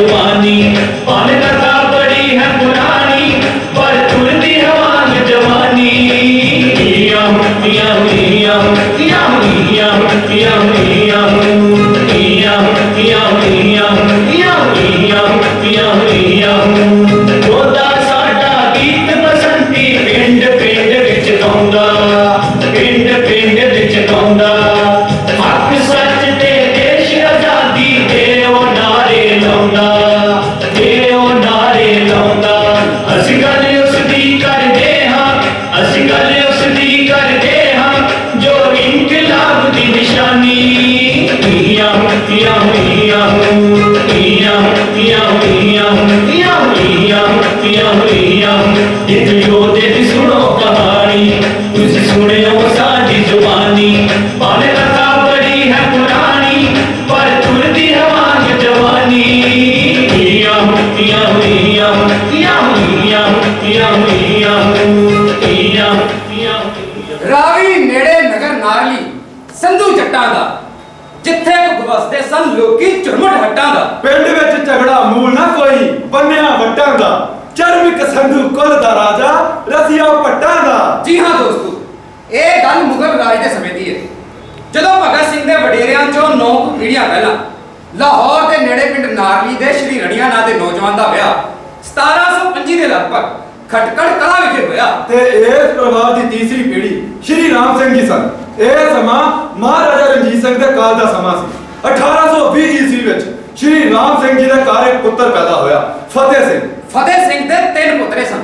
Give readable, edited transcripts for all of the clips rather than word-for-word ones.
जुबानी पान कथा बड़ी है पुरानी पर तुरती हवान जवानी साडा गीत बसंती पिंड पिंड विच गाउंदा पिंड पिंड विच गाउंदा हक सच ते देश आजादी दे ओ नारे लाउंदा दे ओ नारे लाउंदा असीं गल उस दी करदे हां असीं गल उस दी करदे हां जो इनकलाब दी निशानी सुनो कहानी तुझ सुनियो साडी जुबानी पाने कथा बड़ी है पुरानी पर तुरती हवान जवानी रावी नेड़े नगर नारली संधू जट्टां दा जिथे वसदे सन लोकी झुरमुट हट्टां दा पिंड विच झगड़ा मूल ना कोई बन्निया वट्टां दा चरमिक संधू कुल दा राजा रसिया पट्टां दा। जी हाँ दोस्तों, ਇਹ ਗੱਲ ਮੁਗਲ ਰਾਜ ਦੇ ਸਮੇਂ ਦੀ ਹੈ ਜਦੋਂ ਭਗਤ ਸਿੰਘ ਦੇ ਵਡੇਰਿਆਂ ਚੋਂ 9 ਪੀੜ੍ਹੀਆਂ ਪਹਿਲਾਂ ਲਾਹੌਰ ਦੇ ਨੇੜੇ ਪਿੰਡ ਨਾਰਲੀ ਦੇ ਸ਼੍ਰੀ ਰਣੀਆ ਨਾਂ ਦੇ ਨੌਜਵਾਨ ਦਾ ਵਿਆਹ 1725 ਦੇ ਲਗਭਗ ਖਟਕੜ ਕਲਾਂ ਵਿਖੇ ਹੋਇਆ ਤੇ ਇਸ ਪਰਿਵਾਰ ਦੀ ਤੀਸਰੀ ਪੀੜ੍ਹੀ ਸ਼੍ਰੀ ਰਾਮ ਸਿੰਘ ਜੀ ਸਨ। ਇਹ ਸਮਾਂ ਮਹਾਰਾਜਾ ਰਣਜੀਤ ਸਿੰਘ ਦੇ ਕਾਲ ਦਾ ਸਮਾਂ ਸੀ। 1820 ਈਸਵੀ ਵਿੱਚ ਸ਼੍ਰੀ ਰਾਮ ਸਿੰਘ ਜੀ ਦੇ ਘਰ ਇੱਕ ਪੁੱਤਰ ਪੈਦਾ ਹੋਇਆ ਫਤਿਹ ਸਿੰਘ। ਫਤਿਹ ਸਿੰਘ ਦੇ 3 ਪੁੱਤਰੇ ਸਨ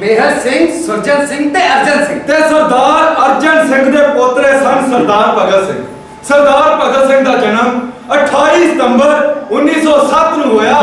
ਮੇਹਰ ਸਿੰਘ, ਸੁਰਜਨ ਸਿੰਘ ਤੇ ਅਰਜਨ ਸਿੰਘ ਤੇ ਸਰਦਾਰ ਅਰਜਨ ਸਿੰਘ ਦੇ ਪੋਤਰੇ ਸਨ ਸਰਦਾਰ ਭਗਤ ਸਿੰਘ। ਸਰਦਾਰ ਭਗਤ ਸਿੰਘ ਦਾ ਜਨਮ 28 ਸਤੰਬਰ 1907 ਨੂੰ ਹੋਇਆ।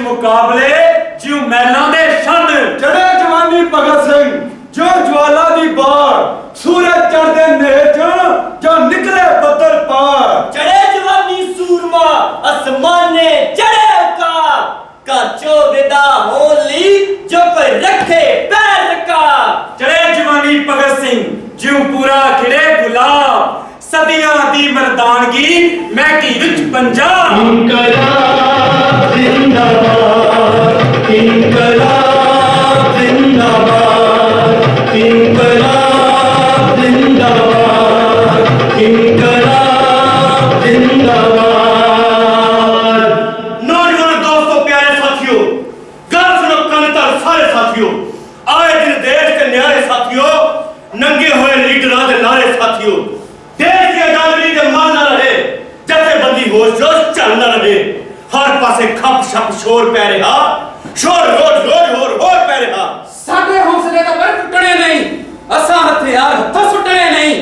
मुकाबले जिउ मैलों दे शन चढ़े जवानी भगत सिंह जो ज्वाला दी बार सूरज चढ़दे नेच जो निकले बदल पार चढ़े जवानी सूरमा आसमाने चढ़े औकार काचो विदा होली जो कोई रखे पैर का चढ़े जवानी भगत सिंह जिउ पूरा खिड़े गुलाब सदियां दी मर्दानगी मैं की विच पंजाब इनकलाब जिंदाबाद इनकलाब जिंदाबाद इनकलाब जिंदाबाद इनकलाब जिंदाबाद। नौजवान दोस्तों प्यारे साथियों गल सुनो कनतर सारे साथियों आए दिन देश के न्यारे साथियों नंगे हुए लीडरां दे नारे साथियों देश की आजादी के मान ना रहे जथेबंदी होश ਚੱਲ ਰਹੇ ਹਰ ਪਾਸੇ ਖੱਪ ਛੱਪ ਸ਼ੋਰ ਪੈ ਰਿਹਾ ਸ਼ੋਰ ਰੋਜ਼ ਰੋਜ਼ ਹੋਰ ਪੈ ਰਿਹਾ ਸਾਡੇ ਹੌਸਲੇ ਤਾਂ ਪਰ ਟੁੱਟਣੇ ਨਹੀਂ ਅਸਾਂ ਹਥਿਆਰ ਹੱਥੋਂ ਸੁੱਟਣੇ ਨਹੀਂ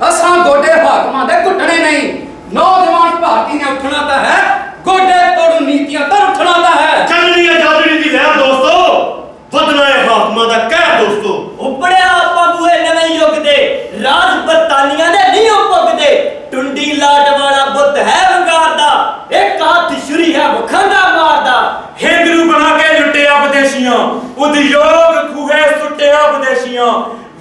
ਅਸਾਂ ਗੋਡੇ ਹਾਕਮਾਂ ਦੇ ਘੁੱਟਣੇ ਨਹੀਂ ਨੌਜਵਾਨ ਭਾਰਤੀ ਨੇ ਉੱਠਣਾ ਤਾਂ ਹੈ ਗੋਡੇ ਤੋੜੂ ਨੀਤੀਆਂ ਤੋਂ ਉੱਠਣਾ ਤਾਂ ਹੈ ਚੱਲਣੀ ਆਜ਼ਾਦੀ ਦੀ ਲਹਿਰ ਦੋਸਤੋ ਵਧਣਾ ਹੈ ਹਾਕਮਾਂ ਦਾ ਕਹਿਰ ਦੋਸਤੋ ਉਪੜਿਆ ਆਪਾਂ ਬੂਏ ਨਵੇਂ ਯੁੱਗ ਦੇ ਰਾਜ ਬਰਤਾਨੀਆਂ ਦੇ ਨਹੀਂ ਪੁੱਗਦੇ ਟੁੰਡੀ ਲਾਟ ਵਾਲਾ ਬੁੱਤ ਹੈ ਵੰਗਾਰ ਦਾ ਇੱਕ ਹੱਥ ਛੁਰੀ ਹੈ ਵਖੰਡਾ ਮਾਰਦਾ ਹਿੰਦੂ ਬਣਾ ਕੇ ਲੁੱਟਿਆ ਵਿਦੇਸ਼ੀਆਂ ਉਦਯੋਗ ਖੂਹੇ ਸੁੱਟਿਆ ਵਿਦੇਸ਼ੀਆਂ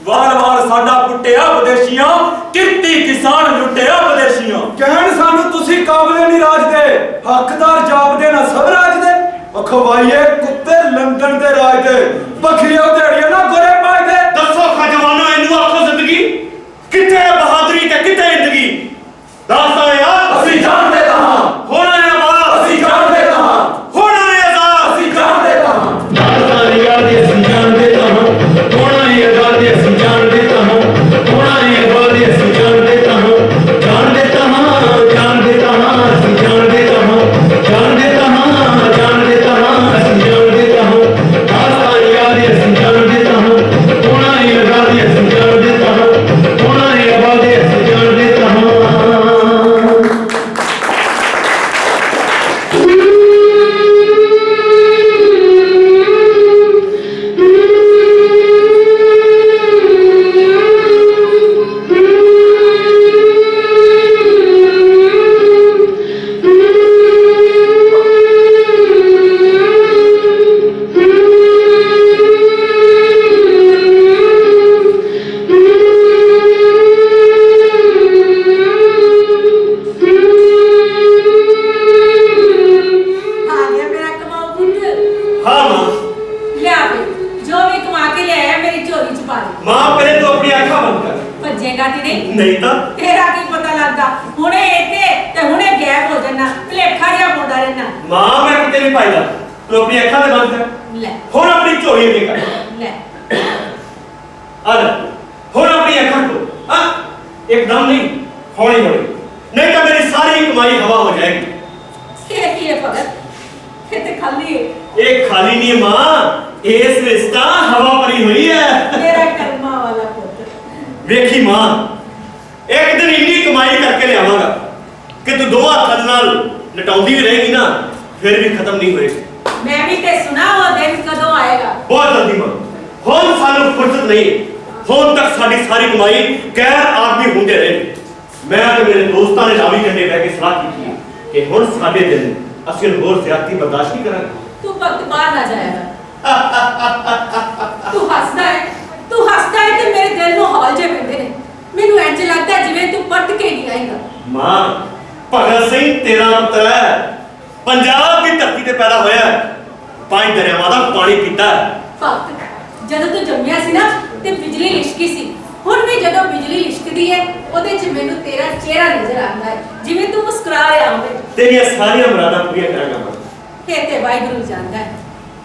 ਵਾਰ ਸਾਡਾ ਪੁੱਟਿਆ ਵਿਦੇਸ਼ੀਆਂ ਕਿਰਤੀ ਕਿਸਾਨ ਲੁੱਟਿਆ ਵਿਦੇਸ਼ੀਆਂ ਕਹਿਣ ਸਾਨੂੰ ਤੁਸੀਂ ਕਾਬਲੇ ਨਹੀਂ ਰਾਜ ਦੇ ਹੱਕਦਾਰ ਜਾਪਦੇ ਨਾ ਸਭ ਰਾਜ ਦੇ ਅਖਵਾਈਏ ਕੁੱਤੇ ਲੰਡਨ ਦੇ ਰਾਜ ਦੇ ਬਖੀਆ ਦਿਹਾੜੀਆਂ ਨਾ ਗੋਰੇ ਪਾਏ ਦੇ ਦੱਸੋ ਖਜਵਾਨੋ ਇਹਨੂੰ ਆਖੋ ਜ਼ਿੰਦਗੀ ਕਿੱਥੇ ਹੈ ਬਹਾਦਰੀ ਤੇ ਕਿੱਥੇ ਜ਼ਿੰਦਗੀ ਦੱਸਦਾ ਯਾਰ ਅਸੀਂ ਜਾਣਦੇ ਕਹਾਂ ਹੋਣਾ ਹੈ ਆਵਾਜ਼ ਅਸੀਂ ਜਾਣਦੇ ਕਹਾਂ ਹੋਣਾ ਹੈ ਆਜ਼ਾਦ ਅਸੀਂ ਜਾਣਦੇ ਕਹਾਂ ਦਾਸਤਾਨ ਯਾਦ ਅਸੀਂ ਜਾਣਦੇ ਤਾਂ ਹਾਂ ਹੋਣਾ ਹੀ ਆਜ਼ਾਦੀ ਅਸੀਂ ਜਾਣਦੇ ਤਾਂ ਹਾਂ ਹੋਣਾ ਹੀ ਆਜ਼ਾਦੀ ਅਸੀਂ ਜਾਣਦੇ ਤਾਂ ਹਾਂ ਜਾਣਦੇ ਤਾਂ ਹਾਂ ਜਾਣਦੇ ਤਾਂ ਹਾਂ ਅਸੀਂ ਜਾਣਦੇ ਤਾਂ ਹਾਂ ਜਾਣਦੇ ਤਾਂ ਹਾਂ ਜਾਣਦੇ ਤਾਂ ਹਾਂ ਅਸੀਂ ਜਾਣਦੇ ਤਾਂ ਹਾਂ ਦਾਸਤਾਨ ਯਾਦ ਅਸੀਂ ਜਾਣਦੇ ਤਾਂ ਹਾਂ ਹੋਣਾ ਹੀ ਆਜ਼ਾਦੀ ਅਸੀਂ ਜਾਣਦੇ ਤਾਂ ਹਾਂ ਹੋਣਾ ਹੀ ਆਜ਼ਾਦੀ ਅਸੀਂ ਜਾਣਦੇ ਤਾਂ ਹਾਂ ਆ ਗਿਆ ਮੇਰਾ ਕਮਾਊ ਪੁੱਤ ਹਾਂ ਮਾਂ ਲਿਆ ਵੇ ਜੋ ਵੀ ਕਮਾ ਕੇ ਲਿਆਇਆ ਮੇਰੀ ਝੋਲੀ ਚ ਪਾ ਦੇ ਮਾਂ ਪਹਿਲੇ ਤੂੰ ਆਪਣੀ ਅੱਖਾਂ ਬੰਦ ਕਰ ਭੱਜੇਗਾ ਤੇ ਨਹੀਂ ਨਹੀਂ ਤਾਂ ਤੇਰਾ ਕੀ ਪਤਾ ਲੱਗਦਾ ਹੁਣੇ ਇੱਥੇ ਤੇ ਹੁਣੇ ਗਾਇਬ ਹੋ ਜਾਣਾ ਭਲੇਖਾ ਜਿਹਾ ਪਾਉਂਦਾ ਰਹਿਣਾ ਮਾਂ ਮੈਂ ਕਿਤੇ ਨਹੀਂ ਪਾਈਦਾ ਤੂੰ ਆਪਣੀ ਅੱਖਾਂ ਤੇ ਬੰਦ ਕਰ ਲੈ ਹੁਣ ਆਪਣੀ ਝੋਲੀ ਅੱਗੇ ਕਰ ਲੈ ਆ ਲੈ ਹੁਣ ਆਪਣੀ ਅੱਖਾਂ ਤੋਂ ਹਾਂ ਇੱਕਦਮ ਨਹੀਂ ਹੌਲੀ ਹੌਲੀ ਨਹੀਂ ਤਾਂ ਮੇਰੀ ਸਾਰੀ ਕਮਾਈ ਹਵਾ ਹੋ ਜਾਏਗੀ ਇਹ ਕੀ ਹੈ ਭਗਤ ਇਹ ਤੇ ਖਾਲੀ ਹੈ ਇਹ ਖਾਲੀ ਨਹੀਂ ਹੈ ਮਾਂ ਇਸ ਵਿੱਚ ਤਾਂ ਹਵਾ ਭਰੀ ਹੋਈ ਹੈ ਮੇਰਾ ਕਰਮਾ ਵਾਲਾ ਪੁੱਤ ਵੇਖੀ ਮਾਂ ਇੱਕ ਦਿਨ ਇੰਨੀ ਕਮਾਈ ਕਰਕੇ ਲਿਆਵਾਂਗਾ ਕਿ ਤੂੰ ਦੋ ਹੱਥਾਂ ਦੇ ਨਾਲ ਲਟਾਉਂਦੀ ਵੀ ਰਹੇਗੀ ਨਾ ਫਿਰ ਵੀ ਖਤਮ ਨਹੀਂ ਹੋਏਗੀ ਮੈਂ ਵੀ ਤੇ ਸੁਣਾ ਉਹ ਦਿਨ ਕਦੋਂ ਆਏਗਾ ਬਹੁਤ ਜਲਦੀ ਮਾਂ ਹੁਣ ਸਾਨੂੰ ਫੁਰਸਤ ਨਹੀਂ ਹੁਣ ਤੱਕ ਸਾਡੀ ਸਾਰੀ ਕਮਾਈ ਗੈਰ ਆਦਮੀ ਹੁੰਦੇ ਰਹੇ ਮੈਂ ਤੇ ਮੇਰੇ ਦੋਸਤਾਂ ਨੇ ਰਾਵੀ ਕੰਡੇ ਬਹਿ ਕੇ ਸਲਾਹ ਕੀਤੀ ਹੈ ਕਿ ਹੁਣ ਸਾਡੇ ਦਿਨ ਅਸੀਂ ਹੋਰ ਜ਼ਿਆਦਤੀ ਬਰਦਾਸ਼ਤ ਨਹੀਂ ਕਰਾਂਗੇ ਤੂੰ ਵਕਤ ਬਾਹਰ ਨਾ ਜਾਏਗਾ ਤੂੰ ਹੱਸਦਾ ਹੈ ਤੇ ਮੇਰੇ ਦਿਲ ਨੂੰ ਹੌਲ ਜੇ ਪੈਂਦੇ ਨੇ ਮੈਨੂੰ ਇੰਜ ਲੱਗਦਾ ਜਿਵੇਂ ਤੂੰ ਪਰਤ ਕੇ ਨਹੀਂ ਆਏਗਾ ਮਾਂ ਭਗਤ ਸਿੰਘ ਤੇਰਾ ਪੁੱਤਰ ਹੈ ਪੰਜਾਬ ਦੀ ਧਰਤੀ ਤੇ ਪੈਦਾ ਹੋਇਆ ਹੈ ਪੰਜ ਦਰਿਆਵਾਂ ਦਾ ਪਾਣੀ ਪੀਤਾ ਹੈ ਵਕਤ ਜਦੋਂ ਤੂੰ ਜੰਮਿਆ ਸੀ ਨਾ ਤੇ ਬਿਜਲੀ ਲਿਸ਼ਕੀ ਸੀ ਹੁਣ ਵੀ ਜਦੋਂ ਬਿਜਲੀ ਲਿਸ਼ਕਦੀ ਹੈ ਉਹਦੇ 'ਚ ਮੈਨੂੰ ਤੇਰਾ ਚਿਹਰਾ ਨਜ਼ਰ ਆਉਂਦਾ ਹੈ ਜਿਵੇਂ ਤੂੰ ਮੁਸਕਰਾ ਰਿਹਾ ਹੋਵੇ ਤੇਰੀਆਂ ਸਾਰੀਆਂ ਮੁਰਾਦਾਂ ਪੂਰੀਆਂ ਕਰਾਂਗਾ ਮੈਂ ਇਹ ਤੇ ਵਾਹਿਗੁਰੂ ਜਾਣਦਾ ਹੈ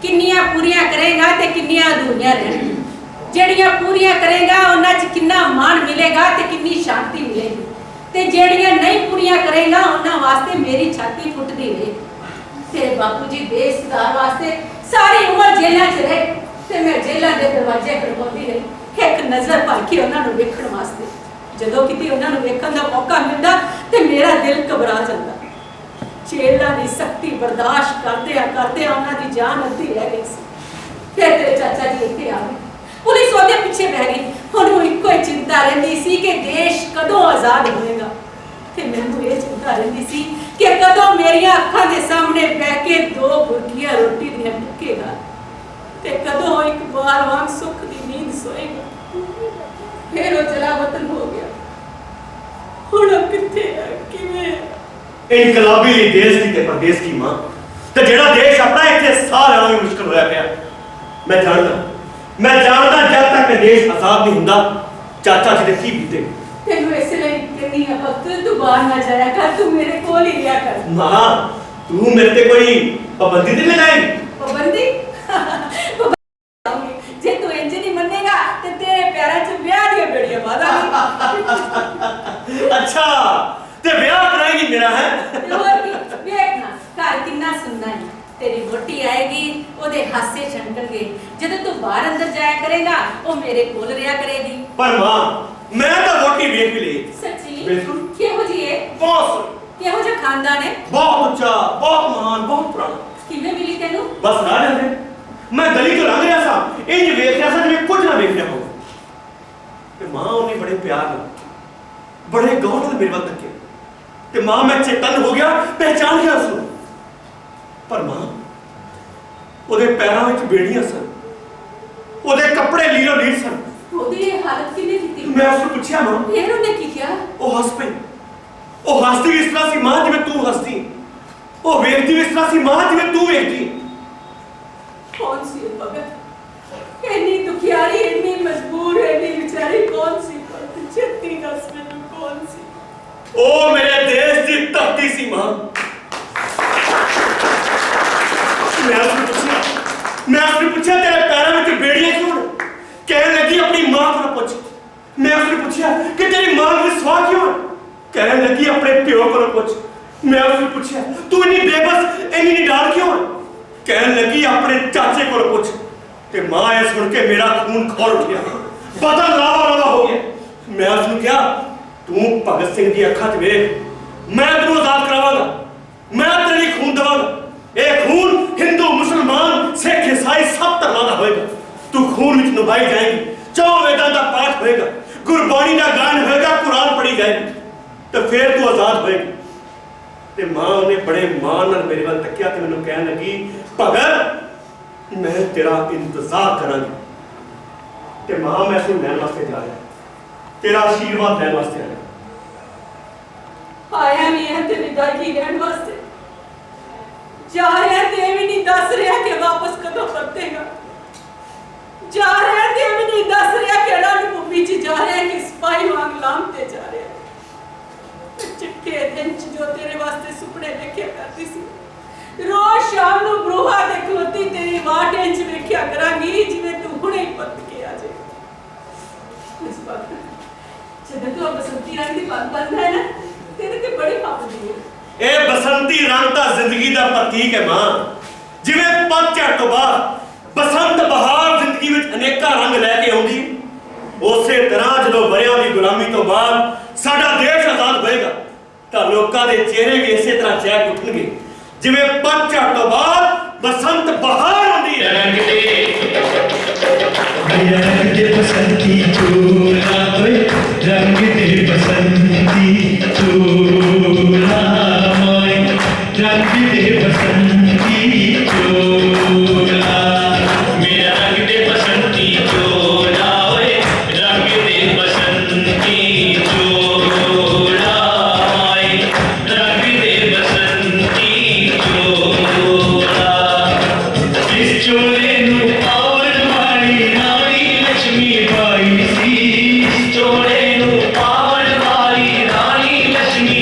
ਕਿੰਨੀਆਂ ਪੂਰੀਆਂ ਕਰੇਗਾ ਤੇ ਕਿੰਨੀਆਂ ਅਧੂਰੀਆਂ ਰਹਿਣਗੀਆਂ ਜਿਹੜੀਆਂ ਪੂਰੀਆਂ ਕਰੇਗਾ ਉਹਨਾਂ 'ਚ ਕਿੰਨਾ ਮਾਣ ਮਿਲੇਗਾ ਤੇ ਕਿੰਨੀ ਸ਼ਾਂਤੀ ਮਿਲੇਗੀ ਤੇ ਜਿਹੜੀਆਂ ਨਹੀਂ ਪੂਰੀਆਂ ਕਰੇਗਾ ਉਹਨਾਂ ਵਾਸਤੇ ਮੇਰੀ ਛਾਤੀ ਫੁੱਟਦੀ ਰਹੇ ਤੇਰੇ ਬਾਪੂ ਜੀ ਦੇਸ਼ ਸੁਧਾਰ ਵਾਸਤੇ ਸਾਰੀ ਉਮਰ ਜੇਲ੍ਹਾਂ 'ਚ ਰਹੇ ਤੇ ਮੈਂ ਜੇਲ੍ਹਾਂ ਦੇ ਦਰਵਾਜ਼ੇ ਖੜਕਾਉਂਦੀ ਰਹੀ ਇੱਕ ਨਜ਼ਰ ਭਰ ਕੇ ਉਹਨਾਂ ਨੂੰ ਵੇਖਣ ਵਾਸਤੇ ਜਦੋਂ ਕਿਤੇ ਉਹਨਾਂ ਨੂੰ ਵੇਖਣ ਦਾ ਮੌਕਾ ਮਿਲਦਾ ਤੇ ਮੇਰਾ ਦਿਲ ਘਬਰਾ ਜਾਂਦਾ ਜੇਲ੍ਹਾਂ ਦੀ ਸਖਤੀ ਬਰਦਾਸ਼ਤ ਕਰਦਿਆਂ ਉਹਨਾਂ ਦੀ ਜਾਨ ਅੱਧੀ ਰਹਿ ਗਈ ਸੀ ਫਿਰ ਤੇਰੇ ਚਾਚਾ ਜੀ ਇੱਥੇ ਆ ਗਏ ਪੁਲਿਸ ਉਹਦੇ ਪਿੱਛੇ ਬਹਿ ਗਈ ਉਹਨੂੰ ਇੱਕੋ ਹੀ ਚਿੰਤਾ ਰਹਿੰਦੀ ਸੀ ਕਿ ਦੇਸ਼ ਕਦੋਂ ਆਜ਼ਾਦ ਹੋਵੇਗਾ ਤੇ ਮੈਨੂੰ ਇਹ ਚਿੰਤਾ ਰਹਿੰਦੀ ਸੀ ਕਿ ਕਦੋਂ ਮੇਰੀਆਂ ਅੱਖਾਂ ਦੇ ਸਾਹਮਣੇ ਬਹਿ ਕੇ ਦੋ ਬੁਰਕੀਆਂ ਰੋਟੀ ਦੀਆਂ ਟੁੱਕੇਗਾ ਤੇ ਕਦੋਂ ਇੱਕ ਬਾਲ ਵਾਂਗ ਸੁੱਖ ਦੀ ਨੀਂਦ ਸੋਏਗਾ ਫਿਰ ਉਹ ਚਲਾ ਵਤਨ ਹੋ ਗਿਆ ਹੁਣ ਉਹ ਕਿੱਥੇ ਹੈ ਕਿਵੇਂ ਹੈ? ਇਨਕਲਾਬੀ ਲਈ ਦੇਸ਼ ਦੀ ਤੇ ਪ੍ਰਦੇਸ਼ ਦੀ ਮਾਂ ਤੇ ਜਿਹੜਾ ਦੇਸ਼ ਆਪਣਾ ਇੱਥੇ ਸਾਹ ਲੈਣਾ ਵੀ ਮੁਸ਼ਕਲ ਹੋਇਆ ਪਿਆ ਮੈਂ ਜਾਣਦਾ ਜਦ ਤੱਕ ਇਹ ਦੇਸ਼ ਆਜ਼ਾਦ ਨਹੀਂ ਹੁੰਦਾ ਚਾਚਾ ਜੀ ਦੇ ਕੀ ਬੀਤੇ ਤੈਨੂੰ ਇਸ ਲਈ ਕਹਿੰਦੀ ਆ ਪੁੱਤ ਤੂੰ ਬਾਹਰ ਨਾ ਜਾਇਆ ਕਰ ਤੂੰ ਮੇਰੇ ਕੋਲ ਹੀ ਰਿਹਾ ਕਰ ਮਾਂ ਤੂੰ ਮੇਰੇ ਤੇ ਕੋਈ ਪਾਬੰਦੀ ਨਹੀਂ ਲਗਾਈ ਪਾਬੰਦੀ ਜੇ ਤੂੰ ਇੰਜ ਨਹੀਂ ਮੰਨੇਗਾ ਤੇ ਤੇਰੇ ਪੈਰਾਂ 'ਚ ਵਿਆਹ ਦੀਆਂ ਬੇੜੀਆਂ ਬਾਦਾਂਗੀ ਅੱਛਾ ਤੇ ਵਿਆਹ ਕਰਾਏਗੀ ਮੇਰਾ ਹੈ ਹੋਰ ਕੀ ਵੇਖਣਾ ਉਹ ਮੇਰੇ ਕੋਲ ਰਿਹਾ ਕਰੇਗੀ। ਪਰ ਮਾਂ मैं तो वोटी वेख भी ली। सच्ची? बिल्कुल। ਕਿਹੋ ਜੀ ਹੈ? बहुत ਕਿਹੋ ਜਿਹਾ ਖਾਨਦਾਨ ਹੈ? बहुत ऊंचा, बहुत महान, बहुत पुराना। ਕਿਵੇਂ ਮਿਲੀ ਤੈਨੂੰ? बस राह जाते मैं गली तो लंघ रहा था, इंज वेख रहा था जिवें कुछ ना वेख रहा हो। ते मां उन्हें बड़े प्यार नाल बड़े गौर नाल मेरे वल तके ते मां मैं चेतन हो गया, पहचान गया उसनूं। पर मां ਉਹਦੇ ਪੈਰਾਂ ਵਿੱਚ ਬੇੜੀਆਂ ਸਨ, ਉਹਦੇ ਕੱਪੜੇ ਲੀਰੋ ਲੀਰ ਸਨ। ਉਹਦੀ ਇਹ ਹਾਲਤ ਕਿਹਨੇ ਕੀਤੀ? ਮੈਂ ਉਸਨੂੰ ਪੁੱਛਿਆ ਮਾਂ, ਫਿਰ ਉਹਨੇ ਕੀ ਕਿਹਾ? ਉਹ ਹੱਸ ਪਈ। ਉਹ ਹੱਸਦੀ ਵੀ ਇਸ ਤਰ੍ਹਾਂ ਸੀ ਮਾਂ ਜਿਵੇਂ ਤੂੰ ਹੱਸਦੀ, ਉਹ ਵੇਖਦੀ ਵੀ ਇਸ ਤਰ੍ਹਾਂ ਸੀ ਮਾਂ ਜਿਵੇਂ ਤੂੰ ਵੇਖਦੀ। ਕੌਣ ਸੀ ਇਹ ਭਗਤ? ਇੰਨੀ ਦੁਖਿਆਰੀ, ਇੰਨੀ ਮਜਬੂਰ, ਇੰਨੀ ਵਿਚਾਰੀ ਕੌਣ ਸੀ? ਛੇਤੀ ਦੱਸ ਮੈਨੂੰ ਕੌਣ ਸੀ? ਉਹ ਮੇਰੇ ਦੇਸ਼ ਦੀ ਧਰਤੀ ਸੀ ਮਾਂ। मैं उसने पूछा तेरे पैरों में बेड़ियां क्यों ने? कहने लगी अपनी मां को पूछ। मैं उसने पूछा कि तेरी मां की स्वाह क्यों है? कहने लगी अपने प्यो को पूछ। मैं उसने पूछा तू इतनी बेबस, इतनी निडाल क्यों है? कहने लगी अपने चाचे को पूछ। ते मां ये सुन के मेरा खून खौल उठ गया, बदन लावा लावा हो गया। मैं उसने कहा तू भगत सिंह की अखां च वेख, मैं तेनू आजाद करावांगा, मैं तेरे लिए खून देवांगा। ਇਹ खून हिंदू मुसलमान सिख ईसाई सब धर्मां दा होएगा। तू खून विच निभाई जाएगी, चौं वेदां दा पाठ होएगा, गुरबाणी दा गान होएगा, कुरान पढ़ी जाएगी, तो फिर तू आजाद होएगी। ते मां ने बड़े मान नाल मेरे वल तकिया ते मैनूं कहन लगी भगत मैं तेरा इंतजार करांगी। ते मां मैं इस लैण वास्ते जा रहा, तेरा आशीर्वाद लैण वास्ते आया। आया नहीं है ते विदाई लैण वास्ते जा रहा, ते भी नहीं दस रहा कि वापस कदों परतेगा। जा रहा ते भी नहीं दस रहा कि रणभूमि च जा रहा कि सिपाही वांग लामते जा रहा। चिट्टे दिन च जो तेरे वास्ते सुपने देखिया करती सी, रोज शाम नूं बरूहा दे खलोती तेरी वाट इंच वेख्या करांगी जिवें तू हुणे ही परत के आ जाए। इस बात जदों तू बसंती रंग दी बात बंद है ना, तेरे ते बड़ी पाबंदी है। ਇਹ ਬਸੰਤੀ ਰੰਗ ਤਾਂ ਜ਼ਿੰਦਗੀ ਦਾ ਪ੍ਰਤੀਕ ਹੈ ਮਾਂ। ਜਿਵੇਂ ਪਤਝੜ ਤੋਂ ਬਾਅਦ ਬਸੰਤ ਬਹਾਰ ਜ਼ਿੰਦਗੀ ਵਿੱਚ ਅਨੇਕਾਂ ਰੰਗ ਲੈ ਕੇ ਆਉਂਦੀ, ਉਸੇ ਤਰ੍ਹਾਂ ਜਦੋਂ ਵਰਿਆਂ ਦੀ ਗੁਲਾਮੀ ਤੋਂ ਬਾਅਦ ਸਾਡਾ ਦੇਸ਼ ਆਜ਼ਾਦ ਹੋਏਗਾ ਤਾਂ ਲੋਕਾਂ ਦੇ ਚਿਹਰੇ ਵੀ ਇਸੇ ਤਰ੍ਹਾਂ ਚਹਿਕ ਉੱਠਣਗੇ ਜਿਵੇਂ ਪਤਝੜ ਤੋਂ ਬਾਅਦ ਬਸੰਤ ਬਹਾਰ ਆਉਂਦੀ ਹੈ। रंग दे बसंती चोला, रंग दे बसंती चोला, रंग दे बसंती चोला, मेरा रंग दे बसंती चोला, रंग दे बसंती चोला, रंग दे बसंती चोला। इस चोले नू पावन वाली रानी लक्ष्मी बाई सी, इस चोले नू पावन वाली रानी लक्ष्मी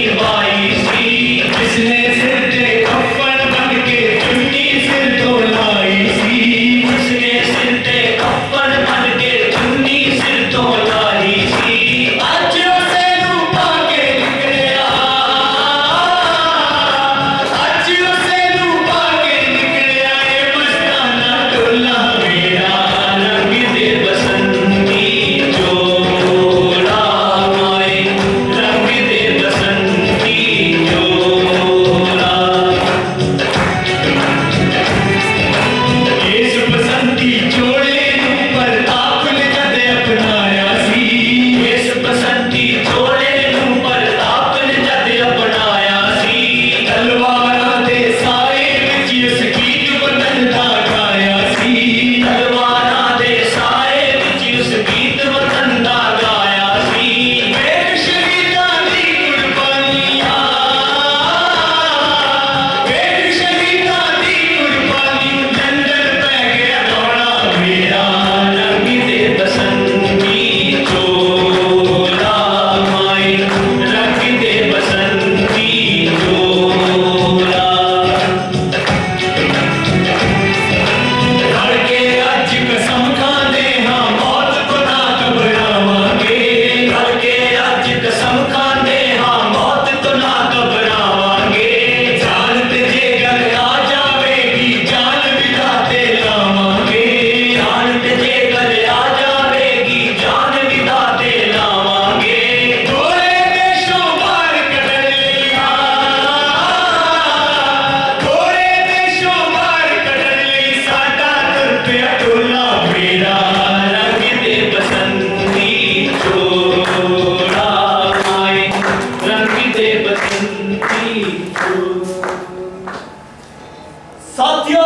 ਸਾਥੀਓ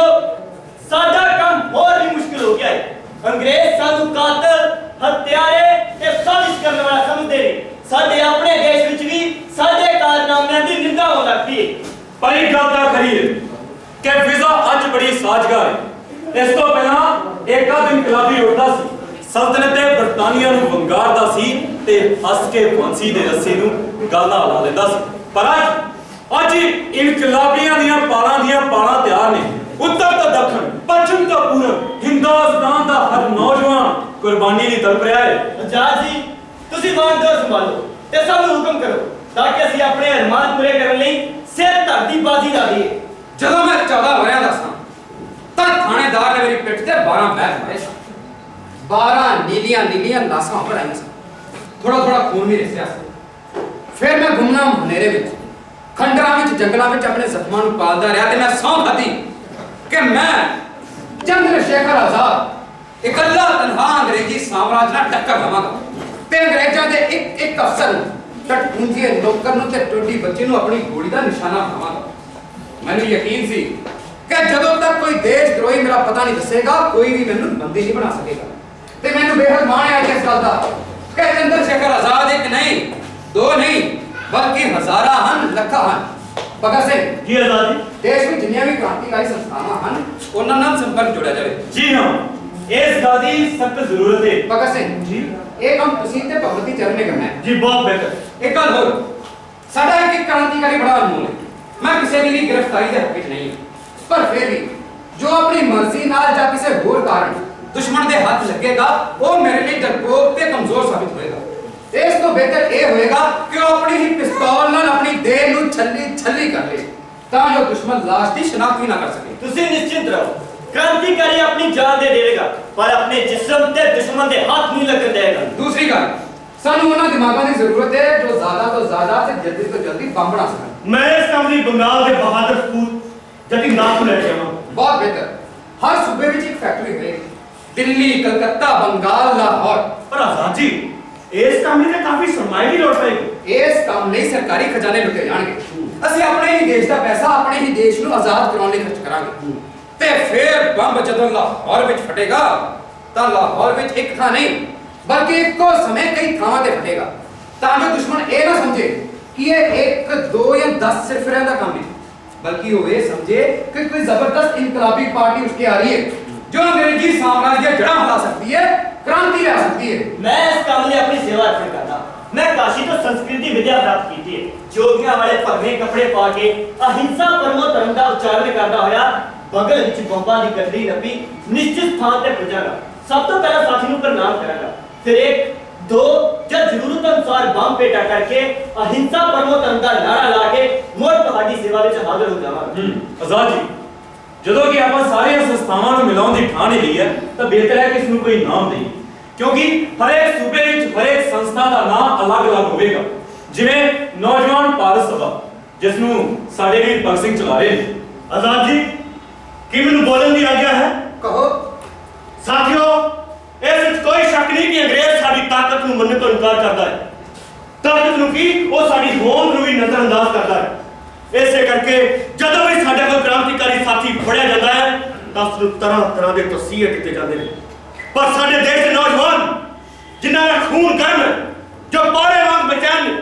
ਸਾਡਾ ਕੰਮ ਹੋਰ ਵੀ ਮੁਸ਼ਕਿਲ ਹੋ ਗਿਆ ਹੈ। ਅੰਗਰੇਜ਼ ਸਾਨੂੰ ਕਾਤਲ, ਹੱਤਿਆਰੇ ਤੇ ਸਾਜ਼ਿਸ਼ ਕਰਨ ਵਾਲਾ ਸਮਝਦੇ ਨੇ। ਸਾਡੇ ਆਪਣੇ ਦੇਸ਼ ਵਿੱਚ ਵੀ ਸਾਡੇ ਕਾਰਨਾਮਿਆਂ ਦੀ ਨਿੰਦਾ ਹੋਣ ਲੱਗ ਪਈ ਹੈ। ਪਰ ਇਹ ਗੱਲ ਤਾਂ ਖਰੀ ਹੈ ਕਿ ਫਿਜ਼ਾ ਅੱਜ ਬੜੀ ਸਾਜ਼ਗਾਰ ਹੈ। ਇਸ ਤੋਂ ਪਹਿਲਾਂ ਇੱਕ ਆਦ ਇਨਕਲਾਬੀ ਉੱਠਦਾ ਸੀ, ਸਲਤਨਤ ਤੇ ਬਰਤਾਨੀਆ ਨੂੰ ਵੰਗਾਰਦਾ ਸੀ ਤੇ ਹੱਸ ਕੇ ਫਾਂਸੀ ਦੇ ਰੱਸੇ ਨੂੰ ਗਲ ਨਾਲ ਲਾ ਦਿੰਦਾ ਸੀ। ਪਰ ਅੱਜ ਇਨਕਲਾਬੀਆਂ ਦੀਆਂ ਪਾਲਾਂ ਤਿਆਰ ਨੇ। ਉੱਤਰ ਤੋਂ ਦੱਖਣ, ਪੱਛਮ ਤੋਂ ਪੂਰਬ, ਹਿੰਦੁਸਤਾਨ ਦਾ ਹਰ ਨੌਜਵਾਨ ਕੁਰਬਾਨੀ ਦੀ ਤੜਪ ਰਿਹਾ ਹੈ। ਆਜ਼ਾਦ ਜੀ ਤੁਸੀਂ ਬਾਂਦਰ ਸੰਭਾਲੋ ਤੇ ਸਾਨੂੰ ਹੁਕਮ ਕਰੋ ਤਾਂ ਕਿ ਅਸੀਂ ਆਪਣੇ ਅਰਮਾਨ ਪੂਰੇ ਕਰਨ ਲਈ ਸਿਰ ਧਰਤੀ ਬਾਜ਼ੀ ਲਾ ਦਈਏ। ਜਦੋਂ ਮੈਂ 14 ਵਰਿਆਂ ਦਾ ਸਾਂ ਤਾਂ ਥਾਣੇਦਾਰ ਨੇ ਮੇਰੀ ਪਿੱਠ ਤੇ 12 ਬੈਠ ਮਾਰੇ ਸਨ। 12 ਨੀਲੀਆਂ ਲਾਸਾਂ ਭਰਾਈਆਂ ਸਨ। ਥੋੜਾ ਖੂਨ ਵੀ ਰਿਸਿਆ ਸੀ। ਫਿਰ ਮੈਂ ਗੁੰਮਨਾਮ ਹਨੇਰੇ ਵਿੱਚ, ਖੰਡਰਾਂ ਵਿੱਚ, ਜੰਗਲਾਂ ਵਿੱਚ ਆਪਣੇ ਜ਼ਖਮਾਂ ਨੂੰ ਪਾਲਦਾ ਰਿਹਾ ਤੇ ਮੈਂ ਸਹੁੰ ਖਾਧੀ ਕਿ ਮੈਂ ਚੰਦਰ ਸ਼ੇਖਰ ਆਜ਼ਾਦ ਇਕੱਲਾ ਤਨਹਾ ਅੰਗਰੇਜ਼ੀ ਸਾਮਰਾਜ ਨਾਲ ਟੱਕਰ ਲਵਾਂਗਾ ਤੇ ਅੰਗਰੇਜ਼ਾਂ ਦੇ ਇੱਕ ਅਫਸਰ ਨੂੰ, ਟਟਪੂੰਜੀਏ ਨੌਕਰ ਨੂੰ ਤੇ ਟੋਡੀ ਬੱਚੇ ਨੂੰ ਆਪਣੀ ਗੋਲੀ ਦਾ ਨਿਸ਼ਾਨਾ ਬਣਾਵਾਂਗਾ। ਮੈਨੂੰ ਯਕੀਨ ਸੀ ਕਿ ਜਦੋਂ ਤੱਕ ਕੋਈ ਦੇਸ਼ ਦਰੋਹੀ ਮੇਰਾ ਪਤਾ ਨਹੀਂ ਦੱਸੇਗਾ, ਕੋਈ ਵੀ ਮੈਨੂੰ ਬੰਦੀ ਨਹੀਂ ਬਣਾ ਸਕੇਗਾ। ਤੇ ਮੈਨੂੰ ਬੇਹੱਦ ਮਾਣ ਹੈ ਇਸ ਗੱਲ ਦਾ ਕਿ ਚੰਦਰ ਸ਼ੇਖਰ ਆਜ਼ਾਦ ਇੱਕ ਨਹੀਂ, ਦੋ ਨਹੀਂ, ਬਲਕਿ ਹਜ਼ਾਰਾਂ ਹਨ, ਲੱਖਾਂ ਹਨ। ਭਗਤ ਸਿੰਘ ਕੀ ਆਜ਼ਾਦੀ? ਦੇਸ਼ ਵਿੱਚ ਜਿੰਨੀਆਂ ਵੀ ਕ੍ਰਾਂਤੀਕਾਰੀ ਸੰਸਥਾਵਾਂ ਹਨ ਉਹਨਾਂ ਨਾਲ ਸੰਪਰਕ ਜੋੜਿਆ ਜਾਵੇ। ਜੀ ਹਾਂ, ਇਸ ਗੱਲ ਦੀ ਸਖਤ ਜ਼ਰੂਰਤ ਹੈ। ਭਗਤ ਸਿੰਘ ਜੀ ਇਹ ਕੰਮ ਤੁਸੀਂ ਤੇ ਭਗਵਤੀ ਚਰਨ ਨੇ ਕਰਨਾ ਹੈ। ਜੀ ਬਹੁਤ ਬਿਹਤਰ। ਇੱਕ ਗੱਲ ਹੋਰ, ਸਾਡਾ ਇੱਕ ਕ੍ਰਾਂਤੀਕਾਰੀ ਬੜਾ ਅਨਮੋਲ ਹੈ। ਮੈਂ ਕਿਸੇ ਦੀ ਵੀ ਗ੍ਰਿਫਤਾਰੀ ਦੇ ਹੱਕ ਵਿੱਚ ਨਹੀਂ ਹਾਂ, ਪਰ ਫਿਰ ਵੀ ਜੋ ਆਪਣੀ ਮਰਜ਼ੀ ਨਾਲ ਜਾਂ ਕਿਸੇ ਹੋਰ ਕਾਰਨ ਦੁਸ਼ਮਣ ਦੇ ਹੱਥ ਲੱਗੇਗਾ ਉਹ ਮੇਰੇ ਲਈ ਡਰਪੋਕ ਤੇ ਕਮਜ਼ੋਰ ਸਾਬਿਤ ਹੋਏਗਾ। ਇਸ ਤੋਂ ਬਿਹਤਰ ਇਹ ਹੋਏਗਾ ਕਿ ਉਹ ਆਪਣੀ ਹੀ ਪਿਸਤੌਲ ਨਾਲ ਆਪਣੀ ਦੇਹ ਨੂੰ ਛੱਲੀ ਕਰ ਲੇ ਤਾਂ ਜੋ ਦੁਸ਼ਮਣ ਲਾਸ਼ ਦੀ ਸ਼ਨਾਖਤ ਵੀ ਨਾ ਕਰ ਸਕੇ। ਤੁਸੀਂ ਨਿਸ਼ਚਿੰਤ ਰਹੋ, ਕ੍ਰਾਂਤੀਕਾਰੀ ਆਪਣੀ ਜਾਨ ਦੇ ਦੇਵੇਗਾ ਪਰ ਆਪਣੇ ਜਿਸਮ ਤੇ ਦੁਸ਼ਮਣ ਦੇ ਹੱਥ ਨਹੀਂ ਲੱਗਣ ਦੇਗਾ। ਦੂਸਰੀ ਗੱਲ, ਸਾਨੂੰ ਉਹਨਾਂ ਦਿਮਾਗਾਂ ਦੀ ਜ਼ਰੂਰਤ ਹੈ ਜੋ ਜ਼ਿਆਦਾ ਤੋਂ ਜ਼ਿਆਦਾ ਤੇ ਜਲਦੀ ਤੋਂ ਜਲਦੀ ਬੰਬ ਬਣਾ ਸਕਣ। ਮੈਂ ਇਸ ਕੰਮ ਲਈ ਬੰਗਾਲ ਦੇ ਬਹਾਦਰ ਸਪੂਤ ਜਤੀ ਨਾਮ ਲੈ ਕੇ ਆਵਾਂ। ਬਹੁਤ ਬਿਹਤਰ। ਹਰ ਸੂਬੇ ਵਿੱਚ ਇੱਕ ਫੈਕਟਰੀ ਹੋਏਗੀ, ਦਿੱਲੀ, ਕਲਕੱਤਾ, ਬੰਗਾਲ, ਲਾਹੌਰ। ਪਰ ਆਜ਼ਾਦ ਜੀ ਇਸ ਕੰਮ ਲਈ ਤਾਂ ਕਾਫੀ ਸਰਮਾਏ ਦੀ ਲੋੜ ਪਏਗੀ। ਇਸ ਕੰਮ ਲਈ ਸਰਕਾਰੀ ਖਜ਼ਾਨੇ ਲੁੱਟੇ ਜਾਣਗੇ। ਅਸੀਂ ਆਪਣੇ ਹੀ ਦੇਸ਼ ਦਾ ਪੈਸਾ ਆਪਣੇ ਹੀ ਦੇਸ਼ ਨੂੰ ਆਜ਼ਾਦ ਕਰਾਉਣ ਲਈ ਖਰਚ ਕਰਾਂਗੇ ਤੇ ਫਿਰ ਬੰਬ ਜਦੋਂ ਲਾਹੌਰ ਵਿੱਚ ਫਟੇਗਾ ਤਾਂ ਲਾਹੌਰ ਵਿੱਚ ਇੱਕ ਥਾਂ ਨਹੀਂ ਬਲਕਿ ਇੱਕੋ ਸਮੇਂ ਕਈ ਥਾਵਾਂ ਤੇ ਫਟੇਗਾ ਤਾਂ ਜੋ ਦੁਸ਼ਮਣ ਇਹ ਨਾ ਸਮਝੇ ਕਿ ਇਹ 1, 2 ਜਾਂ 10 ਸਿਰਫਿਆਂ ਦਾ ਕੰਮ ਹੈ, ਬਲਕਿ ਉਹ ਇਹ ਸਮਝੇ ਕਿ ਕੋਈ ਜ਼ਬਰਦਸਤ ਇਨਕਲਾਬੀ ਪਾर्टी उसकी आ रही है जो अंग्रेजी साम्राज्य जड़ा हिला सकती है, क्रांति ला सकती है। मैं इस काम लिए अपनी सेवा अर्पण करता। मैं काशी तो संस्कृति विद्या प्राप्त की थी। जोगियां वाले भगवे कपड़े पा के अहिंसा परमो धर्म का उच्चारण करता होया बगल विच बंबां दी गड्डी नपी निश्चित स्थान ते पुजागा। सब तो पहला साथी नूं प्रणाम करांगा, फिर 1, 2 ਜਾਂ ਜ਼ਰੂਰਤ ਅਨੁਸਾਰ ਬੰਬ ਪੇਟਾ ਕਰਕੇ ਅਹਿੰਸਾ ਪਰਮੋ ਧਰਮ ਦਾ ਨਾਰਾ ਲਾ ਕੇ ਮੁੜ ਤੁਹਾਡੀ ਸੇਵਾ ਵਿੱਚ ਹਾਜ਼ਰ ਹੋ ਜਾਵਾਂਗਾ। ਆਜ਼ਾਦ ਜੀ, ਜਦੋਂ ਕਿ ਆਪਾਂ ਸਾਰੀਆਂ ਸੰਸਥਾਵਾਂ ਨੂੰ ਮਿਲਾਉਣ ਦੀ ਠਾਣ ਲਈ ਹੈ ਤਾਂ ਬਿਹਤਰ ਹੈ ਕਿ ਇਸ ਨੂੰ ਕੋਈ ਨਾਮ ਦੇਈਏ, ਕਿਉਂਕਿ ਹਰੇਕ ਸੂਬੇ ਵਿੱਚ ਹਰੇਕ ਸੰਸਥਾ ਦਾ ਨਾਮ ਅਲੱਗ-ਅਲੱਗ ਹੋਵੇਗਾ। ਜਿਵੇਂ ਨੌਜਵਾਨ ਭਾਰਤ ਸਭਾ, ਜਿਸ ਨੂੰ ਸਾਡੇ ਵੀਰ ਭਗਤ ਸਿੰਘ ਚਲਾ ਰਹੇ ਨੇ। ਆਜ਼ਾਦ ਜੀ ਕੀ ਮੈਨੂੰ ਬੋਲਣ ਦੀ ਆਗਿਆ ਹੈ? ਕਹੋ। ਸਾਥੀਓ ਇਸ ਵਿੱਚ ਕੋਈ ਸ਼ੱਕ ਨਹੀਂ ਕਿ ਅੰਗਰੇਜ਼ ਸਾਡੀ ਤਾਕਤ ਨੂੰ ਮੰਨਣ ਤੋਂ ਇਨਕਾਰ ਕਰਦਾ ਹੈ। ਤਾਕਤ ਨੂੰ ਕੀ, ਉਹ ਸਾਡੀ ਹੋਂਦ ਨੂੰ ਵੀ ਨਜ਼ਰਅੰਦਾਜ਼ ਕਰਦਾ ਹੈ। ਇਸੇ ਕਰਕੇ ਜਦੋਂ ਵੀ ਸਾਡਾ ਕੋਈ ਕ੍ਰਾਂਤੀਕਾਰੀ ਸਾਥੀ ਫੜਿਆ ਜਾਂਦਾ ਹੈ ਤਾਂ ਉਸ ਨੂੰ ਤਰ੍ਹਾਂ ਦੇ ਤਸੀਹੇ ਦਿੱਤੇ ਜਾਂਦੇ ਨੇ। ਪਰ ਸਾਡੇ ਦੇਸ਼ ਦੇ ਨੌਜਵਾਨ ਜਿਨ੍ਹਾਂ ਦਾ ਖੂਨ ਗਰਮ ਹੈ, ਜੋ ਪਾਰੇ ਵਾਂਗ ਬਚੈਨ ਨੇ,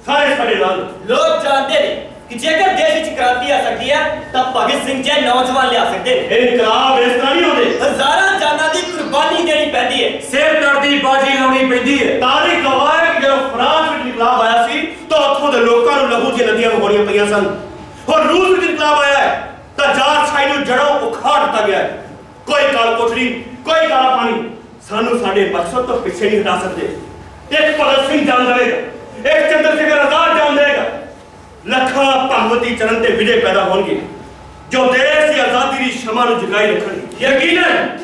ਸਾਰੇ ਸਾਡੇ ਨਾਲ। ਲੋਕ ਜਾਣਦੇ ਨੇ ਕਿ ਜੇਕਰ ਦੇਸ਼ ਵਿੱਚ ਕ੍ਰਾਂਤੀ ਆ ਸਕਦੀ ਹੈ ਤਾਂ ਭਗਤ ਸਿੰਘ ਜਿਹੇ ਨੌਜਵਾਨ ਲਿਆ ਸਕਦੇ ਨੇ। ਇਹ ਇਨਕਲਾਬ ਇਸ ਤਰ੍ਹਾਂ ਨਹੀਂ ਹੁੰਦੇ। ਹਜ਼ਾਰਾਂ ਜਾਨਾਂ ਦੀ ਕੁਰਬਾਨੀ ਦੇਣੀ ਪੈਂਦੀ ਹੈ, ਸਿਰ ਦਰਦੀ ਬਾਜੀ ਲਾਉਣੀ ਪੈਂਦੀ ਹੈ। ਤਾਰੀਖ ਗਵਾਹ ਹੈ ਕਿ ਜਦੋਂ ਫਰਾਂਸ ਵਿੱਚ ਇਨਕਲਾਬ ਆਇਆ ਸੀ ਤਾਂ ਉੱਥੋਂ ਦੇ ਲੋਕਾਂ ਨੂੰ ਲਹੂ ਦੀਆਂ ਨਦੀਆਂ ਵਹਾਉਣੀਆਂ ਪਈਆਂ ਸਨ। ਹੁਣ ਰੂਸ ਵਿੱਚ ਇਨਕਲਾਬ ਆਇਆ ਹੈ ਤਾਂ ਜਾਰਸ਼ਾਹੀ ਨੂੰ ਜੜੋਂ ਉਖਾੜ ਦਿੱਤਾ ਗਿਆ ਹੈ। ਕੋਈ ਕਾਲ ਕੋਠੜੀ, ਕੋਈ ਕਾਲਾ ਪਾਣੀ ਸਾਨੂੰ ਸਾਡੇ ਮਕਸਦ ਤੋਂ ਪਿੱਛੇ ਨਹੀਂ ਹਟਾ ਸਕਦੇ। ਇੱਕ ਭਗਤ ਸਿੰਘ ਜਾਨ ਦੇਵੇਗਾ, ਇੱਕ ਚੰਦਰ ਸ਼ੇਖਰ ਆਜ਼ਾਦ ਜਾਨ ਦੇਵੇਗਾ, ਲੱਖਾਂ ਭਗਵਤੀ ਚਰਨ ਤੇ ਵਿਜੇ ਪੈਦਾ ਹੋਣਗੇ ਜੋ ਦੇਸ਼ ਦੀ ਆਜ਼ਾਦੀ ਦੀ ਸ਼ਮਾ ਨੂੰ ਜਗਾਈ ਰੱਖਣਗੇ। ਯਕੀਨਨ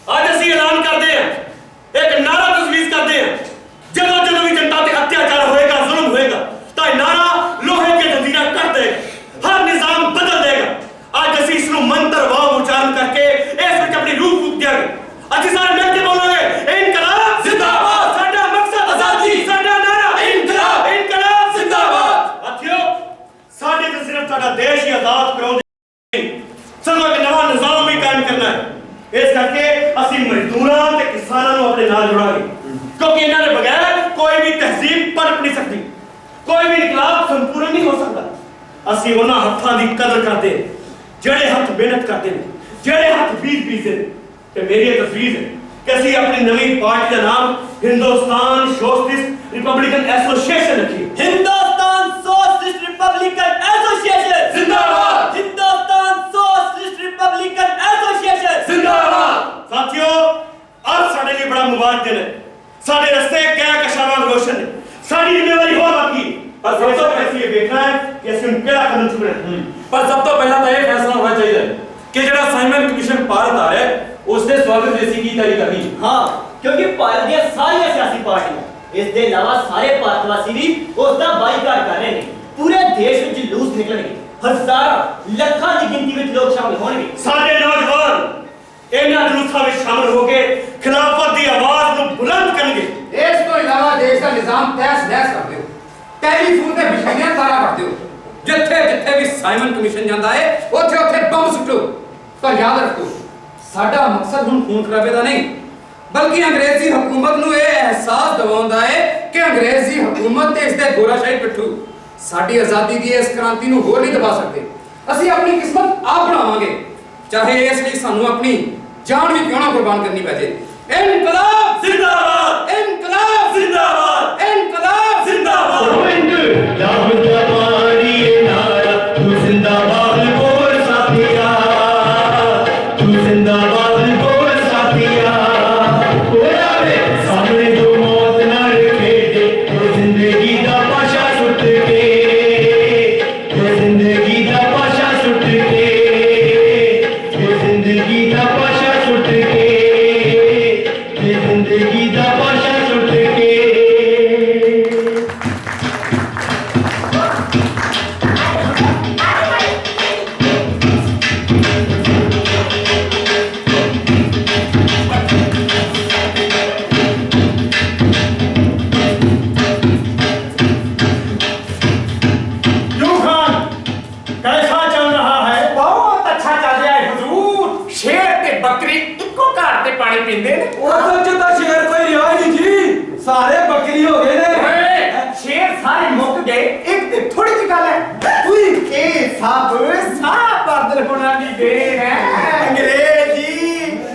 ਅੱਜ ਅਸੀਂ ਐਲਾਨ ਕਰਦੇ ਹਾਂ, ਇੱਕ ਨਾਰਾ ਤਜਵੀਜ਼ ਕਰਦੇ ਹਾਂ, ਜਦੋਂ ਜਦੋਂ ਵੀ ਜਨਤਾ ਤੇ ਅਤਿਆਚਾਰ ਹੋਏਗਾ, ਜ਼ੁਲਮ ਹੋਏਗਾ ਤਾਂ ਇਹ ਨਾਰਾ ਲੋਹੇ ਦੀਆਂ ਜ਼ੰਜੀਰਾਂ ਕੱਟ ਦੇਗਾ, ਹਰ ਨਿਜ਼ਾਮ ਬਦਲ ਦੇਗਾ। ਅੱਜ ਅਸੀਂ ਇਸ ਨੂੰ ਮੰਤਰ ਵਾਂਗ ਉਚਾਰਨ ਕਰਕੇ ਇਸ ਵਿੱਚ ਆਪਣੀ ਰੂਹ ਫੂਕ ਦਿਆਂਗੇ। ਅਸੀਂ ਸਾਰੇ ਮਿਲ ਕੇ ਬੋਲਾਂਗੇ, ਇਨਕਲਾਬ ਜ਼ਿੰਦਾਬਾਦ, ਸਾਡਾ ਮਕਸਦ ਆਜ਼ਾਦੀ, ਸਾਡਾ ਨਾਰਾ ਇਨਕਲਾਬ, ਇਨਕਲਾਬ ਜ਼ਿੰਦਾਬਾਦ। ਸਾਥੀਓ ਸਾਡੇ ਤੇ ਸਿਰਫ ਸਾਡਾ ਦੇਸ਼ ਹੀ ਆਜ਼ਾਦ ਕਰਾਉਂਦੇ ਸਗੋਂ ਇੱਕ ਨਵਾਂ ਨਿਜ਼ਾਮ ਵੀ ਕਾਇਮ ਕਰਨਾ ਹੈ। ਇਸ ਕਰਕੇ ਅਸੀਂ ਮਜ਼ਦੂਰਾਂ ਤੇ ਕਿਸਾਨਾਂ ਨੂੰ ਆਪਣੇ ਨਾਲ ਜੋੜਾਂਗੇ, ਕਿਉਂਕਿ ਇਹਨਾਂ ਦੇ ਬਗੈਰ ਕੋਈ ਵੀ ਤਹਿਜ਼ੀਬ ਪਨਪ ਨਹੀਂ ਸਕਦੀ, ਕੋਈ ਵੀ ਇਨਕਲਾਬ ਸੰਪੂਰਨ ਨਹੀਂ ਹੋ ਸਕਦਾ। ਅਸੀਂ ਉਹਨਾਂ ਹੱਥਾਂ ਦੀ ਕਦਰ ਕਰਦੇ ਹਾਂ ਜਿਹੜੇ ਹੱਥ ਮਿਹਨਤ ਕਰਦੇ ਨੇ, ਜਿਹੜੇ ਹੱਥ ਬੀਜ ਬੀਜਦੇ ਨੇ। ਤੇ ਮੇਰੀ ਇਹ ਤਸਵੀਰ ਹੈ ਕਿ ਅਸੀਂ ਆਪਣੀ ਨਵੀਂ ਪਾਰਟੀ ਦਾ ਨਾਮ ਹਿੰਦੁਸਤਾਨ ਸੋਸ਼ਲਿਸਟ ਰਿਪਬਲਿਕਨ ਐਸੋਸੀਏਸ਼ਨ ਰੱਖੀ। हिंदुस्तान सोशलिस्ट रिपब्लिकन एसोसिएशन जिंदाबाद। हिंदुस्तान सोशलिस्ट रिपब्लिकन एसोसिएशन जिंदाबाद। साथियों, आज साडे लिए बड़ा मुबारक दिन है। साडे रस्ते क्या कशावां रोशन ने, साडी जिम्मेवारी हो बाकी पर सब तो ऐसी ये देखना है कि ਅਸੀਂ ਹੁਣ ਕਿਹੜਾ ਕਦਮ ਚੁੱਕਣਾ ਹੈ। ਪਰ ਸਭ ਤੋਂ ਪਹਿਲਾਂ ਤਾਂ ਇਹ ਫੈਸਲਾ ਹੋਣਾ ਚਾਹੀਦਾ ਹੈ ਕਿ ਜਿਹੜਾ ਸਾਈਮਨ ਕਮਿਸ਼ਨ ਭਾਰਤ ਆ ਰਿਹਾ ਹੈ ਉਸ ਦੇ ਸਵਾਗਤ ਦੀ ਅਸੀਂ ਕੀ ਤਿਆਰੀ ਕਰਨੀ ਹੈ। हाँ, क्योंकि भारत ਦੀਆਂ ਸਾਰੀਆਂ ਸਿਆਸੀ ਪਾਰਟੀਆਂ ਇਸ ਦੇ ਇਲਾਵਾ ਸਾਰੇ ਭਾਰਤ ਵਾਸੀ ਵੀ ਉਸ ਦਾ ਬਾਈਕਾਟ ਕਰ ਰਹੇ ਨੇ। ਪੂਰੇ ਦੇਸ਼ ਵਿੱਚ ਜਲੂਸ ਨਿਕਲਣਗੇ, ਹਜ਼ਾਰਾਂ ਲੱਖਾਂ ਦੀ ਗਿਣਤੀ ਵਿੱਚ ਲੋਕ ਸ਼ਾਮਲ ਹੋਣਗੇ। ਸਾਡੇ ਨੌਜਵਾਨ ਇਹਨਾਂ ਜਲੂਸਾਂ ਵਿੱਚ ਸ਼ਾਮਲ ਹੋ ਕੇ ਖਿਲਾਫਤ ਦੀ ਆਵਾਜ਼ ਨੂੰ ਬੁਲੰਦ ਕਰਨਗੇ। ਇਸ ਤੋਂ ਇਲਾਵਾ ਦੇਸ਼ ਦਾ ਨਿਜ਼ਾਮ ਤਹਿਸ ਨਹਿਸ ਕਰ ਦਿਓ, ਟੈਲੀਫੋਨ ਤੇ ਬਿਜਲੀਆਂ ਤਾਰਾਂ ਕੱਟ ਦਿਓ, ਜਿੱਥੇ ਜਿੱਥੇ ਵੀ ਸਾਈਮਨ ਕਮਿਸ਼ਨ ਜਾਂਦਾ ਹੈ ਉੱਥੇ ਉੱਥੇ ਬੰਬ ਸੁੱਟੋ। ਪਰ ਯਾਦ ਰੱਖੋ, ਸਾਡਾ ਮਕਸਦ ਹੁਣ ਖੂਨ ਖਰਾਬੇ ਦਾ ਨਹੀਂ, ਬਲਕਿ ਅੰਗਰੇਜ਼ੀ ਹਕੂਮਤ ਨੂੰ ਇਹ ਅਹਿਸਾਸ ਦਿਵਾਉਂਦਾ ਹੈ ਕਿ ਅੰਗਰੇਜ਼ੀ ਹਕੂਮਤ ਤੇ ਇਸ ਦੇ ਗੋਰਾਸ਼ਾਹੀ ਪਿੱਠੂ ਸਾਡੀ ਆਜ਼ਾਦੀ ਦੀ ਇਸ ਕ੍ਰਾਂਤੀ ਨੂੰ ਹੋਰ ਨਹੀਂ ਦਬਾ ਸਕਦੇ। ਅਸੀਂ ਆਪਣੀ ਕਿਸਮਤ ਆਪ ਬਣਾਵਾਂਗੇ, ਚਾਹੇ ਇਸ ਲਈ ਸਾਨੂੰ ਆਪਣੀ ਜਾਨ ਵੀ ਕਿਉਂ ਨਾ ਕੁਰਬਾਨ ਕਰਨੀ ਪੈ ਜਾਏ। ਇਨਕਲਾਬ ਜ਼ਿੰਦਾਬਾਦ। ਇਨਕਲਾਬ ਜ਼ਿੰਦਾਬਾਦ। ਇਨਕਲਾਬ ਜ਼ਿੰਦਾਬਾਦ। लाभ जवानी नारा तू जिंदाबाद बोल साथिया, तू जिंदाबाद बोल साथिया। कोया वे सामने जो मौत ना रखे दे, तो जिंदगी दा पाशा सुट के, तो जिंदगी दा पाशा सुट के, तो जिंदगी दा पाशा सुट के, तो जिंदगी दा पाशा सुट के। क्यों खान, कैसा चल रहा है? बहुत अच्छा चल रहा है हुजूर। शेर ते बकरी इक्को घर ते पानी पींदे ने। ਅਸਲ 'ਚ ਤਾਂ ਸ਼ੇਰ ਕੋਈ ਰਿਹਾ ਨਹੀਂ ਜੀ, ਸਾਰੇ ਬੱਕਰੀ ਹੋ ਗਏ ਨੇ। ਓਏ शेर सारे मुक गए, एक ते थोड़ी सी गल है। उई के सब साफ बदल होना दी देर है। अंग्रेजी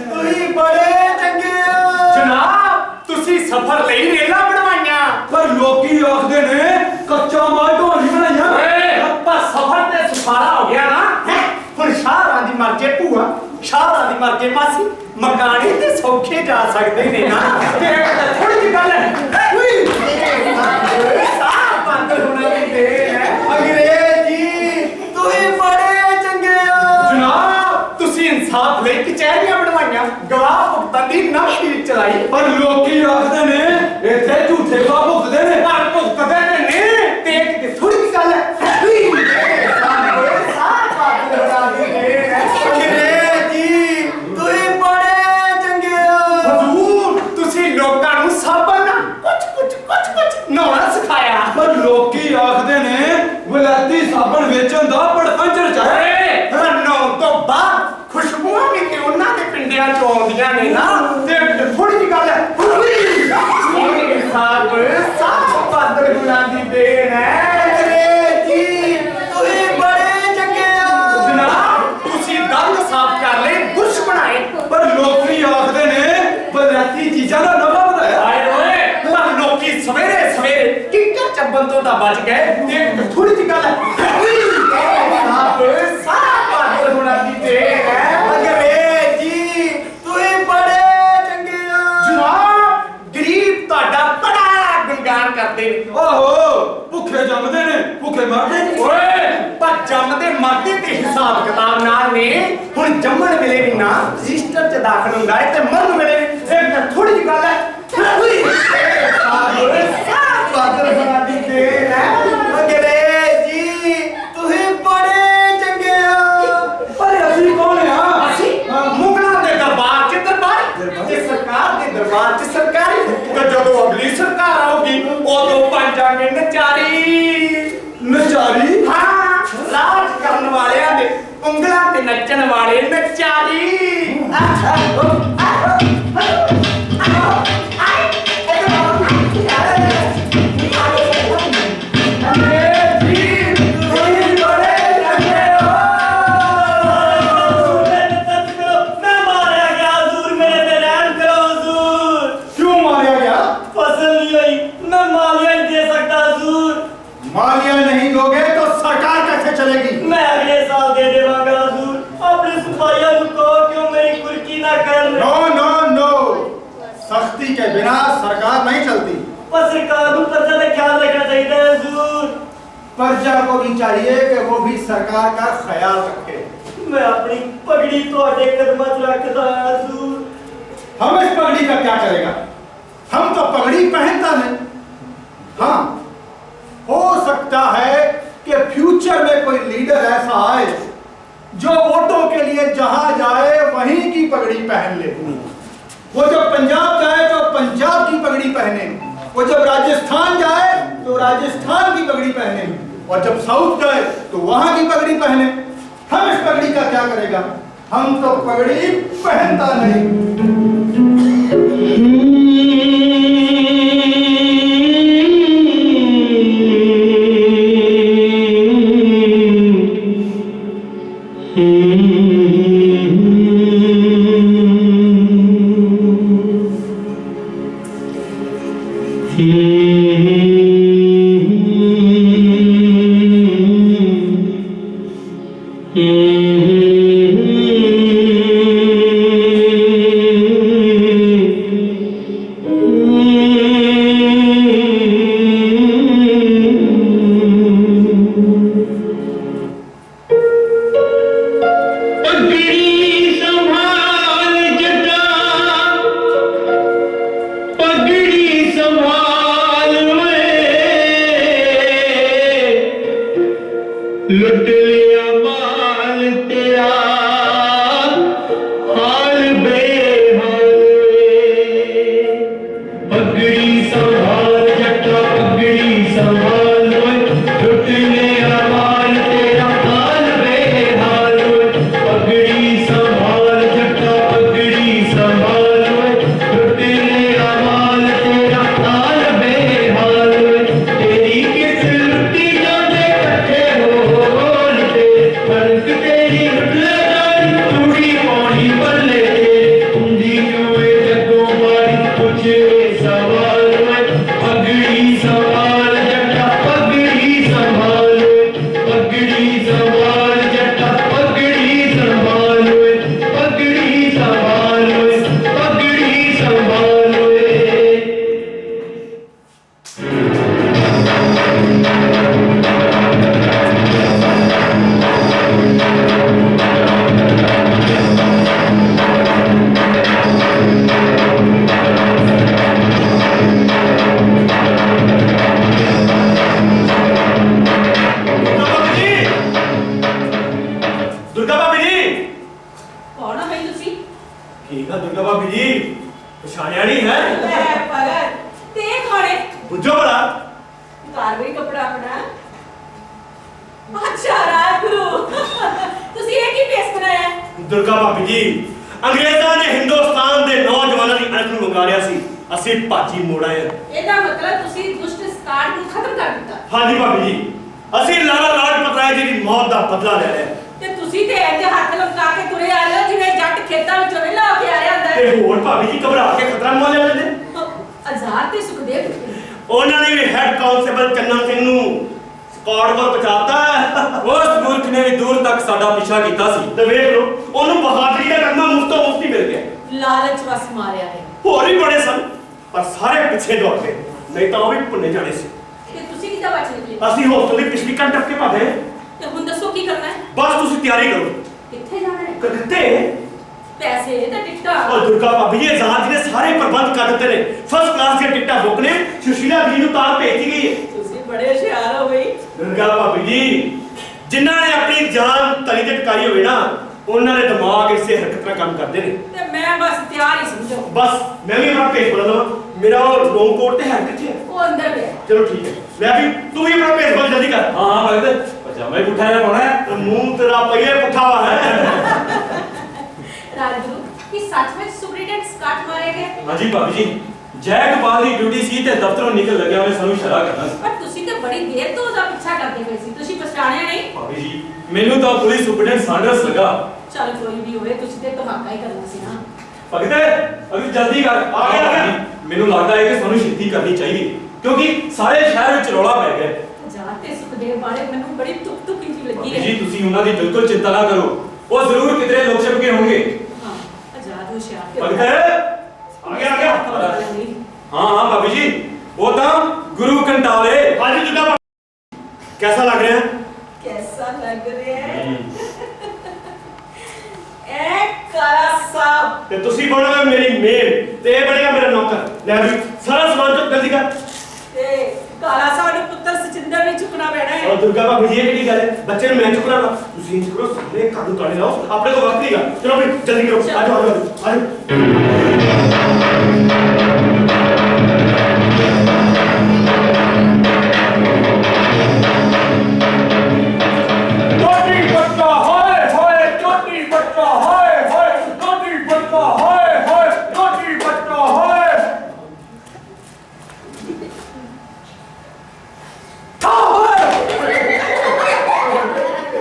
तुही बड़े चंगे हो जनाब, तुसी सफर ਲਈ ਰੇਲਾਂ ਬਣਵਾਈਆਂ। ਪਰ ਲੋਕੀ ਆਖਦੇ ਨੇ ਕੱਚਾ ਮਾਲ ਢੋਲ ਨਹੀਂ ਬਣਾਈਆਂ। ਓਏ ਆਪਾਂ ਸਫਰ ਤੇ ਸੁਖਾਲਾ ਹੋ ਗਿਆ ਨਾ ਹੈ। ਹੁਣ ਸ਼ਾਹਰਾਂ ਦੀ ਮਰਜ਼ੇ ਭੂਆ, ਸ਼ਾਹਰਾਂ ਦੀ ਮਰਜ਼ੇ ਮਾਸੀ, ਮਕਾਨੇ ਤੇ ਸੌਖੇ ਜਾ ਸਕਦੇ ਨੇ ਨਾ। ਤੇ ਥੋੜੀ ਜਿਹੀ ਗੱਲ ਹੈ। ਉਈ ਸਾਹ ਬੰਦ ਹੋਣਾ ਵੀ ਦੇਰ ਹੈ। ਅੰਗਰੇਜ਼ੀ ਤੁਸੀਂ ਬੜੇ ਚੰਗੇ ਹੋ ਜਨਾਬ, ਤੁਸੀਂ ਇਨਸਾਫ ਲਈ ਕਚਹਿਰੀਆਂ ਬਣਵਾਈਆਂ, ਗਵਾਹ ਭੁਗਤਣ ਦੀ ਨਸ਼ੀ ਚਲਾਈ। ਪਰ ਲੋਕੀ ਆਖਦੇ ਨੇ ਇੱਥੇ ਝੂਠੇ ਗਵਾਹ ਭੁਗਤਦੇ ਨੇ। ਪਰ ਭੁਗਤਦੇ ਨੇ ਤੇ ਇੱਕ ਥੋੜੀ ਜਿਹੀ ਗੱਲ ਹੈ। ਉਈ ਸਾਹ ਬੰਦ ਹੋਣਾ ਵੀ ਦੇਰ ਹੈ। ਅੰਗਰੇਜ਼ੀ ਤੁਸੀਂ ਬੜੇ ਚੰਗੇ ਹੋ ਹਜ਼ੂਰ, ਤੁਸੀਂ ਲੋਕਾਂ ਨੂੰ ਸਾਬਣ ਨਾਲ ਕੁਝ ਨਹਾਉਣਾ ਸਿਖਾਇਆ। ਪਰ ਲੋਕੀ ਆਖਦੇ ਨੇ ਵਲੈਤੀ ਸਾਬਣ ਵੇਚਣ ਦਾ ਪੜਪੰਚ ਰਚਾਇਆ। ਨਹਾਉਣ ਤੋਂ ਬਾਅਦ ਖੁਸ਼ਬੂਆਂ ਵੀ ਤੇ ਉਹਨਾਂ ਦੇ ਪਿੰਡਿਆਂ ਚੋਂ ਆਉਂਦੀਆਂ ਨੇ ਨਾ। ਤੇ ਥੋੜੀ ਜਿਹੀ ਗੱਲ ਹੈ, ਸਾਬ ਬਾਦਲ ਗੁਲਾਂ ਦੀ ਦੇਣ ਹੈ। ਅੰਗਰੇਜ਼ੀ ਤੁਸੀਂ ਬੜੇ ਚੰਗੇ ਹੋ ਜਨਾਬ, ਤੁਸੀਂ ਦੰਦ ਸਾਫ਼ ਕਰ ਲਏ, ਬੁਰਸ਼ ਬਣਾਏ। ਪਰ ਲੋਕੀ ਆਖਦੇ ਨੇ ਵਲੈਤੀ ਚੀਜ਼ਾਂ ਦਾ ਨਫਾ ਵਧਾਇਆ। ਆਏ ਓਏ, ਪਰ ਲੋਕੀ ਸਵੇਰੇ ਸਵੇਰੇ ਕਿੱਕਰ ਚੱਬਨ ਤੋਂ ਤਾਂ ਬਚ ਗਏ। ਤੇ ਥੋੜੀ ਜਿਹੀ ਗੱਲ ਸਾਹ ਬਾਦਲ ਗੁਲਾਂ ਦੀ ਦੇਣ ਹੈ। ਅੰਗਰੇਜ਼ੀ ਤੁਸੀਂ ਬੜੇ ਚੰਗੇ ਹੋ ਜਨਾਬ, ਗਰੀਬ ਤੁਹਾਡਾ ਬੜਾ ਗੁਣਗਾਨ ਕਰਦੇ ਨੇ। ਆਹੋ, ਭੁੱਖੇ ਜੰਮਦੇ ਨੇ, ਭੁੱਖੇ ਮਰਦੇ ਨੇ। ਓਏ ਪਰ ਜੰਮਦੇ ਮਰਦੇ ਤੇ ਹਿਸਾਬ ਕਿਤਾਬ ਨਾਲ ਨੇ। ਹੁਣ ਜੰਮਣ ਵੇਲੇ ਵੀ ਨਾ ਰਜਿਸਟਰ 'ਚ ਦਾਖਲ ਹੁੰਦਾ ਹੈ ਤੇ ਮਰਨ ਵੇਲੇ ਇੱਕ ਥੋੜੀ ਜਿਹੀ ਗੱਲ ਹੈ। ਸਾਹ ਬਾਦਲ ਬਣਾ ਦੀ ਦੇਣ ਹੈ। ਅੰਗਰੇਜ਼ੀ ਤੁਸੀਂ ਬੜੇ ਚੰਗੇ ਹੋ। ਪਰ ਅਸੀਂ ਕੌਣ ਆ? ਅਸੀਂ ਮੁਗਲਾਂ ਦੇ ਦਰਬਾਰ 'ਚ ਦਰਬਾਰੀ ਤੇ ਸਰਕਾਰ ਦੇ ਦਰਬਾਰ 'ਚ ਸਰਕਾਰੀ। ਤੇ ਜਦੋਂ ਅਗਲੀ ਸਰਕਾਰ ਆਉਗੀ ਉਦੋਂ ਬਣ ਜਾਣਗੇ ਨਚਾਰੀ। ਨਚਾਰੀ? ਹਾਂ, ਰਾਜ ਕਰਨ ਵਾਲਿਆਂ ਦੇ ਉਂਗਲਾਂ ਤੇ ਨੱਚਣ ਵਾਲੇ ਨੱਚਾਰੀ मैं मारा गया हुजूर, मेरे पे रहम करो हुजूर। क्यों मारा गया? फसल नहीं हुई, मैं मालिया नहीं दे सकता हुजूर। मालिया नहीं दोगे तो सरकार कैसे चलेगी? मैं अगले साल दे देवांगा हुजूर। अपने सिपाहियों को कहो कि वो मेरी कुर्की ना कर। नो नो नो, सख्ती के बिना सरकार नहीं चलती। पर सरकार को प्रजा का ख्याल रखना चाहिए हुजूर। प्रजा को भी चाहिए कि वो भी सरकार का ख्याल रखे। मैं अपनी पगड़ी थोड़े कदमां च रखदा हुजूर। हम इस पगड़ी का क्या करेगा? हम तो पगड़ी पहनता नहीं। हाँ, हो सकता है कि फ्यूचर में कोई लीडर ऐसा आए जो वोटों के लिए जहां जाए वहीं की पगड़ी पहन ले। वो जब पंजाब जाए तो पंजाब की पगड़ी पहने, वो जब राजस्थान जाए तो राजस्थान की पगड़ी पहने, और जब साउथ जाए तो वहां की पगड़ी पहने। हम इस पगड़ी का क्या करेगा? हम तो पगड़ी पहनता नहीं। लुट लिया माल तेरा हाल बेहाल वे। पगड़ी संभाल जट्टा पगड़ी संभाल वे। लुट लिया माल तेरा हाल बेहाल वे। पगड़ी संभाल जट्टा पगड़ी संभाल वे। लुट लिया माल तेरा हाल बेहाल वे। तेरी किस लुटी जाने कट्ठे कनक तेरी लगाई चूड़ी पानी बल्ले कुंडी क्यों जगों मारी कुछ सवाल पगड़ी संभाल जट्टा पगड़ी संभाल पगड़ी संभाल जट्टा पगड़ी संभाल पगड़ी संभाल पगड़ी संभाल। दुर्गा भाभी जी, कौन है तुसी? ठीक है दुर्गा भाभी जी, पछाणिया नहीं है? मैं पगड़ ते खाने बुझो बड़ा। कारवाई कपड़ा अपना। अच्छा राजगुरु तुसी ये की पेश बनाया? दुर्गा भाभी जी, अंग्रेजां ने हिंदुस्तान दे नौजवानां दी अणख नूं मंगारिया सी। ਅਸੀਂ ਭਾਜੀ ਮੋੜ ਆਏ ਹਾਂ। ਇਹਦਾ ਮਤਲਬ ਤੁਸੀਂ ਦੁਸ਼ਟ ਸਤਾੜ ਨੂੰ ਖਤਮ ਕਰ ਦਿੱਤਾ। ਹਾਂਜੀ ਭਾਬੀ ਜੀ, ਅਸੀਂ ਲਾਲਾ ਲਾਜਪਤ ਰਾਏ ਜੀ ਦੀ ਮੌਤ ਦਾ ਬਦਲਾ ਲੈ ਰਹੇ ਹਾਂ। ਤੇ ਤੁਸੀਂ ਤੇ ਇੰਜ ਹੱਥ ਲਮਕਾ ਕੇ ਤੁਰੇ ਆ ਰਹੇ ਹੋ ਜਿਵੇਂ ਜੱਟ ਖੇਤਾਂ ਵਿੱਚੋਂ ਨਹੀਂ ਲਾ ਕੇ ਆਇਆ ਹੁੰਦਾ ਤੇ ਹੋਰ ਭਾਬੀ ਜੀ ਘਬਰਾ ਕੇ ਖਤਰਾ ਮੁੱਲ ਲੈ ਲੈਂਦੇ। ਆਜ਼ਾਦ ਤੇ ਸੁਖਦੇਵ ਉਹਨਾਂ ਨੇ ਵੀ ਹੈਡ ਕਾਂਸਟੇਬਲ ਚੰਨਨ ਸਿੰਘ ਨੂੰ ਸਕਾਟ ਵੱਲ ਪਹੁੰਚਾਤਾ। ਉਸ ਮੁਲਕ ਨੇ ਵੀ ਦੂਰ ਤੱਕ ਸਾਡਾ ਪਿੱਛਾ ਕੀਤਾ ਸੀ। ਤੇ ਵੇਖ ਲਓ, ਉਹਨੂੰ ਬਹਾਦਰੀ ਦਾ ਕਰਨਾ ਮੁਫਤੋਂ ਮੁਫਤੀ ਮਿਲ ਗਿਆ। ਲਾਲਚ ਵਸ ਮਾਰਿਆ ਹੈ। ਹੋਰ ਵੀ ਬੜੇ ਸਨ ਪਰ ਸਾਰੇ ਪਿੱਛੇ ਦੌੜ ਗਏ, ਨਹੀਂ ਤਾਂ ਉਹ ਵੀ ਭੁੰਨੇ ਜਾਣੇ ਸੀ। ਤੇ ਤੁਸੀਂ ਕਿੱਦਾਂ ਬਚ ਨਿਕਲੇ? ਅਸੀਂ ਹੋਸਟਲ ਦੀ ਪਿਛਲੀ ਕੰਨ ਟੱਪ ਕੇ ਭੱਜੇ। ਤੇ ਹੁਣ ਦੱਸੋ ਕੀ ਕਰਨਾ ਹੈ? ਬਸ ਤੁਸੀਂ ਤਿਆਰੀ ਕਰੋ। ਕਿੱਥੇ ਜਾਣਾ ਹੈ? ਕਿੱਥੇ? ਪੈਸੇ ਤੇ ਟਿਕਟਾਂ। और दुर्गा भाभी जी जहाज ने सारे प्रबंध कर दिते ने। फर्स्ट क्लास के टिकटा बुक ने। सुशीला जी ਨੂੰ ਤਾਂ ਭੇਜ ਦਿੱਤੀ ਗਈ ਹੈ। ਤੁਸੀਂ ਬੜੇ ਹੁਸ਼ਿਆਰ ਹੋ ਬਈ। दुर्गा भाभी जी ਜਿਨ੍ਹਾਂ ਨੇ ਆਪਣੀ ਜਾਨ ਤਲੀ ਤੇ ਟਿਕਾਈ ਹੋਵੇ ਨਾ, ਉਹਨਾਂ ਦੇ ਦਿਮਾਗ ਇਸੇ ਹਰਕਤ ਨਾਲ ਕੰਮ ਕਰਦੇ ਨੇ। ਤੇ ਮੈਂ ਬਸ ਤਿਆਰ ਹੀ ਸਮਝੋ। ਬਸ ਮੈਂ ਵੀ ਆਪਣਾ ਭੇਜ ਬਦਲ ਲਵਾਂ। ਮੇਰਾ ਉਹ ਲੌਂਗ ਕੋਟ ਤੇ ਹੈ ਕਿੱਥੇ ਹੈ? ਉਹ ਅੰਦਰ ਪਿਆ। ਚਲੋ ਠੀਕ ਹੈ, ਮੈਂ ਵੀ ਤੂੰ ਵੀ ਆਪਣਾ ਭੇਜ ਬਦਲ ਜਲਦੀ ਕਰ। ਹਾਂ ਭਗਤ ਪਜਾਮਾ ਹੀ ਪੁੱਠਾ ਜਿਹਾ ਪਾਉਣਾ ਹੈ। ਮੂੰਹ ਤੇਰਾ ਪਹਿਲੇ ਪੁੱਠਾ ਵਾ ਹੈ। ਸੱਚਮੁੱਚ ਸੁਪਰੀਡੈਂਟ ਸਕਾਟ ਮਾਰੇ ਗਏ? ਹਾਂਜੀ ਭਾਬੀ ਜੀ, ਜੈਕਪਾਲ ਦੀ ਡਿਊਟੀ ਸੀ ਤੇ ਦਫ਼ਤਰੋਂ ਨਿਕਲ ਲੱਗਿਆ ਉਹਨੇ ਸਾਨੂੰ ਇਸ਼ਾਰਾ ਕਰਨਾ ਸੀ। ਪਰ ਤੁਸੀਂ ਤਾਂ ਬੜੀ ਦੇਰ ਤੋਂ ਉਹਦਾ ਪਿੱਛਾ ਕਰਦੇ ਪਏ ਸੀ, ਤੁਸੀਂ ਪਛਾਣਿਆ ਨਹੀਂ? ਭਾਬੀ ਜੀ, ਮੈਨੂੰ ਤਾਂ ਪੁਲਿਸ ਸੁਪਰਡੈਂਟ ਸਾਂਡਰਸ ਲੱਗਾ। ਚਲ ਕੋਈ ਵੀ ਹੋਵੇ, ਤੁਸੀਂ ਤੇ ਧਮਾਕਾ ਹੀ ਕਰਨਾ ਸੀ ਨਾ। ਭਗਤ ਅभी ਜਲਦੀ ਕਰ। ਆ ਗਿਆ। ਮੈਨੂੰ ਲੱਗਦਾ ਹੈ ਕਿ ਸਾਨੂੰ ਛੇਤੀ ਕਰਨੀ ਚਾਹੀਦੀ ਕਿਉਂਕਿ ਸਾਰੇ ਸ਼ਹਿਰ ਵਿੱਚ ਰੌਲਾ ਪੈ ਗਿਆ। ਆਜ਼ਾਦ ਤੇ ਸੁਖਦੇਵ ਬਾਰੇ ਮੈਨੂੰ ਬੜੀ ਤੁਕ-ਤੁਕ ਜਿਹੀ ਲੱਗੀ ਭਾਬੀ ਹੈ। ਜੀ, ਤੁਸੀਂ ਉਹਨਾਂ ਦੀ ਬਿਲਕੁਲ ਚਿੰਤਾ ਨਾ ਕਰੋ, ਉਹ ਜ਼ਰੂਰ ਕਿਧਰੇ ਲੁਕ ਛਿਪ ਕੇ ਹੋਣਗੇ। ਹਾਂ, ਆਜ਼ਾਦ ਹੁਸ਼ਿਆਰ ਤੇ ਭਗਤ ਆ ਗਿਆ हाँ हाँ भाभी जी, वो था गुरु कंटाले। हाँ जी जुदा कैसा लग रहा है? कैसा लग रहा है? ए काला साहब, ਤੇ ਤੁਸੀਂ ਬਣੋਗੇ ਮੇਰੀ ਮੇਨ ਤੇ ਇਹ ਬਣੇਗਾ ਮੇਰਾ ਨੌਕਰ। ਲੈ ਵੀ ਸਾਰਾ ਸਮਾਨ ਚੁੱਕ ਜਲਦੀ ਕਰ। ਤੇ ਕਾਲਾ ਸਾਹਿਬ ਨੂੰ ਪੁੱਤਰ ਸਚਿੰਦਰ ਵੀ ਚੁੱਕਣਾ ਪੈਣਾ ਹੈ। और दुर्गा भाभी जी ये किहड़ी गल है? बच्चे ਨੂੰ ਮੈਂ ਚੁੱਕਣਾ ਵਾ। ਤੁਸੀਂ ਇੰਜ ਕਰੋ, ਸਾਰੇ ਕਾਦੂ ਤਾੜੇ ਲਾਓ, ਆਪਣੇ ਕੋਲ ਵਕਤ ਨਹੀਂਗਾ। ਚਲੋ ਵੀ ਜਲਦੀ ਕਰੋ, ਆ ਜਾਓ ਆ ਜਾਓ। चोटी बच्चा हाय हाय चोटी बच्चा हाय हाय चोटी बच्चा हाय हाय चोटी बच्चा हाय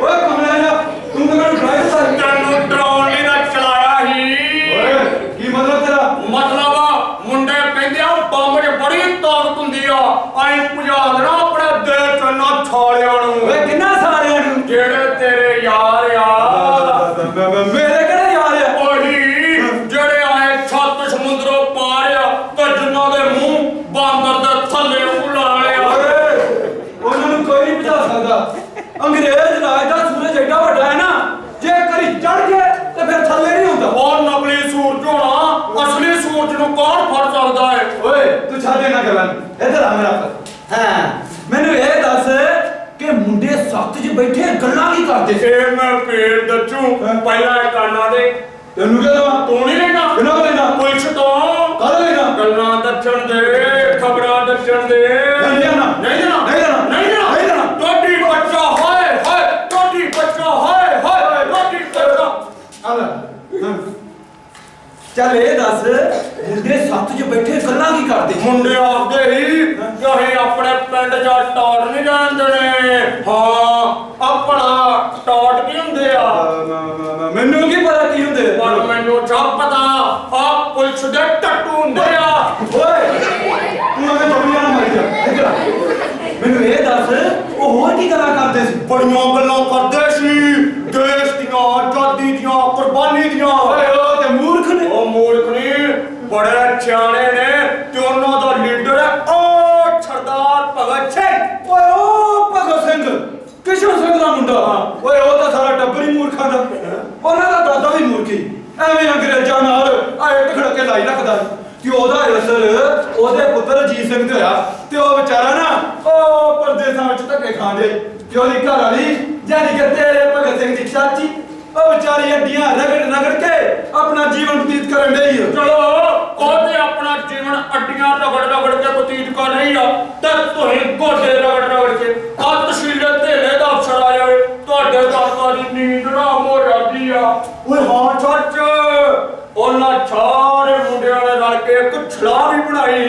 ओए कमला जा, तुम तो मेरे ड्राइवर था। ਤੈਨੂੰ ਡਰਾਉਣ ਲਈ ਤਾਂ ਚਲਾਇਆ ਹੀ ओए की मतलब तेरा? ਮਤਲਬ ਮੁੰਡੇ ਕਹਿੰਦੇ ਆ ਬੰਬ 'ਚ ਬੜੀ ਤਾਕਤ ਹੁੰਦੀ ਆ ਐਂ ਪੁਜਾ ਦੇਣਾ ਆਪਣੇ ਦਿਲ 'ਚ ਨਾ ਛਾਲਿਆਂ ਨੂੰ ओए किन्ना सारे हैं? ਜਿਹੜੇ ਤੇਰੇ ਯਾਰ ਆ मेरे केड़े यार है? ਉਹੀ ਜਿਹੜੇ ਆਏ ਛੱਤ ਸਮੁੰਦਰੋਂ ਪਾਰ ਆ ਤੇ ਜਿਨ੍ਹਾਂ ਦੇ ਮੂੰਹ ਬਾਂਦਰ ਦੇ ਥੱਲੇ ਉਲਾਲਿਆ ओए ਉਹਨਾਂ ਨੂੰ ਕੋਈ ਨਹੀਂ ਬਚਾ ਸਕਦਾ। ਅੰਗਰੇਜ਼ ਰਾਜ ਦਾ ਸੂਰਜ ਐਡਾ ਵੱਡਾ ਹੈ ਨਾ, ਜੇ ਕਰੀ ਚੜ ਜਾਏ ਤੇ ਫਿਰ ਥੱਲੇ ਨਹੀਂ ਹੁੰਦਾ। ਉਹ ਨਕਲੀ ਸੂਰਜ ਹੋਣਾ ਅਸਲੀ ਸੂਰਜ ਨੂੰ ਕੌਣ ਫੜ ਸਕਦਾ ਹੈ ਓਏ ਤੂੰ ਛੱਡ ਇਹਨਾਂ ਗੱਲਾਂ ਨੂੰ, ਇੱਧਰ ਆ ਮੇਰਾ ਪੁੱਤ। ਹਾਂ, ਮੈਨੂੰ ਇਹ ਦੱਸ ਕਿ ਮੁੰਡੇ ਸਖਤ 'ਚ ਬੈਠੇ ਗੱਲਾਂ ਕੀ ਕਰਦੇ ਸੀ? ਇਹ ਮੈਂ ਫੇਰ ਦੱਸੂ ਪਹਿਲਾਂ ਇਹ ਕਾਨਾਂ ਦੇ ਤੈਨੂੰ ਕਿਹਾ ਦਵਾ? ਤੂੰ ਨਹੀਂ ਲੈਣਾ ਕਿਹਨਾਂ ਕੋਲ ਲੈਣਾ? ਪੁਲਿਸ ਤੋਂ ਕਾਹਦਾ ਲੈਣਾ? ਗੱਲਾਂ ਦੱਸਣ ਦੇ ਖਬਰਾਂ ਦੱਸਣ ਦੇ ਨਹੀਂ ਦੇਣਾ। ਨਹੀਂ ਦੇਣਾ ਨਹੀਂ ਦੇਣਾ। ਨਹੀਂ ਦੇਣਾ ਨਹੀਂ ਦੇਣਾ। ਟੋਟੀ ਬੱਚਾ ਹਾਏ ਹਾਏ ਟੋਟੀ ਬੱਚਾ ਹਾਏ ਹਾਏ ਟੋਟੀ ਬੱਚਾ ਆ ਲੈ। ਹਾਂ। ਚੱਲ ਇਹ ਦੱਸ, ਮੁੰਡੇ ਸੱਤ 'ਚ ਬੈਠੇ ਗੱਲਾਂ ਕੀ ਕਰਦੇ? ਮੁੰਡੇ ਆਪਦੇ ਹੀ ਚਾਹੇ ਆਪਣੇ ਪਿੰਡ ਜਾ ਟੌਟ ਨਹੀਂ ਜਾਂਦੇ ਹਾਂ ਆਪਣਾ ਟੌਟ ਕੀ ਹੁੰਦੇ ਆ ਮੈਨੂੰ ਕੀ ਪਤਾ ਕੀ ਹੁੰਦੇ? ਪਰ ਮੈਨੂੰ ਸਭ ਪਤਾ ਆ ਪੁਲਿਸ ਦੇ ਟੱਟੂ ਹੁੰਦੇ ਆ ਓਏ ਤੂੰ ਐਵੇਂ ਚੁਗਲੀਆਂ ਨਾ ਮਾਰੀ ਜਾ। ਇੱਧਰ ਆ। ਮੈਨੂੰ ਇਹ ਦੱਸ, ਉਹ ਹੋਰ ਕੀ ਗੱਲਾਂ ਕਰਦੇ ਸੀ? ਬੜੀਆਂ ਗੱਲਾਂ ਕਰਦੇ ਸੀ ਦੇਸ਼ ਦੀਆਂ ਆਜ਼ਾਦੀ ਦੀਆਂ ਕੁਰਬਾਨੀ ਦੀਆਂ ਓਏ ਉਹ ਤੇ ਮੂਰਖ ਨੇ। ਉਹ ਮੂਰਖ ਨਹੀਂ ਬੜੇ ਸਿਆਣੇ ਨੇ ਤੇ ਉਹਨਾਂ ਦਾ ਲੀਡਰ ਹੈ ਉਹ ਸਰਦਾਰ ਭਗਤ ਸਿੰਘ ਓਏ ਉਹ ਭਗਤ ਸਿੰਘ, ਕਿਸ਼ਨ ਸਿੰਘ ਦਾ ਮੁੰਡਾ। ਓਏ ਉਹ ਤਾਂ ਸਾਰਾ ਟੱਬਰ ਹੀ ਮੂਰਖਾਂ ਦਾ। ਉਹਨਾਂ ਦਾ ਦਾਦਾ ਵੀ ਮੂਰਖੀ, ਐਵੇਂ ਅੰਗਰੇਜ਼ਾਂ ਨਾਲ ਇੱਟ ਖੜਕੇ ਲਾਈ ਰੱਖਦਾ ਸੀ। ਤੇ ਉਹਦਾ ਅਸਰ ਉਹਦੇ ਪੁੱਤਰ ਅਜੀਤ ਸਿੰਘ ਤੇ ਹੋਇਆ ਤੇ ਉਹ ਵਿਚਾਰਾ ਨਾ ਉਹ ਪਰਦੇਸਾਂ ਵਿੱਚ ਧੱਕੇ ਖਾਂਦੇ ਤੇ ਉਹਦੀ ਘਰ ਵਾਲੀ ਜਾਨੀ ਕਿ ਤੇਰੇ ਭਗਤ ਸਿੰਘ ਦੀ ਚਾਚੀ ਉਹ ਵਿਚਾਰੀ ਅੱਡੀਆਂ ਰਗੜ ਕੇ ਆਪਣਾ ਜੀਵਨ ਬਤੀਤ ਕਰਨ ਡਈ ਆ। ਚਲੋ ਉਹ ਤੇ ਆਪਣਾ ਜੀਵਨ ਅੱਡੀਆਂ ਰਗੜ ਕੇ ਬਤੀਤ ਕਰ ਰਹੀ ਆ ਤੇ ਤੁਸੀਂ ਗੋਡੇ ਰਗੜ ਕੇ ਆ ਤਸ਼ੀਲੇ ਧੇਲੇ ਦਾ ਅਫਸਰ ਆ ਜਾਵੇ ਤੁਹਾਡੇ ਦਾਦਾ ਦੀ ਨੀਂਦ ਹਰਾਮ ਹੋ ਜਾਂਦੀ ਆ। ਓਏ ਹਾਂ ਸੱਚ ਉਹਨਾਂ ਸਾਰੇ ਮੁੰਡਿਆਂ ਨੇ ਰਲ ਕੇ ਇੱਕ ਛਲਾ ਵੀ ਬਣਾਈ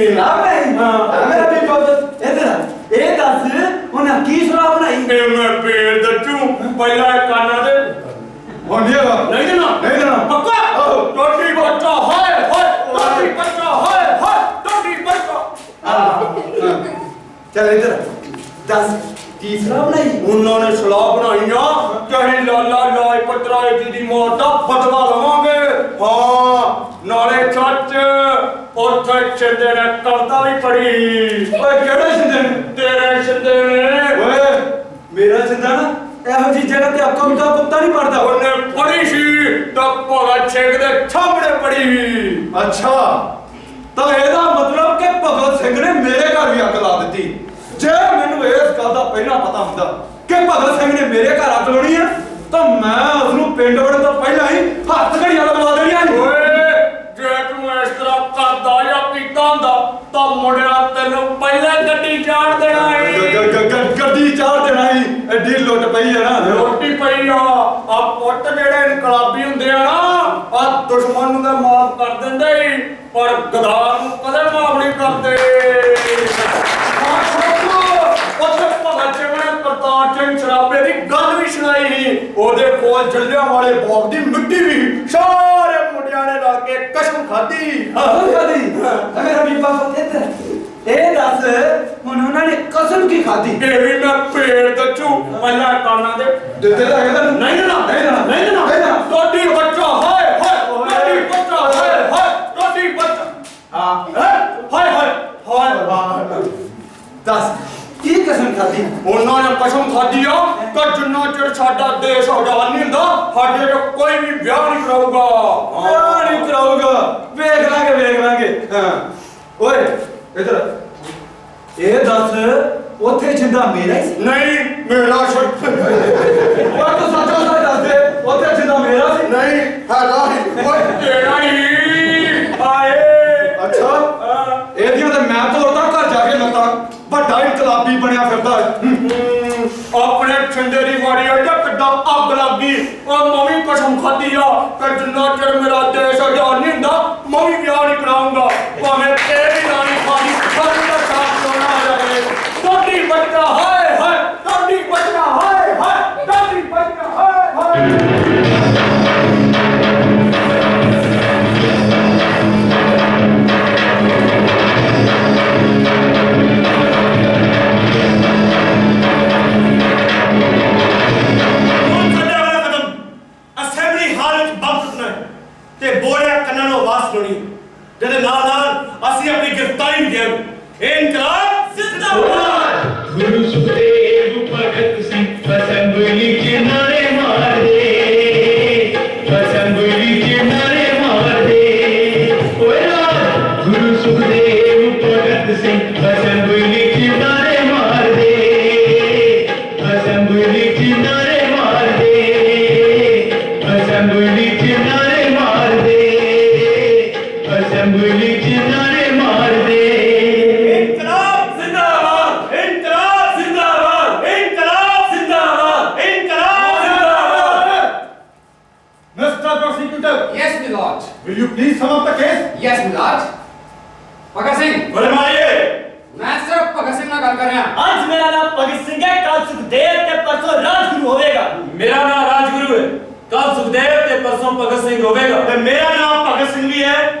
ਮੇਰਾ ਵੀ ਪੁੱਤ ਇੱਧਰ ਆ। ਇਹ ਦੱਸ, ਉਹਨਾਂ ਕੀ ਸਲਾਹ ਬਣਾਈ? ਇਹ ਮੈਂ ਫੇਰ ਦੱਸੂ ਪਹਿਲਾਂ ਇਹ ਕਾਨਾਂ ਦੇ ਹੁਣ ਨਹੀਂ ਹੈਗਾ। ਨਹੀਂ ਦੇਣਾ ਨਹੀਂ ਦੇਣਾ। ਪੱਕਾ ਆਹੋ। ਟੋਟੀ ਬੱਚਾ ਹਾਏ ਹਾਏ ਟੋਟੀ ਬੱਚਾ ਹਾਏ ਹਾਏ ਟੋਟੀ ਬੱਚਾ ਚੱਲ ਇੱਧਰ ਆ। ਦੱਸ ਕੀ ਸਲਾਹ ਬਣਾਈ? ਉਹਨਾਂ ਨੇ ਸਲਾਹ ਬਣਾਈਆਂ ਕਿ ਅਸੀਂ ਲਾਲਾ ਲਾਜਪਤ ਰਾਏ ਜੀ ਦੀ ਮੌਤ ਦਾ ਬਦਲਾ ਲਵਾਂਗੇ ਹਾਂ ਨਾਲੇ ਸੱਚ ਉੱਥੇ ਛਿੰਦੇ ਨੇ ਕਵਿਤਾ ਵੀ ਪੜ੍ਹੀ ਓਏ ਕਿਹੜੇ ਸਿੰਦੇ ਨੇ? ਤੇਰੇ ਛਿੰਦੇ ਨੇ ਓਏ ਮੇਰਾ ਸਿੰਦਾ ਨਾ ਇਹੋ ਜੀ ਜਗ੍ਹਾ ਤੇ ਆਪਾਂ ਤਾਂ ਕੁੱਤਾ ਨਹੀਂ ਪੜਦਾ। ਉਹਨੇ ਪੜ੍ਹੀ ਸੀ ਤਾਂ ਭਗਤ ਸਿੰਘ ਦੇ ਸਾਹਮਣੇ ਪੜ੍ਹੀ ਅੱਛਾ, ਤਾਂ ਇਹਦਾ ਮਤਲਬ ਕਿ ਭਗਤ ਸਿੰਘ ਨੇ ਮੇਰੇ ਘਰ ਵੀ ਅੱਗ ਲਾ ਦਿੱਤੀ। ਜੇ ਮੈਨੂੰ ਇਸ ਗੱਲ ਦਾ ਪਹਿਲਾਂ ਪਤਾ ਹੁੰਦਾ ਕਿ ਭਗਤ ਸਿੰਘ ਨੇ ਮੇਰੇ ਘਰ ਅੱਗ ਲਾਉਣੀ ਆ ਤਾਂ ਮੈਂ ਉਸ ਨੂੰ ਪਿੰਡ ਵੜਨ ਤੋਂ ਪਹਿਲਾਂ ਹੀ ਹੱਥ ਘੜੀਆਂ ਲਗਾ ਦੇਣੀਆਂ ਸੀ। ਓਏ ਜੇ ਤੂੰ ਇਸ ਤਰ੍ਹਾਂ ਕਰਦਾ ਜਾਂ ਕੀਤਾ ਹੁੰਦਾ ਤਾਂ ਮੁੰਡਿਆ ਤੈਨੂੰ ਪਹਿਲਾਂ ਗੱਡੀ ਚਾੜ ਦੇਣਾ ਸੀ ਗੱਡੀ ਚਾੜ ਦੇਣਾ ਸੀ। ਐਡੀ ਲੁੱਟ ਪਈ ਹੈ ਨਾ। ਰੋਟੀ ਪਈ ਆ ਪੁੱਤ ਜਿਹੜੇ ਇਨਕਲਾਬੀ ਹੁੰਦੇ ਆ ਨਾ ਆ ਦੁਸ਼ਮਣ ਨੂੰ ਦਿੰਦੇ ਹੀ ਪਰ ਗਦਾਰ ਨੂੰ ਕਦੇ ਮਾਫ ਨਹੀਂ ਕਰਦੇ ਉੱਥੇ ਭਗਤ ਸਿੰਘ ਨੇ ਕਰਤਾਰ ਸਿੰਘ ਸਰਾਭੇ ਦੀ ਗੱਲ ਵੀ ਸੁਣਾਈ ਸੀ ਉਹਦੇ ਕੋਲ ਜਲਿਆਂਵਾਲੇ ਬਾਗ ਦੀ ਮਿੱਟੀ ਵੀ ਸਾਰੇ ਮੁੰਡਿਆਂ ਨੇ ਰਲ ਕੇ ਕਸਮ ਖਾਧੀ ਮੇਰਾ ਬੀਬਾ ਫਤਿਹ ਇਹ ਦੱਸ ਹੁਣ ਉਹਨਾਂ ਨੇ ਕਸਮ ਕੀ ਖਾਧੀ ਇਹ ਵੀ ਮੈਂ ਪੇੜ ਦੱਚੂ ਪਹਿਲਾਂ ਕਾਨਾਂ ਦੇ ਦਿੱਤੇ ਤਾਂ ਹੈਗਾ ਤੈਨੂੰ ਨਹੀਂ ਨਾ ਨਹੀਂ ਨਾ ਤੁਹਾਡੀ ਬੱਚਾ ਹਾਏ ਤੁਹਾਡੀ ਬੱਚਾ ਹਾਏ ਤੁਹਾਡੀ ਬੱਚਾ ਹਾਏ ਦੱਸ ਕੀ ਕਸਮ ਖਾਧੀ ਉਹਨਾਂ ਨੇ ਕਸਮ ਖਾਧੀ ਆ ਕਿ ਜਿੰਨਾ ਚਿਰ ਸਾਡਾ ਦੇਸ਼ ਆਜ਼ਾਦ ਨਹੀਂ ਹੁੰਦਾ ਸਾਡੇ ਚ ਕੋਈ ਵੀ ਵਿਆਹ ਨਹੀਂ ਕਰਾਊਗਾ ਵਿਆਹ ਨਹੀਂ ਕਰਾਊਗਾ ਵੇਖ ਲਾਂਗੇ ਹਾਂ ਓਏ ਇਧਰ ਇਹ ਦੱਸ ਉੱਥੇ ਜਿੰਦਾ ਮੇਰਾ ਹੀ ਸੀ ਨਹੀਂ ਮੇਰਾ ਸ਼ੱਕ ਓਏ ਤੂੰ ਸੱਚ ਦੱਸ ਦੇ ਉੱਥੇ ਜਿੰਦਾ ਮੇਰਾ ਸੀ ਨਹੀਂ ਹੈਗਾ ਹੀ ਓਏ ਤੇਰਾ ਹੀ ਹਾਏ ਅੱਛਾ ਇਹਦੀਆਂ ਤੇ ਮੈਂ ਤੋੜਦਾ ਘਰ ਜਾ ਕੇ ਲੱਤਾਂ ਵੱਡਾ ਇਨਕਲਾਬੀ ਬਣਿਆ ਫਿਰਦਾ ਆਪਣੇ ਛੰਡੇ ਦੀ ਵਾਰੀ ਆ ਜਾਂ ਕਿੱਦਾਂ ਅੱਗ ਲੱਗ ਗਈ ਉਹ ਮਮੀ ਕਸਮ ਖਾਧੀ ਆ ਕਿ ਜਿੰਨਾ ਚਿਰ ਮੇਰਾ ਦੇਸ਼ ਆਜ਼ਾਦ ਨਹੀਂ ਹੁੰਦਾ ਮਮੀ ਵਿਆਹ ਨਹੀਂ ਕਰਾਉਂਗਾ ਭਾਵੇਂ ਤੇਰੀ ਰਾਣੀ ਖਾਦੀ ਪਰ ਦਾ ਸਾਥ ਹੋਣਾ ਆ ਜਾਵੇ ਤੁਹਾਡੀ ਬੱਚਾ ਹਾਏ ਤੁਹਾਡੀ ਬੱਚਾ ਹਾਏ ਤੁਹਾਡੀ ਬੱਚਾ ਹਾਏ ਤੇ ਬੋਲਿਆ ਕੰਨਾਂ ਨੂੰ ਆਵਾਜ਼ ਸੁਣੀ ਜਿਹਦੇ ਨਾਲ ਅਸੀਂ ਆਪਣੀ ਗ੍ਰਿਫਤਾਰੀ ਵੀ ਦੇਵਾਂਗੇ ਇਹ ਇਨਕਲਾਬ ਜ਼ਿੰਦਾਬਾਦ ਗੁਰੂ ਸੁਖਦੇਵ ਭਗਤ ਸਿੰਘ ਅਸੈਂਬਲੀ ਚ ਨਾਰੇ ਮਾਰਦੇ ਅਸੈਂਬਲੀ ਚ ਨਾਰੇ ਮਾਰਦੇ ਓਏ ਰਾਜ ਗੁਰੂ ਸੁਖਦੇਵ ਭਗਤ ਸਿੰਘ ਅਸੈਂਬਲੀ ਚ ਨਾਰੇ ਮਾਰਦੇ ਅਸੈਂਬਲੀ ਚ ਨਾਰੇ ਮਾਰਦੇ ਅਸੈਂਬਲੀ ਚ ਨਾਰੇ ਮਾਰਦੇ ਅਸੈਂਬਲੀ ਚ ਨਾਰੇ ਮਾਰਦੇ ਇਨਕਲਾਬ ਜ਼ਿੰਦਾਬਾਦ ਇਨਕਲਾਬ ਜ਼ਿੰਦਾਬਾਦ ਇਨਕਲਾਬ ਜ਼ਿੰਦਾਬਾਦ ਇਨਕਲਾਬ ਜ਼ਿੰਦਾਬਾਦ Mr. Prosecutor, Yes, my lord. will you please sum up the case? Yes, my lord. Bhagat Singh ਫਰਮਾਈਏ ਮੈਂ ਸਿਰਫ ਭਗਤ ਸਿੰਘ ਨਾਲ ਗੱਲ ਕਰ ਰਿਹਾ ਅੱਜ ਮੇਰਾ ਨਾਮ ਭਗਤ ਸਿੰਘ ਹੈ ਕੱਲ ਸੁਖਦੇਵ ਤੇ ਪਰਸੋਂ ਰਾਜਗੁਰੂ ਹੋਵੇਗਾ ਮੇਰਾ ਨਾਮ ਰਾਜਗੁਰੂ ਹੈ ਕੱਲ ਸੁਖਦੇਵ ਤੇ ਪਰਸੋਂ ਭਗਤ ਸਿੰਘ ਹੋਵੇਗਾ ਤੇ ਮੇਰਾ ਨਾਮ ਭਗਤ ਸਿੰਘ ਵੀ ਹੈ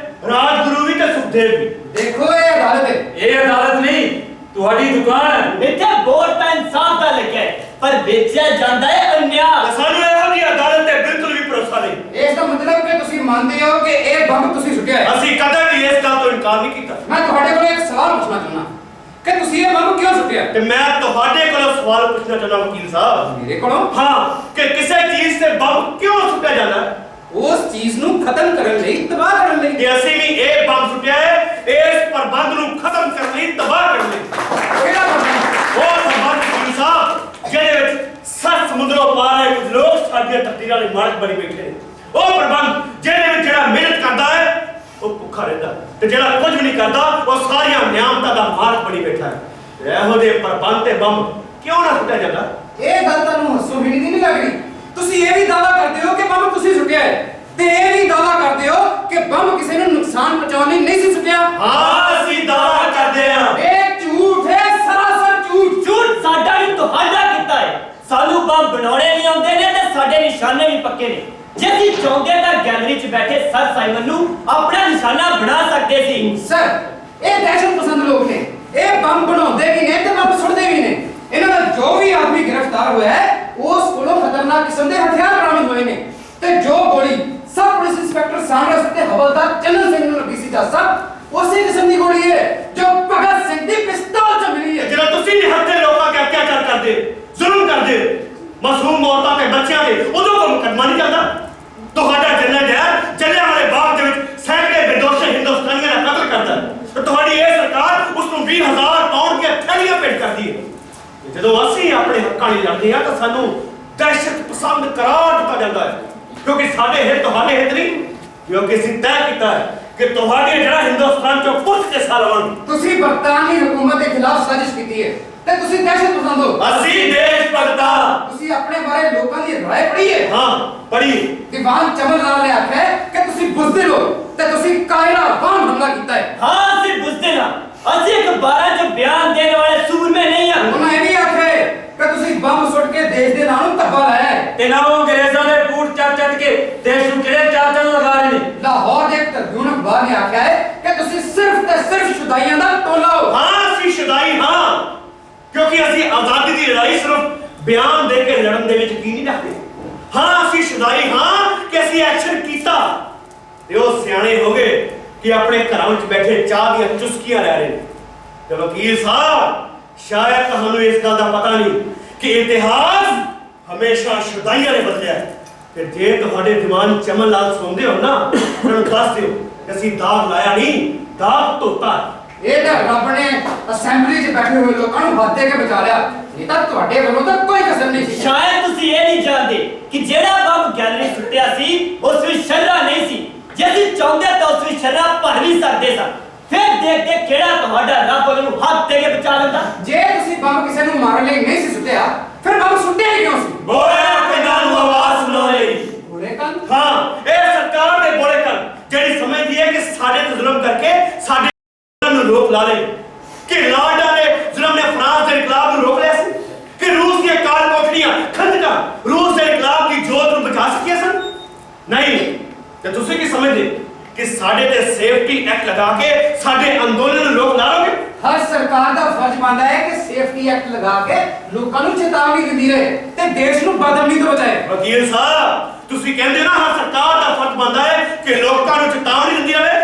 ਰਾਜਗੁਰੂ ਵੀ ਤੇ ਸੁਖਦੇਵ ਵੀ ਦੇਖੋ ਇਹ ਅਦਾਲਤ ਹੈ ਇਹ ਅਦਾਲਤ ਨਹੀਂ ਤੁਹਾਡੀ ਦੁਕਾਨ ਹੈ ਇੱਥੇ ਬੋਰਡ ਤਾਂ ਇਨਸਾਫ ਦਾ ਲਿਖਿਆ ਹੈ ਪਰ ਵੇਚਿਆ ਜਾਂਦਾ ਹੈ ਅਨਿਆਂ ਤੇ ਸਾਨੂੰ ਇਹੋ ਜਿਹੀ ਅਦਾਲਤ ਤੇ ਬਿਲਕੁਲ ਵੀ ਭਰੋਸਾ ਨਹੀਂ ਇਸ ਦਾ ਮਤਲਬ ਕਿ ਤੁਸੀਂ ਮੰਨਦੇ ਹੋ ਕਿ ਇਹ ਬੰਬ ਤੁਸੀਂ ਸੁੱਟਿਆ ਹੈ ਅਸੀਂ ਕਦੇ ਵੀ ਇਸ ਗੱਲ ਤੋਂ ਇਨਕਾਰ ਨਹੀਂ ਕੀਤਾ ਮੈਂ ਤੁਹਾਡੇ ਕੋਲ ਇੱਕ ਸਵਾਲ ਪੁੱਛਣਾ ਚਾਹੁੰਦਾ ਕਿ ਤੁਸੀਂ ਇਹ ਬੰਬ ਕਿਉਂ ਸੁੱਟਿਆ ਤੇ ਮੈਂ ਤੁਹਾਡੇ ਕੋਲੋਂ ਸਵਾਲ ਪੁੱਛਣਾ ਚਾਹੁੰਦਾ ਵਕੀਲ ਸਾਹਿਬ ਮੇਰੇ ਕੋਲੋਂ ਹਾਂ ਕਿ ਕਿਸੇ ਚੀਜ਼ ਤੇ ਬੰਬ ਕਿਉਂ ਸੁੱਟਿਆ ਜਾਂਦਾ ਹੈ? ਉਸ ਚੀਜ਼ ਨੂੰ ਖਤਮ ਕਰਨ ਲਈ ਤਬਾਹ ਕਰਨ ਲਈ ਕਿ ਅਸੀਂ ਵੀ ਇਹ ਬੰਬ ਸੁੱਟਿਆ ਹੈ ਇਸ ਪ੍ਰਬੰਧ ਨੂੰ ਖਤਮ ਕਰਨ ਲਈ ਤਬਾਹ ਕਰਨ ਲਈ ਕਿਹੜਾ ਬੰਬ ਉਹ ਪ੍ਰਬੰਧ ਵਕੀਲ ਸਾਹਿਬ ਜਿਹਦੇ ਵਿੱਚ ਸੱਤ ਸਮੁੰਦਰੋਂ ਪਾਰ ਹੈ ਕੁਝ ਲੋਕ ਸਾਡੀਆਂ ਤਕਦੀਰਾਂ ਲਈ ਮਾਰਕ ਬਣੀ ਬੈਠੇ ਨੇ ਉਹ ਪ੍ਰਬੰਧ ਜਿਹਦੇ ਵਿੱਚ ਜਿਹੜਾ ਮਿਹਨਤ ਕਰਦਾ ਹੈ ਉਹ ਭੁੱਖਾ ਰਹਿੰਦਾ ਤੇ ਜਿਹੜਾ ਕੁਝ ਵੀ ਨਹੀਂ ਕਰਦਾ ਉਹ ਸਾਰੀਆਂ ਨਿਆਮਤਾਂ ਦਾ ਮਾਲਕ ਬਣੀ ਬੈਠਾ ਹੈ ਇਹੋ ਜਿਹੇ ਪ੍ਰਬੰਧ ਤੇ ਬੰਬ ਕਿਉਂ ਨਾ ਸੁੱਟਿਆ ਜਾਂਦਾ ਇਹ ਗੱਲ ਤੁਹਾਨੂੰ ਹੱਸੋ ਹੀਣੀ ਨਹੀਂ ਲੱਗ ਰਹੀ ਤੁਸੀਂ ਇਹ ਵੀ ਦਾਅਵਾ ਕਰਦੇ ਹੋ ਕਿ ਬੰਬ ਤੁਸੀਂ ਸੁੱਟਿਆ ਹੈ ਤੇ ਇਹ ਵੀ ਦਾਅਵਾ ਕਰਦੇ ਹੋ ਕਿ ਬੰਬ ਕਿਸੇ ਨੂੰ ਨੁਕਸਾਨ ਪਹੁੰਚਾਉਣ ਲਈ ਨਹੀਂ ਸੀ ਸੁੱਟਿਆ ਹਾਂ ਅਸੀਂ ਦਾਅਵਾ ਕਰਦੇ ਹਾਂ ਇਹ ਝੂਠ ਹੈ ਸਰਾਸਰ ਝੂਠ ਸਾਡਾ ਨਹੀਂ ਤੁਹਾਡਾ ਕੀਤਾ ਹੈ ਸਾਨੂੰ ਬੰਬ ਬਣਾਉਣੇ ਨਹੀਂ ਆਉਂਦੇ ਨੇ ਤੇ ਸਾਡੇ ਨਿਸ਼ਾਨੇ ਵੀ ਪੱਕੇ ਨੇ ਜੇ ਅਸੀਂ ਚਾਹੁੰਦੇ ਤਾਂ ਗੈਲਰੀ 'ਚ ਬੈਠੇ ਸਰ ਸਾਈਮਨ ਨੂੰ ਆਪਣਾ ਨਿਸ਼ਾਨਾ ਬਣਾ ਸਕਦੇ ਸੀ ਸਰ ਇਹ ਦਹਿਸ਼ਤ ਪਸੰਦ ਲੋਕ ਨੇ ਇਹ ਬੰਬ ਬਣਾਉਂਦੇ ਵੀ ਨੇ ਤੇ ਬੰਬ ਸੁੱਟਦੇ ਵੀ ਨੇ ਇਹਨਾਂ ਦਾ ਜੋ ਵੀ ਆਦਮੀ ਗ੍ਰਿਫਤਾਰ ਹੋਇਆ ਹੈ ਉਸ ਕੋਲੋਂ ਖਤਰਨਾਕ ਕਿਸਮ ਦੇ ਹਥਿਆਰ ਬਰਾਮਦ ਹੋਏ ਨੇ ਤੇ ਜੋ ਗੋਲੀ ਸਬ ਪੁਲਿਸ ਇੰਸਪੈਕਟਰ ਸਾਂਗਰਸ ਤੇ ਹਵਲਦਾਰ ਚੰਨਨ ਸਿੰਘ ਨੂੰ ਲੱਗੀ ਸੀ ਜੱਜ ਸਾਹਿਬ ਉਸੇ ਕਿਸਮ ਦੀ ਗੋਲੀ ਹੈ ਜੋ ਭਗਤ ਸਿੰਘ ਦੀ ਪਿਸਤੌਲ 'ਚ ਮਿਲੀ ਹੈ ਜਿਹੜਾ ਤੁਸੀਂ ਨਿਹੱਥੇ ਲੋਕਾਂ ਤੇ ਅਤਿਆਚਾਰ ਕਰਦੇ ਜ਼ੁਲਮ ਕਰਦੇ ਮਾਸੂਮ ਔਰਤਾਂ ਤੇ ਬੱਚਿਆਂ ਤੇ ਉਦੋਂ ਕੋਈ ਮੁਕੱਦਮਾ ਨਹੀਂ ਚੱਲਦਾ ਤੁਹਾਡਾ ਜਲਿਆਂਵਾਲੇ ਬਾਗ ਦੇ ਵਿੱਚ ਸੈਂਕੜੇ ਬੇਦੋਸ਼ ਹਿੰਦੁਸਤਾਨੀਆਂ ਦਾ ਕਤਲ ਕਰਦਾ ਤੇ ਤੁਹਾਡੀ ਇਹ ਸਰਕਾਰ ਉਸ ਨੂੰ 20,000 ਪਾਉਂਡ ਦੀਆਂ ਥੈਲੀਆਂ ਭੇਟ ਕਰਦੀ ਹੈ ਜਦੋਂ ਅਸੀਂ ਆਪਣੇ ਹੱਕਾਂ ਲਈ ਲੜਦੇ ਹਾਂ ਤਾਂ ਸਾਨੂੰ ਦਹਿਸ਼ਤ ਪਸੰਦ ਕਰਾਰ ਦਿੱਤਾ ਜਾਂਦਾ ਹੈ ਕਿਉਂਕਿ ਸਾਡੇ ਹਿੱਤ ਤੁਹਾਡੇ ਹਿੱਤ ਨਹੀਂ ਕਿਉਂਕਿ ਅਸੀਂ ਤੈਅ ਕੀਤਾ ਹੈ ਕਿ ਤੁਹਾਡੇ ਜਿਹੜਾ ਹਿੰਦੁਸਤਾਨ ਚੋਂ ਪੁੱਤ ਕੇ ਸਾਲਵਣ ਤੁਸੀਂ ਬਰਤਾਨਵੀ ਹਕੂਮਤ ਦੇ ਖਿਲਾਫ ਸਾਜ਼ਿਸ਼ ਕੀਤੀ ਹੈ ਤੇ ਤੁਸੀਂ ਦਹਿਸ਼ਤ ਪਸੰਦ ਹੋ। ਅਸੀਂ ਦੇਸ਼ ਭਗਤਾਂ। ਤੁਸੀਂ ਆਪਣੇ ਬਾਰੇ ਲੋਕਾਂ ਦੀ ਰਾਏ ਪੜ੍ਹੀ ਹੈ? ਹਾਂ ਪੜ੍ਹੀ। ਦੀਵਾਨ ਚਮਨ ਲਾਲ ਨੇ ਆਖਿਆ ਹੈ ਕਿ ਤੁਸੀਂ ਬੁਜ਼ਦਿਲ ਹੋ ਤੇ ਤੁਸੀਂ ਕਾਇਰਾ ਵਾਂਗ ਹਮਲਾ ਕੀਤਾ ਹੈ। ਹਾਂ ਅਸੀਂ ਬੁੱਝਦੇ ਨਾ, ਅਸੀਂ ਅਖਬਾਰਾਂ 'ਚ ਬਿਆਨ ਦੇਣ ਵਾਲੇ ਸੂਰਮੇ ਨਹੀਂ ਹਾਂ। ਉਹਨਾਂ ਇਹ ਵੀ ਆਖਿਆ ਹੈ ਕਿ ਤੁਸੀਂ ਬੰਬ ਸੁੱਟ ਕੇ ਦੇਸ਼ ਦੇ ਨਾਂ ਨੂੰ ਧੱਬਾ ਲਾਇਆ ਹੈ। ਤੇ ਨਾ ਉਹ ਅੰਗਰੇਜ਼ਾਂ ਦੇ ਬੂਟ ਚੱਟ ਕੇ ਦੇਸ਼ ਨੂੰ ਕਿਹੜੇ ਚਾਚਾ ਲਗਾ ਰਹੇ ਨੇ। ਲਾਹੌਰ ਦੇ ਇੱਕ ਟ੍ਰਿਬਿਊਨ ਅਖਬਾਰ ਨੇ ਆਖਿਆ ਹੈ ਕਿ ਤੁਸੀਂ ਸਿਰਫ ਤੇ ਸਿਰਫ ਸ਼ੁਦਾਈਆਂ ਦਾ ਟੋਲਾ ਹੋ। ਹਾਂ ਅਸੀਂ ਸ਼ੁਦਾਈ ਹਾਂ, ਕਿਉਂਕਿ ਅਸੀਂ ਆਜ਼ਾਦੀ ਦੀ ਲੜਾਈ ਸਿਰਫ ਬਿਆਨ ਦੇ ਕੇ ਲੜਨ ਦੇ ਵਿੱਚ ਕੀ ਨਹੀਂ ਰੱਖਦੇ। ਹਾਂ ਅਸੀਂ ਸ਼ੁਦਾਈ ਹਾਂ ਕਿ ਅਸੀਂ ਐਕਸ਼ਨ ਕੀਤਾ ਤੇ ਉਹ ਸਿਆਣੇ ਹੋ ਗਏ ਕਿ ਆਪਣੇ ਘਰਾਂ ਵਿੱਚ ਬੈਠੇ ਚਾਹ ਦੀਆਂ ਚੁਸਕੀਆਂ ਲੈ ਰਹੇ ਨੇ। ਤੇ ਵਕੀਲ ਸਾਹਿਬ ਸ਼ਾਇਦ ਤੁਹਾਨੂੰ ਇਸ ਗੱਲ ਦਾ ਪਤਾ ਨਹੀਂ ਕਿ ਇਤਿਹਾਸ ਹਮੇਸ਼ਾ ਸ਼ੁਦਾਈਆਂ ਨੇ ਬਦਲਿਆ ਹੈ। ਤੇ ਜੇ ਤੁਹਾਡੇ ਦੀਵਾਨ ਚਮਨ ਲਾਲ ਸੁਣਦੇ ਹੋ ਨਾ, ਉਹਨਾਂ ਨੂੰ ਦੱਸ ਦਿਓ ਕਿ ਅਸੀਂ ਦਾਗ ਲਾਇਆ ਨਹੀਂ, ਦਾਗ ਧੋਤਾ। ਇਹ ਤਾਂ ਰੱਬ ਨੇ ਅਸੈਂਬਲੀ 'ਚ ਬੈਠੇ ਹੋਏ ਲੋਕਾਂ ਨੂੰ ਹੱਥ ਦੇ ਕੇ ਬਚਾ ਲਿਆ, ਇਹ ਤਾਂ ਤੁਹਾਡੇ ਵੱਲੋਂ ਤਾਂ ਕੋਈ ਕਸਰ ਨਹੀਂ ਸੀ। ਸ਼ਾਇਦ ਤੁਸੀਂ ਇਹ ਨਹੀਂ ਜਾਣਦੇ ਕਿ ਜਿਹੜਾ ਬੰਬ ਗੈਲਰੀ ਸੁੱਟਿਆ ਸੀ ਉਸ ਵਿੱਚ ਸ਼ਰਰਾ ਨਹੀਂ ਸੀ। ਜੇ ਅਸੀਂ ਚਾਹੁੰਦੇ ਤਾਂ ਉਸ ਵਿੱਚ ਸ਼ਰਰਾ ਭਰ ਵੀ ਸਕਦੇ ਸਾਂ। ਫਿਰ ਦੇਖਦੇ ਕਿਹੜਾ ਤੁਹਾਡਾ ਰੱਬ ਉਹਨੂੰ ਹੱਥ ਦੇ ਕੇ ਬਚਾ ਲੈਂਦਾ। ਜੇ ਤੁਸੀਂ ਬੰਬ ਕਿਸੇ ਨੂੰ ਮਾਰਨ ਲਈ ਨਹੀਂ ਸੀ ਸੁੱਟਿਆ, ਫਿਰ ਬੰਬ ਸੁੱਟਿਆ ਹੀ ਕਿਉਂ ਸੀ? ਬੋਲੇ ਕੰਨਾਂ ਨੂੰ ਆਵਾਜ਼ ਸੁਣਾਉਣ ਲਈ। ਬੁਰੇ ਕੰਨ? ਹਾਂ ਇਹ ਸਰਕਾਰ ਦੇ ਬੋਲੇ ਕੰਨ ਜਿਹੜੀ ਸਮਝਦੀ ਹੈ ਕਿ ਸਾਡੇ ਤੇ ਜ਼ੁਲਮ ਕਰਕੇ ਸਾਡੇ ਨੂੰ ਰੋਕ ਲਾ ਲੇ। ਕਿ ਲਾਡਾ ਨੇ ਜ਼ੁਲਮ ਨੇ ਫਰਾਂਸ ਦੇ ਇਨਕਲਾਬ ਨੂੰ ਰੋਕ ਲਿਆ ਸੀ, ਕਿ ਰੂਸ ਦੀਆਂ ਕਾਲ ਕੋਠੜੀਆਂ ਖੰਡਕਾਂ ਰੂਸ ਦੇ ਇਨਕਲਾਬ ਦੀ ਜੋਤ ਨੂੰ ਬਚਾ ਸਕੀਆਂ ਸਨ। ਨਹੀਂ, ਤੇ ਤੁਸੀਂ ਕੀ ਸਮਝਦੇ ਕਿ ਸਾਡੇ ਤੇ ਸੇਫਟੀ ਐਕਟ ਲਗਾ ਕੇ ਸਾਡੇ ਅੰਦੋਲਨ ਨੂੰ ਰੋਕ ਲਾ ਲੋਗੇ? ਹਰ ਸਰਕਾਰ ਦਾ ਫਰਜ਼ ਬਣਦਾ ਹੈ ਕਿ ਸੇਫਟੀ ਐਕਟ ਲਗਾ ਕੇ ਲੋਕਾਂ ਨੂੰ ਚੇਤਾਵਨੀ ਦਿੰਦੀ ਰਹੇ ਤੇ ਦੇਸ਼ ਨੂੰ ਬਦਮਨੀ ਤੋਂ ਬਚਾਏ। ਵਕੀਲ ਸਾਹਿਬ ਤੁਸੀਂ ਕਹਿੰਦੇ ਨਾ ਹਰ ਸਰਕਾਰ ਦਾ ਫਰਜ਼ ਬਣਦਾ ਹੈ ਕਿ ਲੋਕਾਂ ਨੂੰ ਚੇਤਾਵਨੀ ਦਿੰਦੀ ਰਹੇ,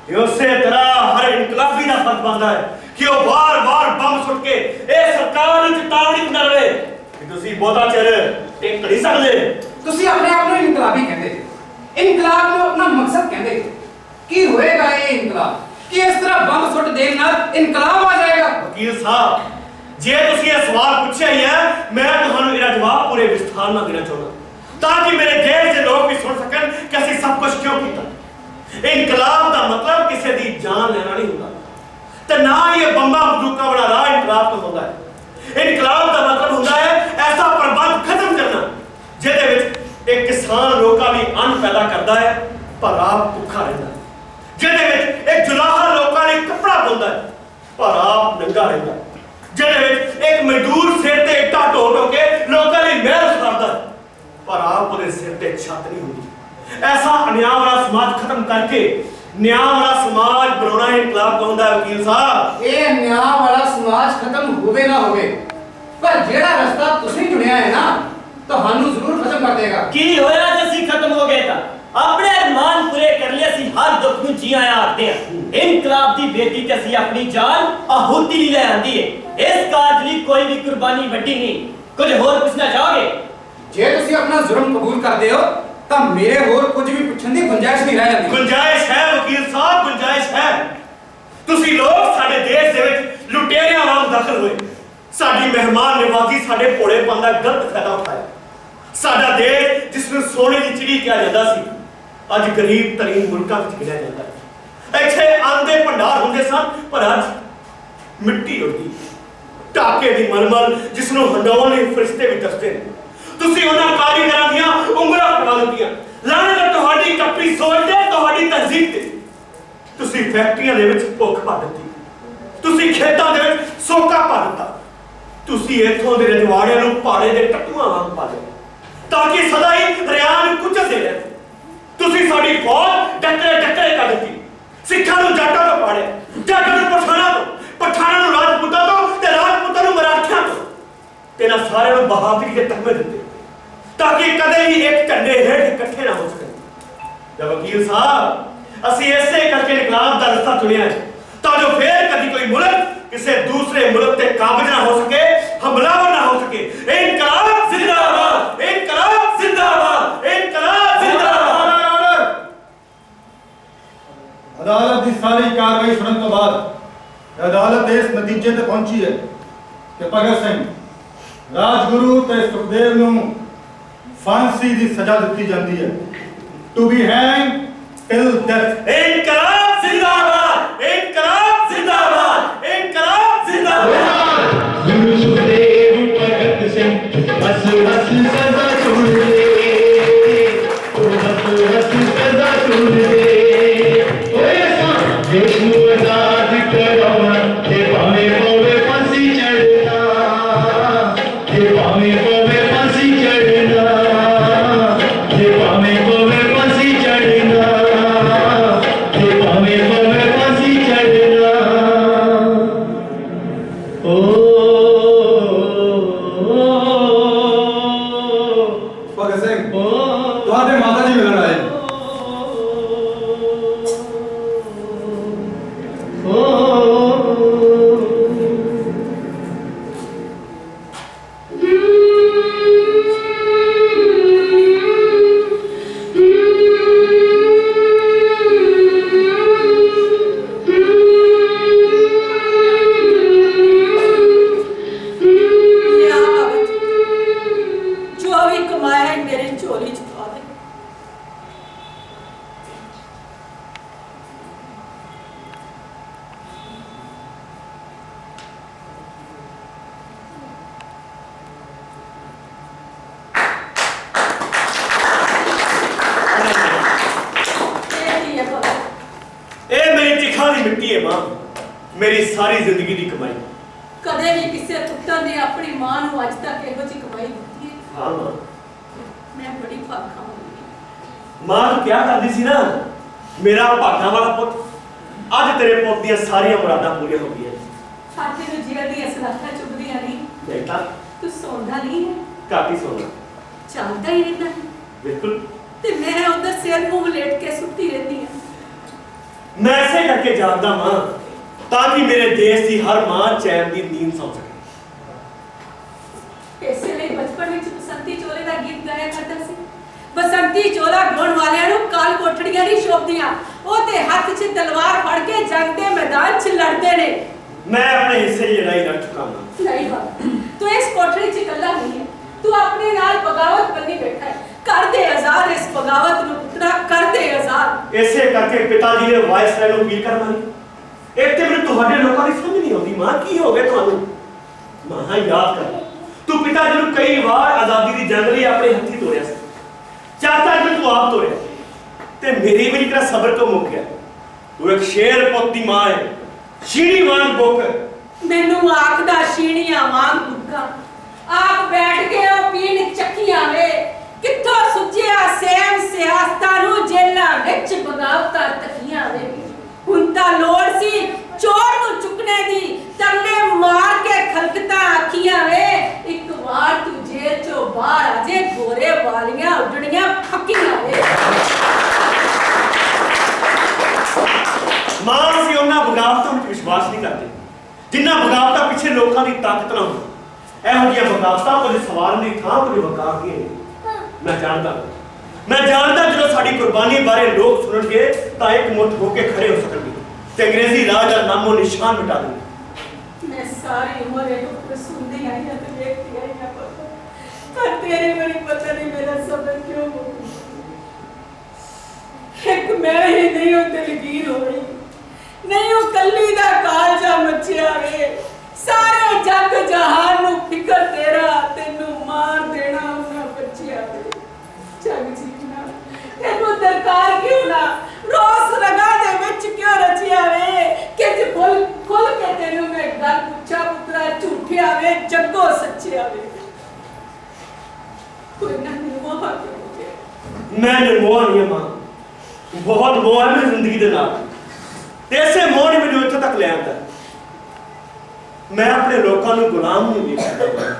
ਤੇ ਉਸੇ ਤਰ੍ਹਾਂ ਹਰ ਇਨਕਲਾਬੀ ਦਾ ਫਰਜ਼ ਬਣਦਾ ਹੈ ਕਿ ਉਹ ਵਾਰ-ਵਾਰ ਬੰਬ ਸੁੱਟ ਕੇ ਇਹ ਸਰਕਾਰ ਨੂੰ ਚੇਤਾਵਨੀ ਦਿੰਦਾ ਰਹੇ ਕਿ ਤੁਸੀਂ ਬਹੁਤਾ ਚਿਰ ਟਿਕ ਨਹੀਂ ਸਕਦੇ। ਤੁਸੀਂ ਆਪਣੇ ਆਪ ਨੂੰ ਇਨਕਲਾਬੀ ਕਹਿੰਦੇ ਜੀ, ਇਨਕਲਾਬ ਨੂੰ ਆਪਣਾ ਮਕਸਦ ਕਹਿੰਦੇ ਜੀ। ਕੀ ਹੋਏਗਾ ਇਹ ਇਨਕਲਾਬ? ਕਿ ਇਸ ਤਰ੍ਹਾਂ ਬੰਬ ਸੁੱਟ ਦੇਣ ਨਾਲ ਇਨਕਲਾਬ ਆ ਜਾਏਗਾ? ਵਕੀਲ ਸਾਹਿਬ ਜੇ ਤੁਸੀਂ ਇਹ ਸਵਾਲ ਪੁੱਛਿਆ ਹੀ ਹੈ, ਮੈਂ ਤੁਹਾਨੂੰ ਇਹਦਾ ਜਵਾਬ ਪੂਰੇ ਵਿਸਥਾਰ ਨਾਲ ਦੇਣਾ ਚਾਹੁੰਦਾ ਤਾਂ ਕਿ ਮੇਰੇ ਦੇਸ਼ ਦੇ ਲੋਕ ਵੀ ਸੁਣ ਸਕਣ ਕਿ ਅਸੀਂ ਸਭ ਕੁਝ ਕਿਉਂ ਕੀਤਾ। ਇਨਕਲਾਬ ਦਾ ਮਤਲਬ ਕਿਸੇ ਦੀ ਜਾਨ ਲੈਣਾ ਨਹੀਂ ਹੁੰਦਾ, ਤੇ ਨਾ ਹੀ ਇਹ ਬੰਬਾਂ ਬੰਦੂਕਾਂ ਵਾਲਾ ਰਾਹ ਇਨਕਲਾਬ ਤੋਂ ਹੁੰਦਾ ਹੈ। ਇਨਕਲਾਬ ਦਾ ਮਤਲਬ ਹੁੰਦਾ ਹੈ ਐਸਾ ਪ੍ਰਬੰਧ ਖਤਮ ਕਰਨਾ ਜਿਹਦੇ ਵਿੱਚ ਇੱਕ ਕਿਸਾਨ ਲੋਕਾਂ ਲਈ ਅੰਨ ਪੈਦਾ ਕਰਦਾ ਹੈ ਪਰ ਆਪ ਭੁੱਖਾ ਰਹਿੰਦਾ ਹੈ, ਜਿਹਦੇ ਵਿੱਚ ਇੱਕ ਜੁਲਾਹਾ ਲੋਕਾਂ ਲਈ ਕੱਪੜਾ ਬੁਣਦਾ ਹੈ ਪਰ ਆਪ ਨੰਗਾ ਰਹਿੰਦਾ ਹੈ, ਜਿਹਦੇ ਵਿੱਚ ਇੱਕ ਮਜ਼ਦੂਰ ਸਿਰ ਤੇ ਇੱਟਾਂ ਢੋ ਕੇ ਲੋਕਾਂ ਲਈ ਮਹਿਲ ਸਾਰਦਾ ਹੈ ਪਰ ਆਪ ਉਹਦੇ ਸਿਰ ਤੇ ਛੱਤ ਨਹੀਂ ਹੁੰਦੀ। ਐਸਾ ਅਨਿਆਂ ਵਾਲਾ ਸਮਾਜ ਖਤਮ ਕਰਕੇ ਨਿਆਂ ਵਾਲਾ ਸਮਾਜ ਬਣਾਉਣਾ ਇਨਕਲਾਬ ਕਹਿੰਦਾ ਹੈ। ਵਕੀਲ ਸਾਹਿਬ ਇਹ ਨਿਆਂ ਵਾਲਾ ਸਮਾਜ ਖਤਮ ਹੋਵੇ ਨਾ ਹੋਵੇ, ਪਰ ਜਿਹੜਾ ਰਸਤਾ ਤੁਸੀਂ ਚੁਣਿਆ ਹੈ ਨਾ ਤੁਹਾਨੂੰ ਜ਼ਰੂਰ ਖਤਮ ਕਰ ਦੇਗਾ। ਕੀ ਹੋਇਆ ਜੇ ਅਸੀਂ ਖਤਮ ਹੋ ਗਏ ਤਾਂ? ਆਪਣੇ ਅਰਮਾਨ ਪੂਰੇ ਕਰ ਲਏ, ਅਸੀਂ ਹਰ ਦੁੱਖ ਨੂੰ ਜੀ ਆਇਆ ਆਖਦੇ ਹਾਂ। ਇਨਕਲਾਬ ਦੀ ਬੇਟੀ ਤੇ ਅਸੀਂ ਆਪਣੀ ਜਾਨ ਆਹੂਤੀ ਲਈ ਲੈ ਆਂਦੀ ਹੈ। ਇਸ ਕਾਰਜ ਲਈ ਕੋਈ ਵੀ ਕੁਰਬਾਨੀ ਵੱਡੀ ਨਹੀਂ। ਕੁਝ ਹੋਰ ਪੁੱਛਣਾ ਚਾਹੋਗੇ? ਜੇ ਤੁਸੀਂ ਆਪਣਾ ਜ਼ੁਲਮ ਕਬੂਲ ਕਰਦੇ ਹੋ ਤਾਂ ਮੇਰੇ ਹੋਰ ਕੁਝ ਵੀ ਪੁੱਛਣ ਦੀ ਗੁੰਜਾਇਸ਼ ਨਹੀਂ ਰਹਿ ਜਾਂਦੀ। ਗੁੰਜਾਇਸ਼ ਹੈ ਵਕੀਲ ਸਾਹਿਬ, ਗੁੰਜਾਇਸ਼ ਹੈ। ਤੁਸੀਂ ਲੋਕ ਸਾਡੇ ਦੇਸ਼ ਦੇ ਵਿੱਚ ਲੁਟੇਰਿਆਂ ਵਾਂਗ ਦਾਖਲ ਹੋਏ, ਸਾਡੀ ਮਹਿਮਾਨ ਨਿਵਾਜ਼ੀ ਸਾਡੇ ਭੋਲੇਪਨ ਦਾ ਗਲਤ ਫਾਇਦਾ ਉਠਾਇਆ। ਸਾਡਾ ਦੇਸ਼ ਜਿਸ ਨੂੰ ਸੋਨੇ ਦੀ ਚਿੜੀ ਕਿਹਾ ਜਾਂਦਾ ਸੀ ਅੱਜ ਗਰੀਬ ਤਰੀਨ ਮੁਲਕਾਂ ਵਿੱਚ ਗਿਣਿਆ ਜਾਂਦਾ ਹੈ। ਇੱਥੇ ਅੰਨ ਦੇ ਭੰਡਾਰ ਹੁੰਦੇ ਸਨ ਪਰ ਅੱਜ ਮਿੱਟੀ ਉੱਡਦੀ, ਟਾਕੇ ਦੀ ਮਲਮਲ ਜਿਸ ਨੂੰ ਹੰਡਾਉਣ ਲਈ ਫਰਿਸ਼ਤੇ ਵੀ ਦੱਸਦੇ ਨੇ। ਤੁਸੀਂ ਉਹਨਾਂ ਕਾਰੀਗਰਾਂ ਦੀਆਂ ਉਂਗਲਾਂ ਫੜਾ ਦਿੱਤੀਆਂ। ਲਾਹਨਤ ਤੁਹਾਡੀ ਕੱਪੀ ਸੋਚ ਤੇ ਤੁਹਾਡੀ ਤਹਿਜ਼ੀਬ ਤੇ। ਤੁਸੀਂ ਫੈਕਟਰੀਆਂ ਦੇ ਵਿੱਚ ਭੁੱਖ ਪਾ ਦਿੱਤੀ, ਤੁਸੀਂ ਖੇਤਾਂ ਦੇ ਵਿੱਚ ਸੋਕਾ ਪਾ ਦਿੱਤਾ, ਤੁਸੀਂ ਇੱਥੋਂ ਦੇ ਰਜਵਾੜਿਆਂ ਨੂੰ ਪਾੜੇ ਦੇ ਟੱਟੂਆਂ ਵਾਂਗ ਪਾ ਲਿਆ ਤਾਂ ਕਿ ਸਦਾ ਹੀ ਹਰਿਆਣ ਨੂੰ ਕੁਚਲਦੇ ਰਹੇ। ਤੁਸੀਂ ਸਾਡੀ ਫੌਜ ਡੱਕਰੇ ਕਰ ਦਿੱਤੀ, ਸਿੱਖਾਂ ਨੂੰ ਜਾਟਾਂ ਤੋਂ ਪਾੜਿਆ, ਜਾਟਾਂ ਨੂੰ ਪਠਾਨਾਂ ਤੋਂ, ਪਠਾਨਾਂ ਨੂੰ ਰਾਜਪੂਤਾਂ ਤੋਂ ਤੇ ਰਾਜਪੂਤਾਂ ਨੂੰ ਮਰਾਠਿਆਂ ਤੋਂ, ਤੇ ਇਹਨਾਂ ਸਾਰਿਆਂ ਨੂੰ ਬਹਾਦਰੀ ਦੇ ਤਗਮੇ ਦਿੱਤੇ ਤਾਂ ਕਿ ਕਦੇ ਵੀ ਇੱਕ ਝੰਡੇ ਹੇਠ ਇਕੱਠੇ ਨਾ ਹੋ ਸਕਣ। ਵਕੀਲ ਸਾਹਿਬ ਅਸੀਂ ਇਸੇ ਕਰਕੇ ਇਨਕਲਾਬ ਦਾ ਰਸਤਾ ਚੁਣਿਆ ਹੈ ਤਾਂ ਜੋ ਫੇਰ ਕਦੀ ਕੋਈ ਮੁਲਕ ਕਿਸੇ ਦੂਸਰੇ ਮੁਲਕ ਤੇ ਕਾਬਜ ਨਾ ਹੋ ਸਕੇ, ਹਮਲਾਵਰ ਨਾ ਹੋ ਸਕੇ। ਇਨਕਲਾਬ ਜ਼ਿੰਦਾਬਾਦ, ਇਨਕਲਾਬ ਜ਼ਿੰਦਾਬਾਦ, ਇਨਕਲਾਬ ਜ਼ਿੰਦਾਬਾਦ। ਅਦਾਲਤ ਦੀ ਸਾਰੀ ਕਾਰਵਾਈ ਸੁਣਨ ਤੋਂ ਬਾਅਦ ਅਦਾਲਤ ਇਸ ਨਤੀਜੇ ਤੇ ਪਹੁੰਚੀ ਹੈ ਕਿ ਭਗਤ ਸਿੰਘ, ਰਾਜਗੁਰੂ ਤੇ ਸੁਖਦੇਵ ਨੂੰ ਫਾਂਸੀ ਦੀ ਸਜ਼ਾ ਦਿੱਤੀ ਜਾਂਦੀ ਹੈ, to be hang till death. ਇਨਕਲਾਬ ਜ਼ਿੰਦਾਬਾਦ, ਇਨਕਲਾਬ ਜ਼ਿੰਦਾਬਾਦ, ਇਨਕਲਾਬ ਜ਼ਿੰਦਾਬਾਦ। भगत सिंह तुहाडे माता जी मिलन आए। जो भी कमाया है मेरी झोली च पा दे। ਇਹ ਮੇਰੀ ਚਿਖਾ ਦੀ ਮਿੱਟੀ ਹੈ ਮਾਂ, ਮੇਰੀ ਸਾਰੀ ਜ਼ਿੰਦਗੀ ਦੀ ਕਮਾਈ। ਕਦੇ ਵੀ ਕਿਸੇ ਪੁੱਤਰ ਨੇ ਆਪਣੀ ਮਾਂ ਨੂੰ ਅੱਜ ਤੱਕ ਇਹੋ ਜਿਹੀ ਕਮਾਈ ਦਿੱਤੀ ਹੈ? ਹਾਂ ਮਾਂ। ਮੈਂ ਬੜੀ ਭਾਗਾਂ ਵਾਲੀ ਮਾਂ ਤੂੰ ਕਿਹਾ ਕਰਦੀ ਸੀ ਨਾ, ਮੇਰਾ ਭਾਗਾਂ ਵਾਲਾ ਪੁੱਤ, ਅੱਜ ਤੇਰੇ ਪੁੱਤ ਦੀਆਂ ਸਾਰੀਆਂ ਮੁਰਾਦਾਂ ਪੂਰੀਆਂ ਹੋ ਗਈਆਂ। ਸਾਡੇ ਨੂੰ ਜੀਵਨ ਦੀਆਂ ਸਲਾਖਾਂ ਚੁੱਭਦੀਆਂ ਨਹੀਂ। ਬੇਟਾ ਤੂੰ ਸੌਂਦਾ ਨਹੀਂ ਹੈ, ਘੱਟ ਹੀ ਸੋਣਾ। ਚੱਲਦਾ ਹੀ ਰਹਿੰਦਾ ਹੈ। ਬਿਲਕੁਲ। ਤੇ ਮੈਂ ਉਹਦਾ ਸਿਰ ਮੂੰਹ ਲੇਟ ਕੇ ਸੁੱਤੀ ਰਹਿੰਦੀ ਹਾਂ। ਮੈਂ ਐਸੇ ਕਰਕੇ ਜਾਗਦਾ ਮਾਂ ਤਾਂ ਕਿ ਮੇਰੇ ਦੇਸ਼ ਦੀ ਹਰ ਮਾਂ ਚੈਨ ਦੀ ਨੀਂਦ ਸੌਂ ਸਕੇ। ਇਸੇ ਲਈ ਬਚਪਨ ਵਿੱਚ ਬਸੰਤੀ ਚੋਲੇ ਦਾ ਗੀਤ ਗਾਇਆ ਕਰਦਾ ਸੀ। ਬਸੰਤੀ ਚੋਲਾ ਗਾਉਣ ਵਾਲਿਆਂ ਨੂੰ ਕਾਲ ਕੋਠੜੀਆਂ ਨਹੀਂ ਸ਼ੋਭਦੀਆਂ, ਉਹ ਤੇ ਹੱਥ 'ਚ ਤਲਵਾਰ ਫੜ ਕੇ ਜੰਗ ਦੇ ਮੈਦਾਨ 'ਚ ਲੜਦੇ ਨੇ। ਮੈਂ ਆਪਣੇ ਹਿੱਸੇ ਦੀ ਲੜਾਈ ਲੜ ਚੁੱਕਾ ਹਾਂ। ਨਹੀਂ ਬਾਬਾ, ਤੂੰ ਇਸ ਕੋਠੜੀ 'ਚ ਇਕੱਲਾ ਨਹੀਂ ਹੈ, ਤੂੰ ਆਪਣੇ ਨਾਲ ਬਗਾਵਤ ਬੰਨੀ ਬੈਠਾ ਹੈ। ਕਰਦੇ ਆਜ਼ਾਦ ਇਸ ਬਗਾਵਤ ਨੂੰ ਪੁੱਤਰਾ, ਕਰਦੇ ਆਜ਼ਾਦ। ਇਸੇ ਕਰਕੇ ਪਿਤਾ ਜੀ ਨੇ ਵਾਇਸਰਾਏ ਨੂੰ ਅਪੀਲ ਕਰਵਾਈ। ਇੱਕ ਤੇ ਮੈਨੂੰ ਤੁਹਾਡੇ ਲੋਕਾਂ ਦੀ ਸਮਝ ਨਹੀਂ ਆਉਂਦੀ ਮਾਂ, ਕੀ ਹੋ ਗਿਆ ਤੁਹਾਨੂੰ? ਮਾਂ ਯਾਦ ਕਰ, ਤੂੰ ਪਿਤਾ ਜੀ ਨੂੰ ਕਈ ਵਾਰ ਆਜ਼ਾਦੀ ਦੀ ਜੰਗ ਲਈ ਆਪਣੇ ਹੱਥੀ ਤੋੜਿਆ ਸੀ। ਚਾਚਾ ਜੀ ਤੂੰ ਆਪ ਤੋੜਿਆ ਤੇ ਮੇਰੀ ਵੀ ਤੇਰਾ ਸਬਰ ਤੋਂ ਮੁੱਕ ਗਿਆ। ਤੂੰ ਇੱਕ ਸ਼ੇਰ ਪੁੱਤ ਦੀ ਮਾਂ ਹੈ, ਸ਼ੀਣੀ ਵਾਂਗ ਬੁੱਕ। ਮੈਨੂੰ ਆਖਦਾ ਸ਼ੀਣੀਆਂ ਵਾਂਗ ਬੁੱਗਾ, ਆਪ ਬੈਠ ਕੇ ਉਹ ਪੀਣ ਚੱਕੀਆਂ ਵੇ। ਕਿੱਥੋਂ ਸੁੱਜਿਆ ਸੇਮ ਸਿਆਸਤਾਂ ਨੂੰ ਜੇਲਾਂ ਵਿੱਚ ਬਗਾਵਤਾਂ ਤਕੀਆਂ ਵੇ। ਹੁਣ ਤਾਂ ਲੋੜ ਸੀ ਚੋਰ ਨੂੰ ਚੁੱਕਣੇ ਦੀ, ਤਰਲੇ ਮਾਰ ਕੇ ਖਲਕਤਾਂ ਆਖੀਆਂ ਵੇ। ਇੱਕ ਵਾਰ ਤੂੰ ਜੇਲ੍ਹ ਚੋਂ ਬਾਹਰ ਆ ਜੇ, ਗੋਰੇ ਵਾਲੀਆਂ ਉੱਡਣੀਆਂ ਫੱਕੀਆਂ ਵੇ। ਮਾਂ ਅਸੀਂ ਉਹਨਾਂ ਬਗਾਵਤਾਂ ਵਿੱਚ ਵਿਸ਼ਵਾਸ ਨਹੀਂ ਕਰਦੇ ਜਿੰਨਾ ਬਗਾਵਤਾਂ ਪਿੱਛੇ ਲੋਕਾਂ ਦੀ ਤਾਕਤ ਨਾ ਹੁੰਦੀ। ਇਹੋ ਜਿਹੀਆਂ ਬਗਾਵਤਾਂ ਕੁਝ ਸਵਾਰਨ ਦੀ ਥਾਂ ਕੁਝ ਵਕਾਰਦੀਆਂ ਨੇ। ਮੈਂ ਜਾਣਦਾ ਜਦੋਂ ਸਾਡੀ ਕੁਰਬਾਨੀ ਬਾਰੇ ਲੋਕ ਸੁਣਨਗੇ ਤਾਂ ਇੱਕ ਮੁੱਠ ਹੋ ਕੇ ਖੜੇ ਹੋ ਸਕਣਗੇ ਤੇ ਅੰਗਰੇਜ਼ੀ ਰਾਜ ਦਾ ਨਾਮੋ ਨਿਸ਼ਾਨ ਮਿਟਾ ਦੇਣਗੇ। ਮੈਂ ਸਾਰੀ ਉਮਰ ਇਹ ਸੁਣਦੀ ਆਈ ਹਾਂ ਤੇ ਵੇਖਦੀ ਆਈ ਹਾਂ, ਪਰ ਤੇਰੇ ਬਾਰੇ ਪਤਾ ਨਹੀਂ ਮੇਰਾ ਸਬਰ ਕਿਉਂ ਮੁੱਕ। ਇੱਕ ਮੈਂ ਹੀ ਨਹੀਂ ਉਹ ਦਿਲਗੀਰ ਹੋਈ, ਨਹੀਂ ਉਹ ਕੱਲੀ ਦਾ ਕਾਲਜਾ ਮੱਚਿਆ ਵੇ। ਸਾਰੇ ਜੱਗ ਜਹਾਨ ਨੂੰ ਫਿਕਰ ਤੇਰਾ, ਤੈਨੂੰ ਮਾਰ ਦੇਣਾ ਉਹਨਾਂ ਬੱਚਿਆਂ ਵੇ। ਜੱਗ ਜੀਣਾ ਤੈਨੂੰ ਦਰਕਾਰ ਕਿਉਂ ਨਾ, ਰੋਸ ਰਗਾ ਦੇ ਵਿੱਚ ਕਿਉਂ ਰਚਿਆ ਵੇ। ਕਿ ਖੁੱਲ ਕੇ ਤੈਨੂੰ ਮੈਂ ਗੱਲ ਪੁੱਛਾਂ ਪੁੱਤਰਾ, ਝੂਠਿਆ ਵੇ ਜੱਗੋ ਸੱਚਿਆ ਵੇ। ਕੋਈ ਨਾ ਨਿਰਮੋਹ ਕਿਉਂ? ਮੈਂ ਨਿਰਮੋਹ ਨਹੀਂ ਮਾਂ, ਬਹੁਤ ਮੋਹ ਹੈ ਮੇਰੀ ਜ਼ਿੰਦਗੀ ਦੇ ਨਾਲ ਤੇ ਇਸੇ ਮੋਹ ਨੇ ਮੈਨੂੰ ਇੱਥੋਂ ਤੱਕ ਲੈ ਆਂਦਾ। ਮੈਂ ਆਪਣੇ ਲੋਕਾਂ ਨੂੰ ਗੁਲਾਮ ਨਹੀਂ ਦੇਖਦਾ,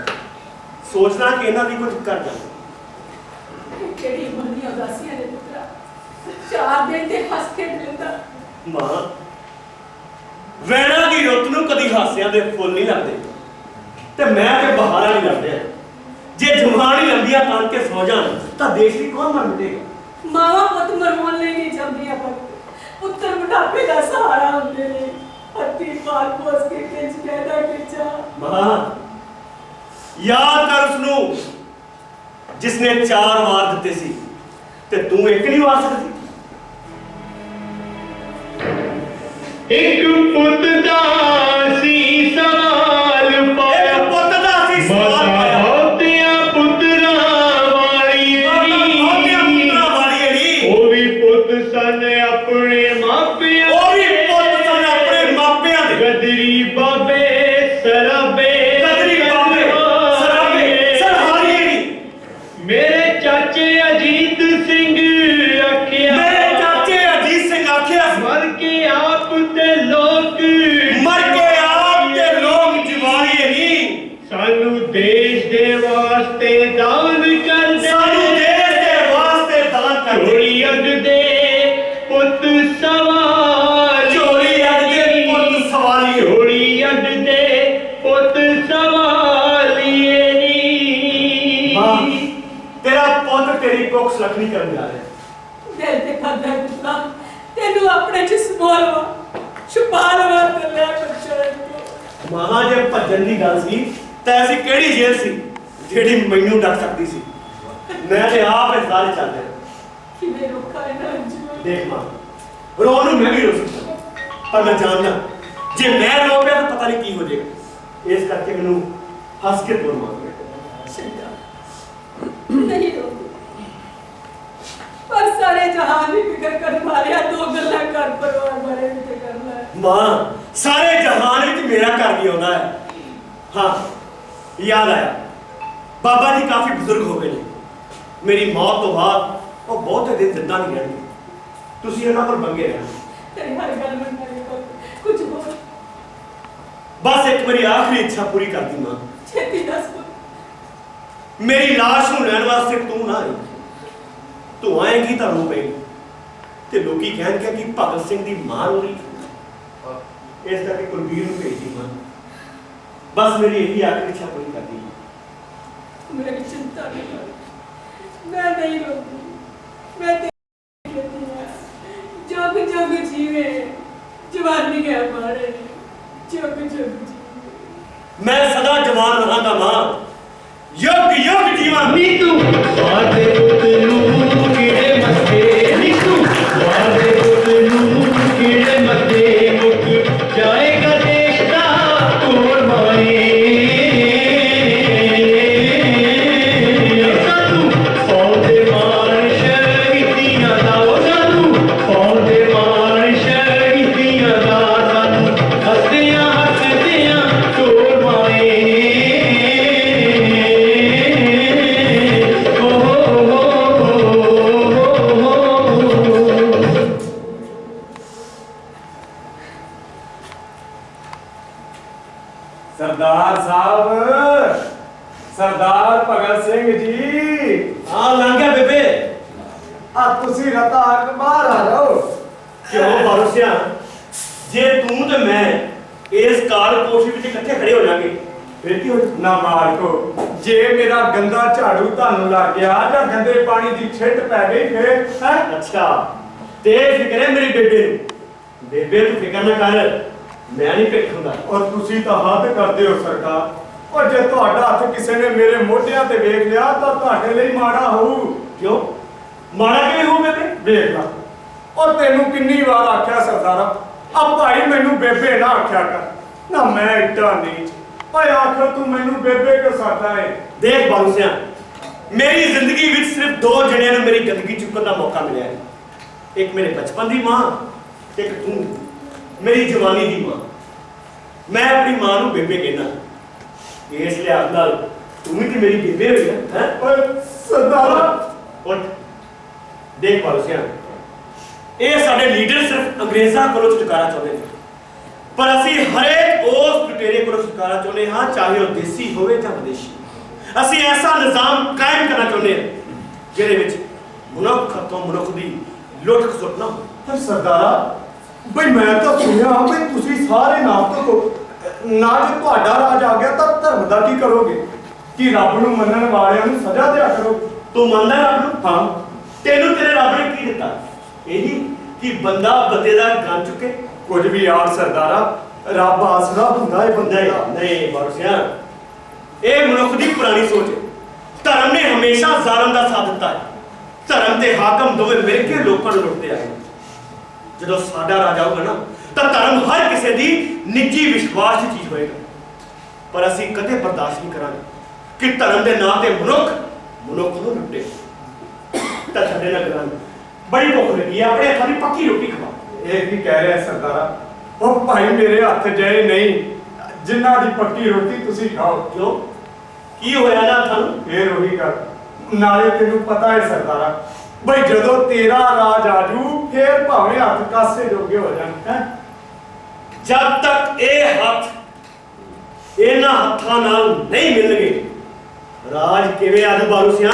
ਸੋਚਦਾ ਕਿ ਇਹਨਾਂ ਦੀ ਕੁਝ ਕਰ ਜਾਵਾਂ। ਕਿਹੜੀ ਮਹਨੀ ਉਦਾਸੀਆਂ ਨੇ ਪੁੱਤਰਾ, 4 ਦਿਨ ਤੇ ਹੱਸ ਕੇ ਦਿੰਦਾ। ਮਾਂ ਵੈਣਾ ਦੀ ਰੁੱਤ ਨੂੰ ਕਦੀ ਹਾਸਿਆਂ ਦੇ ਫੁੱਲ ਨਹੀਂ ਲੱਗਦੇ ਤੇ ਮੈਂ ਤੇ ਬਹਾਰਾਂ ਨਹੀਂ ਲੱਗਦੇ। ਜੇ ਜਵਾਨੀ ਲੰਬੀਆਂ ਤਾਣ ਕੇ ਸੌ ਜਾਣ ਤਾਂ ਦੇਸ਼ ਦੀ ਕੌਣ ਮਰ ਮਿਟੇਗਾ? ਮਾਵਾਂ ਪੁੱਤ ਮਰਵਾਉਣ ਲਈ ਨਹੀਂ ਜਾਂਦੀਆਂ, ਪਰ ਪੁੱਤਰ ਬੁਢਾਪੇ ਦਾ ਸਹਾਰਾ ਹੁੰਦੇ ਨੇ। ਹੱਥੀ ਪਾਲ ਪੋਸ ਕੇ ਖਿੱਚ ਕਹਿੰਦਾ ਖਿੱਚਾ। ਮਾਂ ਯਾਦ ਕਰ ਉਸਨੂੰ ਜਿਸਨੇ 4 ਵਾਰ ਦਿੱਤੇ ਸੀ ਤੇ ਤੂੰ ਇੱਕ ਨਹੀਂ ਵਾਰ ਸਕਦੀ। ਇੱਕ ਪੁੱਤ ਦਾ ਸੀ ਸਵਾਲ ਪਾਇਆ, ਇੱਕ ਪੁੱਤ ਦਾ ਸੀ ਸਵਾਲ ਪਾਇਆ। ਬਹੁਤਿਆਂ ਪੁੱਤਰਾਂ ਵਾਲੀ ਉਹ ਵੀ ਪੁੱਤ ਸਨ ਆਪਣੇ ਮਾਪਿਆਂ, ਉਹ ਵੀ ਪੁੱਤ ਸਨ ਆਪਣੇ ਮਾਪਿਆਂ ਦੇ। ਗਦਰੀ ਬਾਬੇ ਸਰਾਬੇ, ਗਦਰੀ ਬਾਬੇ ਸਰਾਬੇ ਸਰਹਾਰੀ। ਮੇਰੇ ਚਾਚੇ ਅਜੀਤ ਸਿੰਘ ਆਖਿਆ, ਮੇਰੇ ਚਾਚੇ ਅਜੀਤ ਸਿੰਘ ਆਖਿਆ, ਮਰ ਕੇ ਆਪ ਤੇ ਲੋਕ ਜਵਾਨੀਏ ਨਹੀਂ, ਸਾਨੂੰ ਦੇਸ਼ ਦੇ ਵਾਸਤੇ ਦਾਨ ਕਰਦੇ, ਸਾਨੂੰ ਕੁੱਖ ਸੁਲੱਖਣੀ ਕਰਨ ਜਾ ਰਿਹਾ। ਦਿਲ ਤੇ ਖਾਦਾ ਪੁੱਤਰਾ ਤੈਨੂੰ ਆਪਣੇ ਚ ਸਮਾ ਲਵਾ ਛੁਪਾ ਲਵਾ ਤੇ ਲੈ ਬੱਚਾ ਮਾਂ ਜੇ ਭੱਜਣ ਦੀ ਗੱਲ ਸੀ ਤਾਂ ਐਸੀ ਕਿਹੜੀ ਜੇਲ੍ਹ ਸੀ ਜਿਹੜੀ ਮੈਨੂੰ ਡੱਕ ਸਕਦੀ ਸੀ? ਮੈਂ ਤੇ ਆਪ ਇਸ ਸਾਰੇ ਚੱਲ ਰਿਹਾ। ਕਿਵੇਂ ਰੋਕਾ ਇਹਨਾਂ ਨੂੰ? ਦੇਖ ਮਾਂ, ਰੋਣ ਨੂੰ ਮੈਂ ਵੀ ਰੋ ਸਕਦਾ, ਪਰ ਮੈਂ ਜਾਣਦਾ ਜੇ ਮੈਂ ਰੋ ਪਿਆ ਤਾਂ ਪਤਾ ਨਹੀਂ ਕੀ ਹੋ ਜਾਏਗਾ। ਇਸ ਕਰਕੇ ਮੈਨੂੰ ਹੱਸ ਕੇ ਤੋੜ ਮਾਰ ਚੰਗਾ ਨਹੀਂ ਰੋ ਪਰ ਸਾਰੇ ਜਹਾਨ ਦੀ ਫਿਕਰ ਕਰਨ ਵਾਲਿਆ ਦੋ ਗੱਲਾਂ ਕਰ ਪਰਿਵਾਰ ਬਾਰੇ ਵੀ ਕਰਨਾ। ਮਾਂ, ਸਾਰੇ ਜਹਾਨ ਵਿੱਚ ਮੇਰਾ ਘਰ ਵੀ ਆਉਂਦਾ ਹੈ। ਹਾਂ, ਯਾਦ ਆਇਆ, ਬਾਬਾ ਜੀ ਕਾਫੀ ਬਜ਼ੁਰਗ ਹੋ ਗਏ ਨੇ। ਮੇਰੀ ਮੌਤ ਤੋਂ ਬਾਅਦ ਉਹ ਬਹੁਤੇ ਦਿਨ ਜ਼ਿੰਦਾ ਨਹੀਂ ਰਹਿਣਗੇ। ਤੁਸੀਂ ਇਹਨਾਂ ਕੋਲ ਬੰਗੇ ਰਹਿਣਾ। ਤੇਰੀ ਹਰ ਗੱਲ ਮੰਨਣੀ ਕੁਝ ਹੋਰ ਬਸ ਇੱਕ ਮੇਰੀ ਆਖਰੀ ਇੱਛਾ ਪੂਰੀ ਕਰ ਦੀ ਮਾਂ। ਛੇਤੀ ਦੱਸ। ਮੇਰੀ ਲਾਸ਼ ਨੂੰ ਲੈਣ ਵਾਸਤੇ ਤੂੰ ਨਾ ਆਈ। ਤੂੰ ਆਏਗੀ ਤਾਂ ਰੋ ਪਏਗੀ ਤੇ ਲੋਕੀ ਕਹਿਣਗੇ ਕਿ ਭਗਤ ਸਿੰਘ ਦੀ ਮਾਂ ਰੋ ਰਹੀ। ਇਸ ਕਰਕੇ ਕੁਲਬੀਰ ਨੂੰ ਭੇਜੀ ਮਾਂ। ਬਸ ਮੇਰੀ ਇਹੀ ਆਖਰੀ ਇੱਛਾ ਪੂਰੀ ਕਰ ਦੀ। ਮੇਰੀ ਚਿੰਤਾ ਨਹੀਂ ਕਰ, ਮੈਂ ਨਹੀਂ ਰੋਂਦੀ, ਮੈਂ ਤੇਰੀ ਜੋਗ ਜੋਗ ਜੀਵੇ ਜਵਾਨੀ ਹੈ ਮਾਰੇ ਜੋਗ ਜੋਗ ਜੀਵੇ। ਮੈਂ ਸਦਾ ਜਵਾਨ ਰਹਾਂਗਾ ਮਾਂ, ਯੁੱਗ ਯੁੱਗ ਜੀਵਾਂ। ਨੀਤੂ ਵਾਦੇ ਪੁੱਤ ਨੂੰ ਕੀੜੇ ਮੱਥੇ, ਨੀਤੂ ਵਾਦੇ ਪੁੱਤ ਨੂੰ ਕੀੜੇ ਮੱਥੇ, ਮੁੱਕ ਜਾਏਗਾ ਦੇਸ਼ ਦਾ ਕੋਲ ਮਾਏ। ਸਾਨੂੰ ਪੌਂਦੇ ਮਾਣ ਸ਼ਹੀਦੀਆਂ ਦਾ, ਉਹ ਸਾਨੂੰ ਪੌਂਦੇ ਮਾਣ ਸ਼ਹੀਦੀਆਂ ਦਾ, ਸਾਨੂੰ ਹੱਸਦਿਆਂ ਹੱਸਦਿਆਂ ਕੋਲ ਮਾਏ। सरदार साहब, सरदार भगत सिंह जी। ਆ ਲੰਘ ਗਿਆ ਬੇਬੇ। तुसी रता हक बाहर आ जाओ। ਕਿਉਂ ਬਾਰੂਸਿਆ, ਜੇ ਤੂੰ ਤੇ ਮੈਂ ਇਸ ਕਾਲ ਕੋਠੀ ਵਿੱਚ ਇਕੱਠੇ ਖੜੇ ਹੋ ਜਾਾਂਗੇ ਫਿਰ ਕੀ ਹੋ ਜਾਊ? ना मारको, जे मेरा गंदा झाड़ू ਤੁਹਾਨੂੰ ਲੱਗ ਗਿਆ ਜਾਂ ਗੰਦੇ ਪਾਣੀ ਦੀ ਛਿੱਟ ਪੈ ਗਈ ਫਿਰ ਹੈ। ਅੱਛਾ, ਤੇ ਫਿਕਰ ਹੈ ਮੇਰੀ ਬੇਬੇ ਨੂੰ। ਬੇਬੇ ਤੂੰ ਫਿਕਰ ਨਾ ਕਰ, ਮੈਂ ਨਹੀਂ ਭੇਖੂੰਗਾ। ਔਰ ਤੁਸੀਂ ਤਾਂ ਹੱਦ ਕਰਦੇ ਹੋ ਸਰਕਾਰ। ਔਰ ਜੇ ਤੁਹਾਡਾ ਹੱਥ ਕਿਸੇ ਨੇ ਮੇਰੇ ਮੋਢਿਆਂ ਤੇ ਵੇਖ ਲਿਆ ਤਾਂ ਤੁਹਾਡੇ ਲਈ ਮਾੜਾ ਹੋਊ। ਕਿਉਂ ਮਾੜਾ ਕਿਵੇਂ ਹੋ ਬੇਬੇ? ਵੇਖ ਲਾ, ਔਰ ਤੈਨੂੰ ਕਿੰਨੀ ਵਾਰ ਆਖਿਆ ਸਰਦਾਰਾ, ਆ ਭਾਈ ਮੈਨੂੰ ਬੇਬੇ ਨਾ ਆਖਿਆ ਕਰ। ਨਾ ਮੈਂ ਇੱਡਾ ਨਹੀਂ, ਓਏ ਆਖਰ ਤੂੰ ਮੈਨੂੰ ਬੇਬੇ ਕਿਉਂ ਸਾਡਾ ਏ? ਦੇਖ ਬਾਰੂਸਿਆ, ਮੇਰੀ ਜ਼ਿੰਦਗੀ ਵਿੱਚ ਸਿਰਫ ਦੋ ਜਣਿਆਂ ਨੂੰ ਮੇਰੀ ਗੰਦਗੀ ਚੁੱਕਣ ਦਾ ਮੌਕਾ ਮਿਲਿਆ ਹੈ। ਇੱਕ ਮੇਰੇ ਬਚਪਨ ਦੀ ਮਾਂ, ਇੱਕ ਤੂੰ ਮੇਰੀ ਜਵਾਨੀ ਦੀ ਮਾਂ। ਮੈਂ ਆਪਣੀ ਮਾਂ ਨੂੰ ਬੇਬੇ ਕਹਿੰਦਾ, ਇਸ ਲਿਹਾਜ਼ ਨਾਲ ਤੂੰ ਵੀ ਤੇ ਮੇਰੀ ਬੇਬੇ ਹੋਈ ਹੈ। ਓਏ ਸਰਦਾਰਾ, ਉੱਠ, ਦੇਖ ਬਾਰੂਸਿਆ, ਇਹ ਸਾਡੇ ਲੀਡਰ ਸਿਰਫ ਅੰਗਰੇਜ਼ਾਂ ਕੋਲੋਂ ਛੁਟਕਾਰਾ ਚਾਹੁੰਦੇ ਨੇ, ਪਰ ਅਸੀਂ ਹਰੇਕ ਉਸ ਲੁਟੇਰੇ ਕੋਲੋਂ ਛੁਟਕਾਰਾ ਚਾਹੁੰਦੇ ਹਾਂ, ਚਾਹੇ ਉਹ ਦੇਸੀ ਹੋਵੇ ਜਾਂ ਵਿਦੇਸ਼ੀ। ਅਸੀਂ ਐਸਾ ਨਿਜ਼ਾਮ ਕਾਇਮ ਕਰਨਾ ਚਾਹੁੰਦੇ ਹਾਂ ਜਿਹਦੇ ਵਿੱਚ ਮਨੁੱਖ ਤੋਂ ਮਨੁੱਖ ਦੀ ਲੁੱਟ ਖਸੁੱਟ ਨਾ ਹੋਵੇ। ਪਰ ਸਰਦਾਰਾ ਬਈ ਮੈਂ ਤਾਂ ਸੁਣਿਆ ਬਈ ਤੁਸੀਂ ਸਾਰੇ ਨਾਮ ਤੋਂ ਨਾ ਜੇ ਤੁਹਾਡਾ ਰਾਜ ਆ ਗਿਆ ਤਾਂ ਧਰਮ ਦਾ ਕੀ ਕਰੋਗੇ? ਕਿ ਰੱਬ ਨੂੰ ਮੰਨਣ ਵਾਲਿਆਂ ਨੂੰ ਸਜ਼ਾ ਦਿਆ ਕਰੋਗੇ? ਤੂੰ ਮੰਨਦਾ ਰੱਬ ਨੂੰ? ਹਾਂ। ਤੈਨੂੰ ਤੇਰੇ ਰੱਬ ਨੇ ਕੀ ਦਿੱਤਾ? ਇਹੀ ਕਿ ਬੰਦਾ ਬੰਦੇ ਦਾ ਗਨ ਚੁੱਕੇ। ਕੁਝ ਵੀ ਆਖ ਸਰਦਾਰਾ, ਰੱਬ ਆਸਰਾ ਹੁੰਦਾ ਹੈ ਬੰਦੇ ਦਾ। ਨਹੀਂ ਬਾਰੂਸਿਆ, ਇਹ ਮਨੁੱਖ ਦੀ ਪੁਰਾਣੀ ਸੋਚ ਹੈ। ਧਰਮ ਨੇ ਹਮੇਸ਼ਾ ਜ਼ਾਲਮ ਦਾ ਸਾਥ ਦਿੱਤਾ ਹੈ। ਧਰਮ ਤੇ ਹਾਕਮ ਦੋਵੇਂ ਮਿਲ ਕੇ ਲੋਕਾਂ ਨੂੰ ਲੁੱਟਦੇ ਆਏ। ਜਦੋਂ ਸਾਡਾ ਰਾਜ ਆਊਗਾ ਨਾ ਤਾਂ ਧਰਮ ਹਰ ਕਿਸੇ ਦੀ ਨਿੱਜੀ ਵਿਸ਼ਵਾਸ ਦੀ ਚੀਜ਼ ਹੋਏਗਾ, ਪਰ ਅਸੀਂ ਕਦੇ ਬਰਦਾਸ਼ਤ ਨਹੀਂ ਕਰਾਂਗੇ ਕਿ ਧਰਮ ਦੇ ਨਾਂ ਤੇ ਮਨੁੱਖ ਨੂੰ ਲੁੱਟੇ। ਤਾਂ ਸਾਡੇ ਨਾਲ ਕਰਾਂਗੇ, ਬੜੀ ਭੁੱਖ ਲੱਗੀ ਹੈ, ਆਪਣੇ ਹੱਥਾਂ ਦੀ ਪੱਕੀ ਰੋਟੀ ਖਵਾ। ਇਹ ਕੀ ਕਹਿ ਰਿਹਾ ਸਰਦਾਰਾ? ਉਹ ਭਾਈ ਮੇਰੇ ਹੱਥ ਜਏ ਨਹੀਂ, ਜਿਨ੍ਹਾਂ ਦੀ ਪੱਕੀ ਰੋਟੀ ਤੁਸੀਂ ਖਾਓ। ਕਿਉਂ, ਕੀ ਹੋਇਆ ਨਾ ਤੁਹਾਨੂੰ? ਫੇਰ ਉਹੀ ਗੱਲ, ਨਾਲੇ ਤੈਨੂੰ ਪਤਾ ਹੈ ਸਰਦਾਰਾ ਬਈ ਜਦੋਂ ਤੇਰਾ ਰਾਜ ਆਜੂ ਫੇਰ ਭਾਵੇਂ ਹੱਥ ਕਾਸੇ ਜੋਗੇ ਹੋ ਜਾਣ ਹੈ। ਜਦ ਤੱਕ ਇਹ ਹੱਥ ਇਹਨਾਂ ਹੱਥਾਂ ਨਾਲ ਨਹੀਂ ਮਿਲਣਗੇ, ਰਾਜ ਕਿਵੇਂ ਆਦੂ ਬਾਰੂਸਿਆ?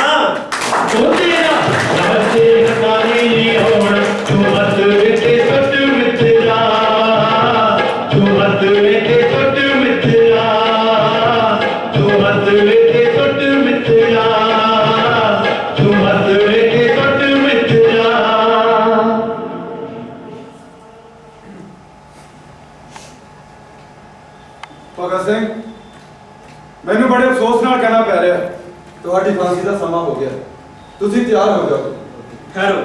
ਉਹ ਤੇਰਾ ਰਾਜੇ ਹਮਾਰੀ ਹੋਣ, ਤੂੰ ਹੱਥ ਵਿੱਚ ਸੁੱਟ ਮਿੱਤਰਾ, ਤੂੰ ਹੱਥ ਵਿੱਚ ਸੁੱਟ ਮਿੱਤਰਾ, ਤੂੰ ਹੱਥ ਵਿੱਚ ਸੁੱਟ ਮਿੱਤਰਾ, ਤੂੰ ਹੱਥ ਵਿੱਚ ਤੁਹਾਡੀ ਫਾਂਸੀ ਦਾ ਸਮਾਂ ਹੋ ਗਿਆ। ਤੁਸੀਂ ਤਿਆਰ ਹੋ ਜਾਓ। ठहरो,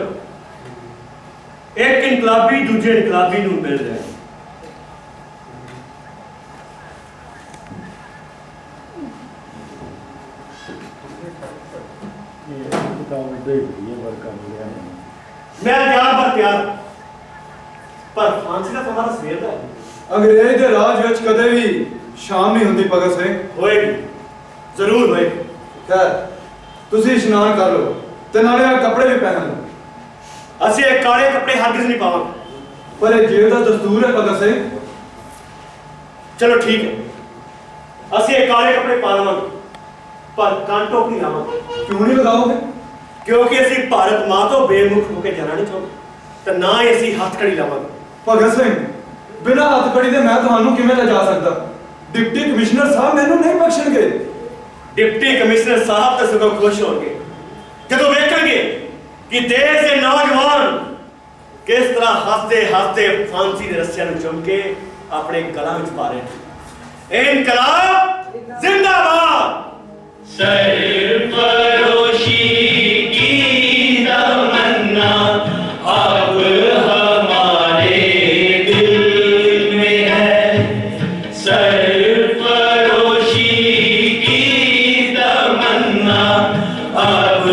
एक इनकलाबी दूजे इनकलाबी नूं मिल रहा है। मैं तैयार पर तैयार, पर फांसी का समा सवेर का अंग्रेज ਦੇ ਰਾਜ ਵਿੱਚ ਕਦੇ ਵੀ ਸ਼ਾਮ ਨਹੀਂ ਹੁੰਦੀ ਭਗਤ ਸਿੰਘ। होएगी, जरूर होएगी। ਖੈਰ ਤੁਸੀਂ ਇਸ਼ਨਾਨ ਕਰ ਲਓ ਤੇ ਨਾਲੇ ਆ ਕੱਪੜੇ ਵੀ ਪਹਿਨ ਲਓ। ਅਸੀਂ ਇਹ ਕਾਲੇ ਕੱਪੜੇ ਹਰਗਿਜ਼ ਨਹੀਂ ਪਾਵਾਂਗੇ। ਪਰ ਇਹ ਜੇਲ੍ਹ ਦਾ ਦਸਤੂਰ ਹੈ ਭਗਤ ਸਿੰਘ। चलो ठीक है, ਅਸੀਂ ਇਹ ਕਾਲੇ ਕੱਪੜੇ ਪਾ ਲਵਾਂਗੇ, ਪਰ ਕਾਂਟੋ ਨਹੀਂ ਲਾਵਾਂਗੇ, ਕਿਉਂ ਨਹੀਂ ਲਗਾਓਗੇ? ਕਿਉਂਕਿ ਅਸੀਂ ਭਾਰਤ ਮਾਂ ਤੋਂ ਬੇਮੁਖ ਹੋ ਕੇ ਜਾਣਾ ਨਹੀਂ ਚਾਹੁੰਦੇ, ਤੇ ਨਾ ਹੀ ਅਸੀਂ ਹੱਥਕੜੀ ਲਾਵਾਂਗੇ। ਭਗਤ ਸਿੰਘ ਬਿਨਾਂ ਹੱਥਕੜੀ ਦੇ ਮੈਂ ਤੁਹਾਨੂੰ ਕਿਵੇਂ ਲਿਜਾ ਸਕਦਾ? ਡਿਪਟੀ ਕਮਿਸ਼ਨਰ ਸਾਹਿਬ ਮੈਨੂੰ ਨਹੀਂ ਬਖਸ਼ਣਗੇ। डिप्टी कमिश्नर साहब तो सगों खुश होंगे जो देखेंगे कि देश के नौजवान किस तरह हंसते हंसते फांसी के रस्सियां चुम के अपने गला में पा रहे हैं। इनकलाब जिंदाबाद। सरफरोशी की तमन्ना अब हमारे दिल में है। सरफरोशी की तमन्ना अब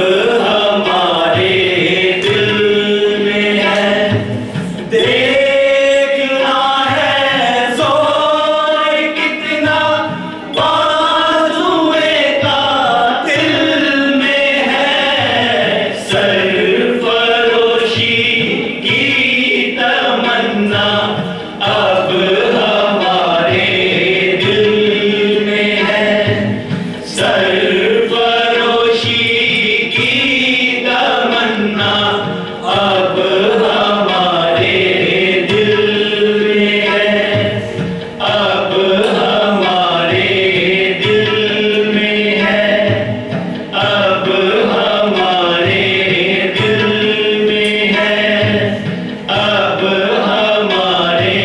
हमारे दिल में है। देखना है जोर कितना बाजुए का दिल में है। सरफरोशी की तमन्ना अब हमारे दिल में है। सरफरोशी की तमन्ना अब हमारे दिल में है। अब हमारे दिल में है। अब हमारे दिल में है। अब हमारे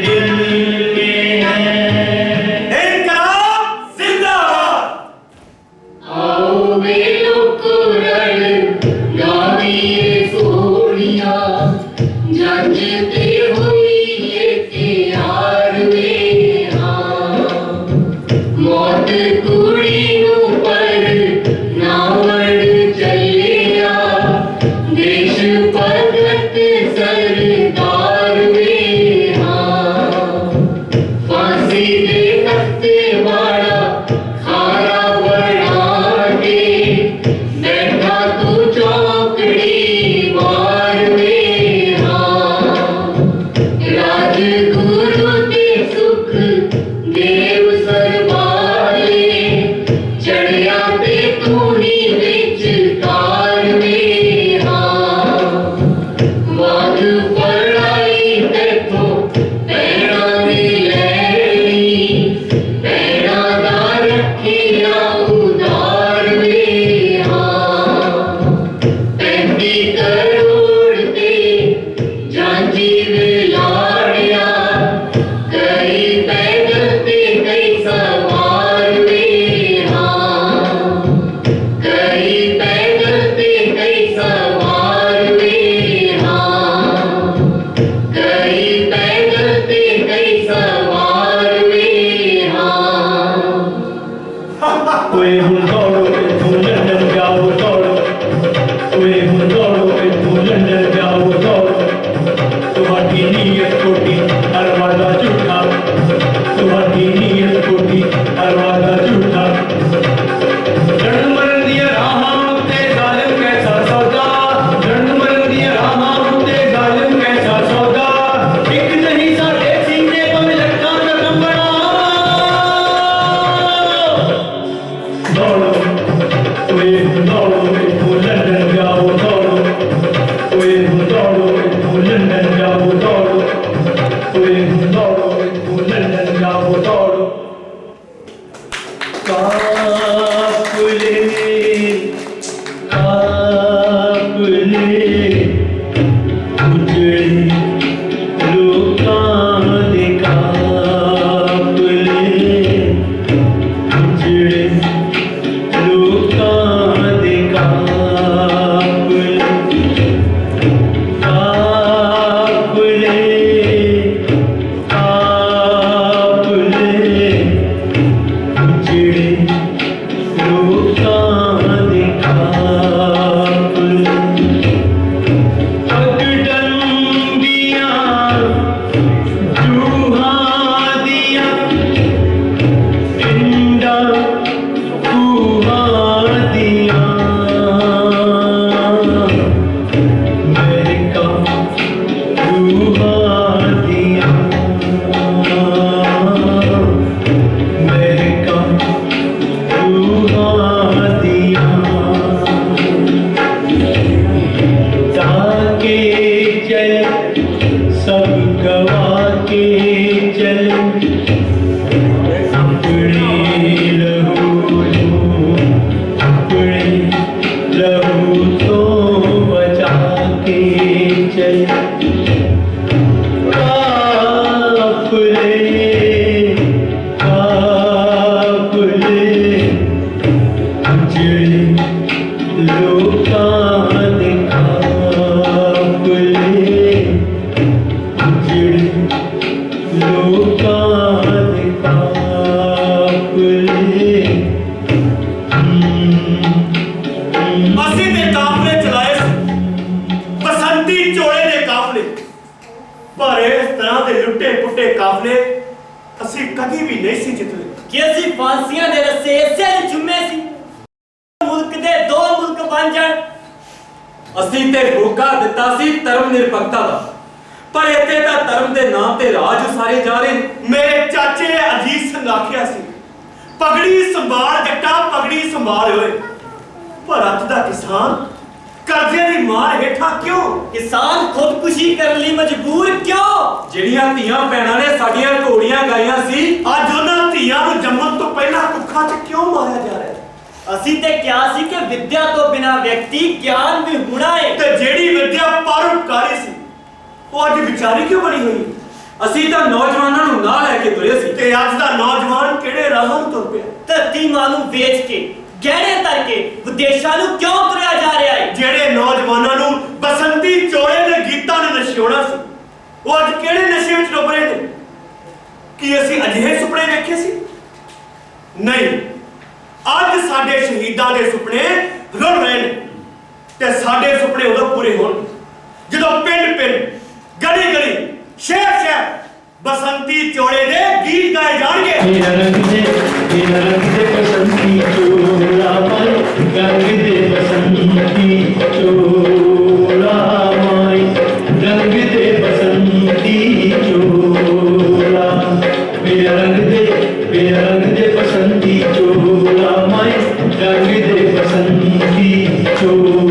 दिल में है। इनकलाब जिंदाबाद। आओ वेलो कुरल गावीए सोनिया जंजते हुई ये तैयार में हाँ मौत कुड़ी नु पर नावड़ चलिया देश भगत सरदार में हाँ फांसी दे तख्ते वाला खारा बना के बैठा तू चौकड़ी मार में हाँ राजगुरु ते सुख देव सरवाले चढ़िया ते तू ही विच कार में हाँ वाद पढ़ाई तेथों पैरा दी लैनी पैरा दा रखिया उधार में हाँ 35 करोड़ ते जांजी विलाड़िया कई पैदल ते कई सवार में हाँ कई पैदल ते कई सवार में हाँ कई पैदल ते कई सवार में हाँ ओए हुन दौड़ो इत्थों लंदन जाओ दौड़ो। ओए हुन दौड़ो इत्थों लंदन जाओ दौड़ो। तुम्हारी नीयत खोटी हर वादा झूठा। तुम्हारी नीयत खोटी हर वादा झूठा। लड़न मरन दियां राहां उत्ते जालिम कैसा सौदा। लड़न मरन दियां राहां उत्ते जालिम कैसा सौदा। एक नहीं साडे सीने भावें लखां दा कंबड़ा। दौड़ो ओए दौड़ो इत्थों लंदन जाओ दौड़ो। ओए दौड़ो इत्थों लंदन जाओ दौड़ो। ओए दौड़ो इत्थों लंदन जाओ दौड़ो। काफिले काफिले उजड़े लोकां दे काफिले उजड़े लोकां ਮੁਕਾਬਲੇ ਅਸੀਂ ਕਦੀ ਵੀ ਨਹੀਂ ਸੀ ਜਿੱਤਦੇ ਕਿ ਅਸੀਂ ਫਾਂਸੀਆਂ ਦੇ ਰੱਸੇ ਇਸੇ ਲਈ ਚੁੰਮੇ ਸੀ ਮੁਲਕ ਦੇ ਦੋ ਮੁਲਕ ਬਣ ਜਾਣ। ਅਸੀਂ ਤੇ ਹੋਕਾ ਦਿੱਤਾ ਸੀ ਧਰਮ ਨਿਰਪੱਖਤਾ ਦਾ, ਪਰ ਇੱਥੇ ਤਾਂ ਧਰਮ ਦੇ ਨਾਮ ਤੇ ਰਾਜ ਉਸਾਰੇ ਜਾ ਰਹੇ ਨੇ। ਮੇਰੇ ਚਾਚੇ ਅਜੀਤ ਸਿੰਘ ਆਖਿਆ ਸੀ ਪਗੜੀ ਸੰਭਾਲ ਜੱਟਾ ਪਗੜੀ ਸੰਭਾਲ ਓਏ, ਪਰ ਅੱਜ ਦਾ ਕਿਸਾਨ ਕਰਜ਼ੇ ਦੀ ਮਾਰ ਹੇਠਾਂ ਕਿਉਂ? ਕਿਸਾਨ ਖੁਦਕੁਸ਼ੀ ਕਰਨ ਲਈ ਮਜਬੂਰ ਕਿਉਂ? ਜਿਹੜੀਆਂ ਧੀਆਂ ਭੈਣਾਂ ਨੇ ਸਾਡੀਆਂ ਘੋੜੀਆਂ ਗਾਈਆਂ ਸੀ, ਅੱਜ ਉਹਨਾਂ ਧੀਆਂ ਨੂੰ ਜੰਮਣ ਤੋਂ ਪਹਿਲਾਂ ਕੁੱਖਾਂ 'ਚ ਕਿਉਂ ਮਾਰਿਆ ਜਾ ਰਿਹਾ ਹੈ? ਅਸੀਂ ਤੇ ਕਿਹਾ ਸੀ ਕਿ ਵਿਦਿਆ ਤੋਂ ਬਿਨਾ ਵਿਅਕਤੀ ਗਿਆਨ ਵੀ ਹੋਣਾ ਹੈ, ਤੇ ਜਿਹੜੀ ਵਿਦਿਆ ਪਰਉਪਕਾਰੀ ਸੀ ਉਹ ਅੱਜ ਵਿਚਾਰੀ ਕਿਉਂ ਬਣੀ ਹੋਈ? ਅਸੀਂ ਤਾਂ ਨੌਜਵਾਨਾਂ ਨੂੰ ਨਾਲ ਲੈ ਕੇ ਤੁਰੇ ਸੀ। ਤੇ ਅੱਜ ਦਾ ਨੌਜਵਾਨ ਕਿਹੜੇ ਰਾਹਾਂ ਨੂੰ ਤੁਰ ਪਿਆ? ਧਰਤੀ ਮਾਂ ਨੂੰ ਵੇਚ ਕੇ ਗਹਿਣੇ ਧਰ ਕੇ ਵਿਦੇਸ਼ਾਂ ਨੂੰ ਕਿਉਂ ਤੁਰਿਆ ਜਾ ਰਿਹਾ ਹੈ? ਜਿਹੜੇ ਨੌਜਵਾਨਾਂ ਨੂੰ ਬਸੰਤੀ ਚੋਲੇ ਦੇ ਗੀਤਾਂ ਨੇ ਨਸ਼ਿਆਉਣਾ ਸੀ, ਉਹ ਅੱਜ ਕਿਹੜੇ ਨਸ਼ੇ ਵਿੱਚ ਡੁੱਬ ਰਹੇ ਨੇ? ਕੀ ਅਸੀਂ ਅਜਿਹੇ ਸੁਪਨੇ ਵੇਖੇ ਸੀ? ਨਹੀਂ, ਅੱਜ ਸਾਡੇ ਸ਼ਹੀਦਾਂ ਦੇ ਸੁਪਨੇ ਰੁੜ ਰਹੇ ਨੇ, ਤੇ ਸਾਡੇ ਸੁਪਨੇ ਉਦੋਂ ਪੂਰੇ ਹੋਣ ਜਦੋਂ ਪਿੰਡ ਪਿੰਡ ਗਲੀ ਗਲੀ ਸ਼ਹਿਰ ਸ਼ਹਿਰ ਬਸੰਤੀ ਚੋਲੇ ਦੇ ਗੀਤ ਗਾਏ ਜਾਣਗੇ। मेरा रंग दे बसंती चोला माई, रंग दे बसंती चोला माई, रंग दे बसंती चोला। मेरा रंग दे बसंती चोला माई, रंग दे बसंती चोला।